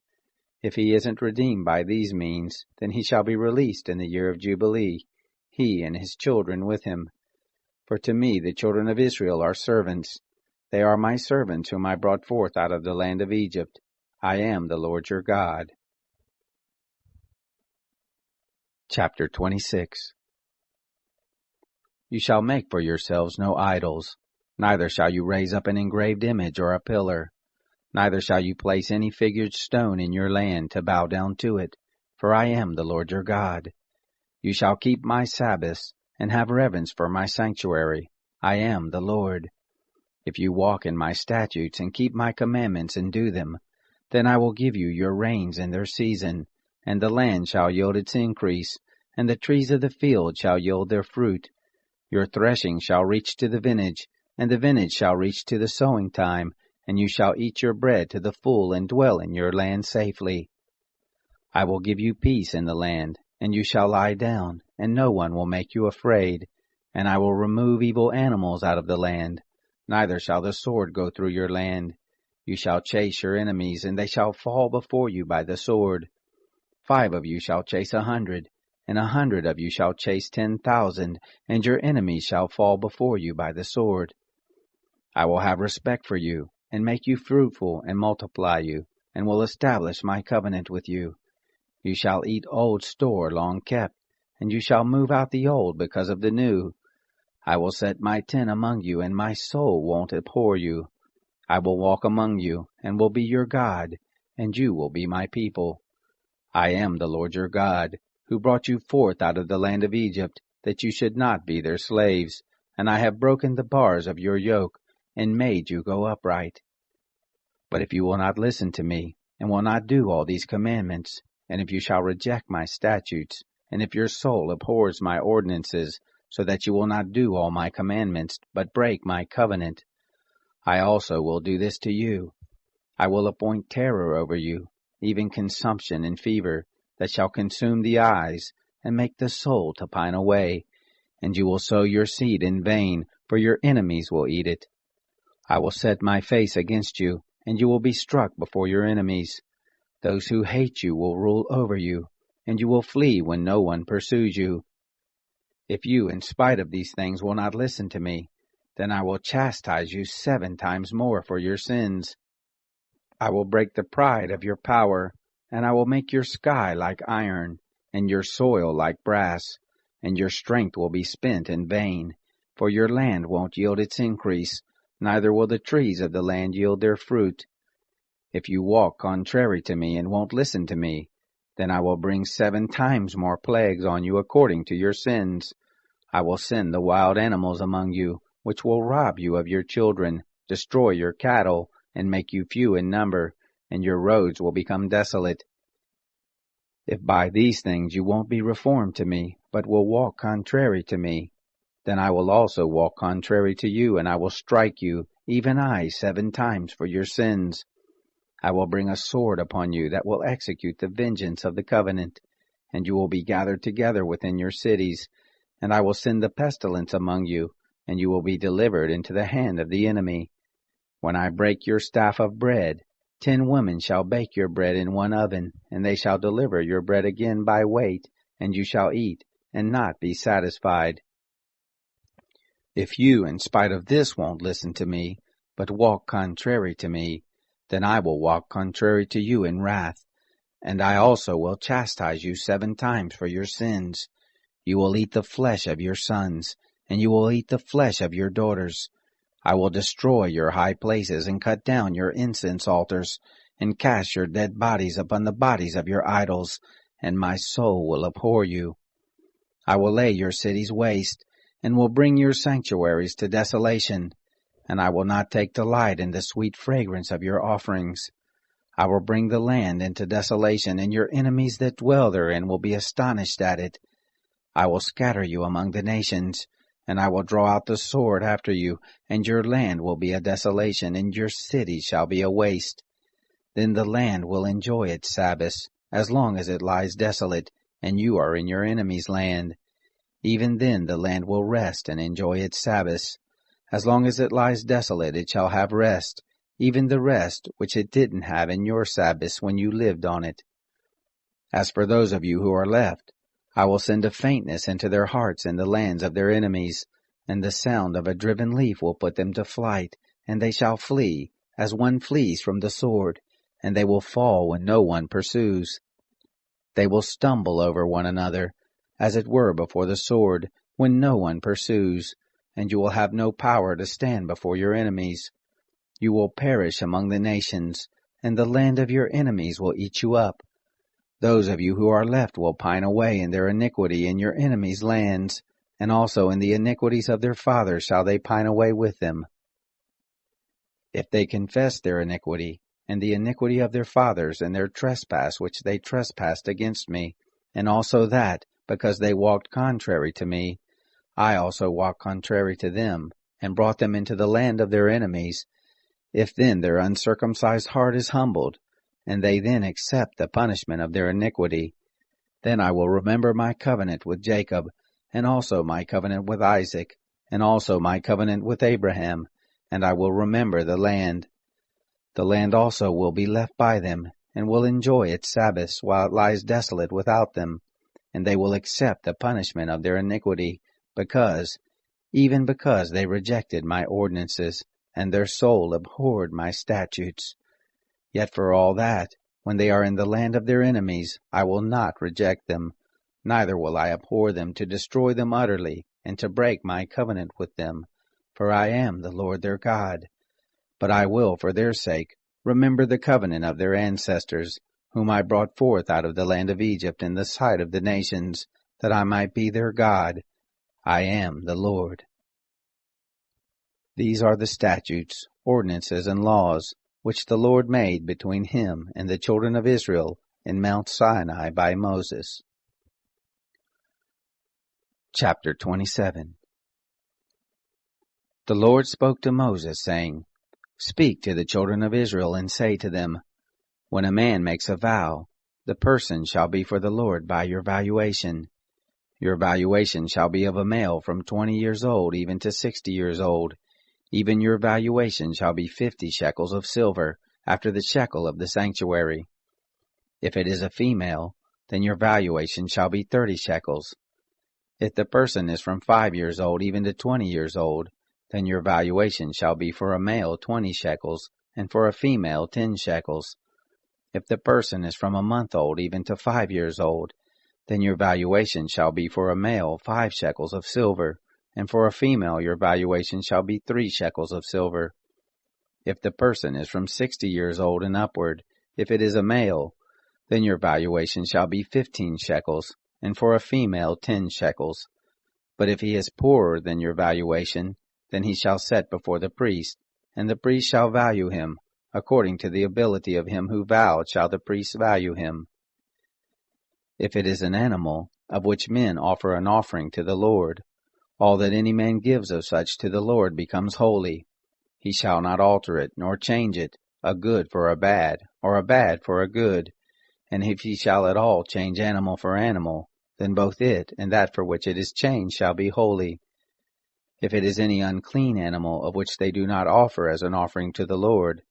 If he isn't redeemed by these means, then he shall be released in the year of Jubilee, he and his children with him. For to me the children of Israel are servants. They are my servants whom I brought forth out of the land of Egypt. I am the Lord your God. Chapter 26. You shall make for yourselves no idols, neither shall you raise up an engraved image or a pillar, neither shall you place any figured stone in your land to bow down to it, for I am the Lord your God. You shall keep my Sabbaths, and have reverence for my sanctuary. I am the Lord. If you walk in my statutes and keep my commandments and do them, then I will give you your rains in their season, and the land shall yield its increase, and the trees of the field shall yield their fruit. Your threshing shall reach to the vintage, and the vintage shall reach to the sowing time, and you shall eat your bread to the full and dwell in your land safely. I will give you peace in the land, and you shall lie down, and no one will make you afraid. And I will remove evil animals out of the land, neither shall the sword go through your land. You shall chase your enemies, and they shall fall before you by the sword. 5 of you shall chase 100, and 100 of you shall chase 10,000, and your enemies shall fall before you by the sword. I will have respect for you, and make you fruitful, and multiply you, and will establish my covenant with you. You shall eat old store long kept, and you shall move out the old because of the new. I will set my tent among you, and my soul won't abhor you. I will walk among you, and will be your God, and you will be my people. I am the Lord your God, who brought you forth out of the land of Egypt, that you should not be their slaves, and I have broken the bars of your yoke, and made you go upright. But if you will not listen to me, and will not do all these commandments, and if you shall reject my statutes, and if your soul abhors my ordinances, so that you will not do all my commandments, but break my covenant, I also will do this to you. I will appoint terror over you, even consumption and fever, that shall consume the eyes, and make the soul to pine away. And you will sow your seed in vain, for your enemies will eat it. I will set my face against you, and you will be struck before your enemies. Those who hate you will rule over you, and you will flee when no one pursues you. If you, in spite of these things, will not listen to me, then I will chastise you 7 times more for your sins. I will break the pride of your power, and I will make your sky like iron, and your soil like brass, and your strength will be spent in vain, for your land won't yield its increase, neither will the trees of the land yield their fruit. If you walk contrary to me and won't listen to me, then I will bring 7 times more plagues on you according to your sins. I will send the wild animals among you, which will rob you of your children, destroy your cattle, and make you few in number, and your roads will become desolate. If by these things you won't be reformed to me, but will walk contrary to me, then I will also walk contrary to you, and I will strike you, even I, 7 times for your sins. I will bring a sword upon you that will execute the vengeance of the covenant, and you will be gathered together within your cities, and I will send the pestilence among you, and you will be delivered into the hand of the enemy. When I break your staff of bread, 10 women shall bake your bread in one oven, and they shall deliver your bread again by weight, and you shall eat, and not be satisfied. If you, in spite of this, won't listen to me, but walk contrary to me, then I will walk contrary to you in wrath, and I also will chastise you 7 times for your sins. You will eat the flesh of your sons, and you will eat the flesh of your daughters. I will destroy your high places, and cut down your incense altars, and cast your dead bodies upon the bodies of your idols, and my soul will abhor you. I will lay your cities waste, and will bring your sanctuaries to desolation, and I will not take delight in the sweet fragrance of your offerings. I will bring the land into desolation, and your enemies that dwell therein will be astonished at it. I will scatter you among the nations, and I will draw out the sword after you, and your land will be a desolation, and your city shall be a waste. Then the land will enjoy its Sabbaths, as long as it lies desolate, and you are in your enemy's land. Even then the land will rest and enjoy its Sabbaths. As long as it lies desolate, it shall have rest, even the rest which it didn't have in your Sabbaths when you lived on it. As for those of you who are left, I will send a faintness into their hearts in the lands of their enemies, and the sound of a driven leaf will put them to flight, and they shall flee, as one flees from the sword, and they will fall when no one pursues. They will stumble over one another, as it were before the sword, when no one pursues, and you will have no power to stand before your enemies. You will perish among the nations, and the land of your enemies will eat you up. Those of you who are left will pine away in their iniquity in your enemies' lands, and also in the iniquities of their fathers shall they pine away with them. If they confess their iniquity, and the iniquity of their fathers, and their trespass which they trespassed against me, and also that, because they walked contrary to me, I also walked contrary to them, and brought them into the land of their enemies, if then their uncircumcised heart is humbled, and they then accept the punishment of their iniquity, then I will remember my covenant with Jacob, and also my covenant with Isaac, and also my covenant with Abraham, and I will remember the land. The land also will be left by them, and will enjoy its Sabbaths while it lies desolate without them, and they will accept the punishment of their iniquity, even because they rejected my ordinances, and their soul abhorred my statutes. Yet for all that, when they are in the land of their enemies, I will not reject them, neither will I abhor them to destroy them utterly, and to break my covenant with them, for I am the Lord their God. But I will, for their sake, remember the covenant of their ancestors, whom I brought forth out of the land of Egypt in the sight of the nations, that I might be their God. I am the Lord. These are the statutes, ordinances, and laws, which the Lord made between him and the children of Israel in Mount Sinai by Moses. Chapter 27. The Lord spoke to Moses, saying, Speak to the children of Israel, and say to them, When a man makes a vow, the person shall be for the Lord by your valuation. Your valuation shall be of a male from 20 years old even to 60 years old. Even your valuation shall be 50 shekels of silver, after the shekel of the sanctuary. If it is a female, then your valuation shall be 30 shekels. If the person is from 5 years old even to 20 years old, then your valuation shall be for a male 20 shekels, and for a female 10 shekels. If the person is from a month old even to 5 years old, then your valuation shall be for a male 5 shekels of silver, and for a female your valuation shall be 3 shekels of silver. If the person is from 60 years old and upward, if it is a male, then your valuation shall be 15 shekels, and for a female 10 shekels. But if he is poorer than your valuation, then he shall set before the priest, and the priest shall value him. According to the ability of him who vowed shall the priest value him. If it is an animal, of which men offer an offering to the Lord, all that any man gives of such to the Lord becomes holy. He shall not alter it, nor change it, a good for a bad, or a bad for a good. And if he shall at all change animal for animal, then both it and that for which it is changed shall be holy. If it is any unclean animal of which they do not offer as an offering to the Lord,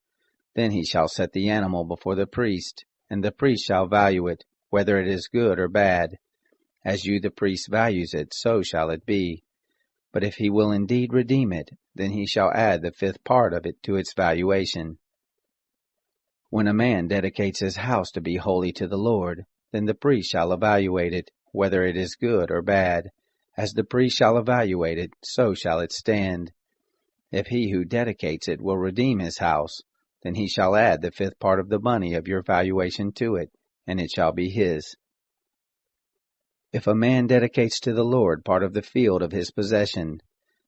then he shall set the animal before the priest, and the priest shall value it, whether it is good or bad. As you the priest values it, so shall it be. But if he will indeed redeem it, then he shall add the 5th part of it to its valuation. When a man dedicates his house to be holy to the Lord, then the priest shall evaluate it, whether it is good or bad. As the priest shall evaluate it, so shall it stand. If he who dedicates it will redeem his house, then he shall add the 5th part of the money of your valuation to it, and it shall be his. If a man dedicates to the Lord part of the field of his possession,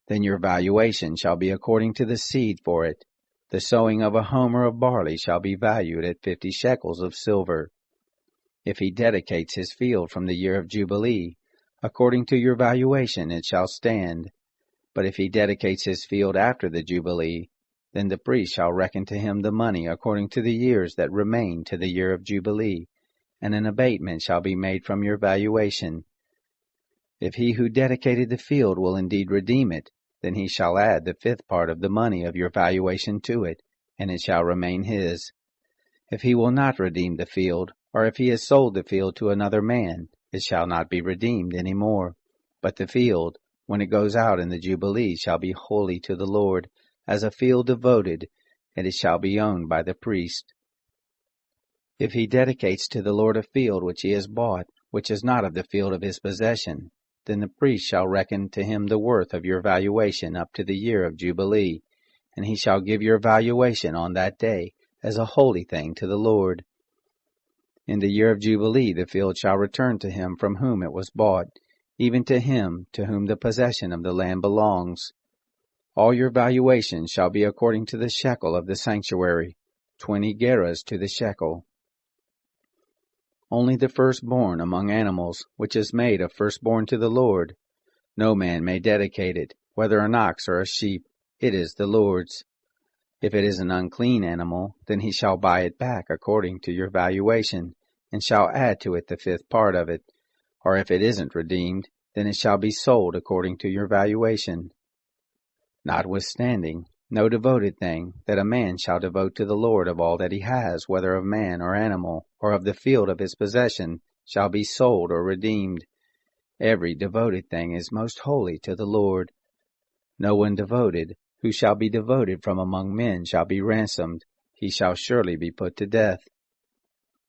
then your valuation shall be according to the seed for it. The sowing of a homer of barley shall be valued at 50 shekels of silver. If he dedicates his field from the year of Jubilee, according to your valuation it shall stand. But if he dedicates his field after the Jubilee, then the priest shall reckon to him the money according to the years that remain to the year of Jubilee, and an abatement shall be made from your valuation. If he who dedicated the field will indeed redeem it, then he shall add the 5th part of the money of your valuation to it, and it shall remain his. If he will not redeem the field, or if he has sold the field to another man, it shall not be redeemed any more. But the field, when it goes out in the Jubilee, shall be holy to the Lord, as a field devoted, and it shall be owned by the priest. If he dedicates to the Lord a field which he has bought, which is not of the field of his possession, then the priest shall reckon to him the worth of your valuation up to the year of Jubilee, and he shall give your valuation on that day as a holy thing to the Lord. In the year of Jubilee the field shall return to him from whom it was bought, even to him to whom the possession of the land belongs. All your valuation shall be according to the shekel of the sanctuary, 20 gerahs to the shekel. Only the firstborn among animals, which is made a firstborn to the Lord. No man may dedicate it, whether an ox or a sheep. It is the Lord's. If it is an unclean animal, then he shall buy it back according to your valuation, and shall add to it the 5th part of it. Or if it isn't redeemed, then it shall be sold according to your valuation. Notwithstanding, no devoted thing that a man shall devote to the Lord of all that he has, whether of man or animal, or of the field of his possession, shall be sold or redeemed. Every devoted thing is most holy to the Lord. No one devoted, who shall be devoted from among men, shall be ransomed. He shall surely be put to death.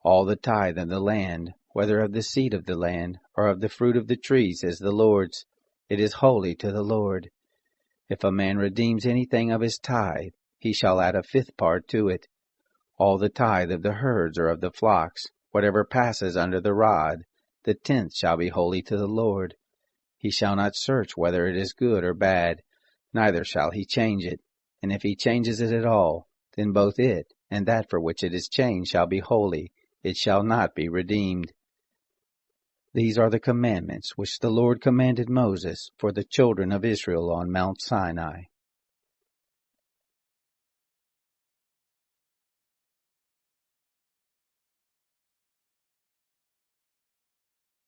All the tithe of the land, whether of the seed of the land, or of the fruit of the trees, is the Lord's. It is holy to the Lord. If a man redeems anything of his tithe, he shall add a fifth part to it. All the tithe of the herds or of the flocks, whatever passes under the rod, the tenth shall be holy to the Lord. He shall not search whether it is good or bad, neither shall he change it. And if he changes it at all, then both it and that for which it is changed shall be holy, it shall not be redeemed. These are the commandments which the Lord commanded Moses for the children of Israel on Mount Sinai.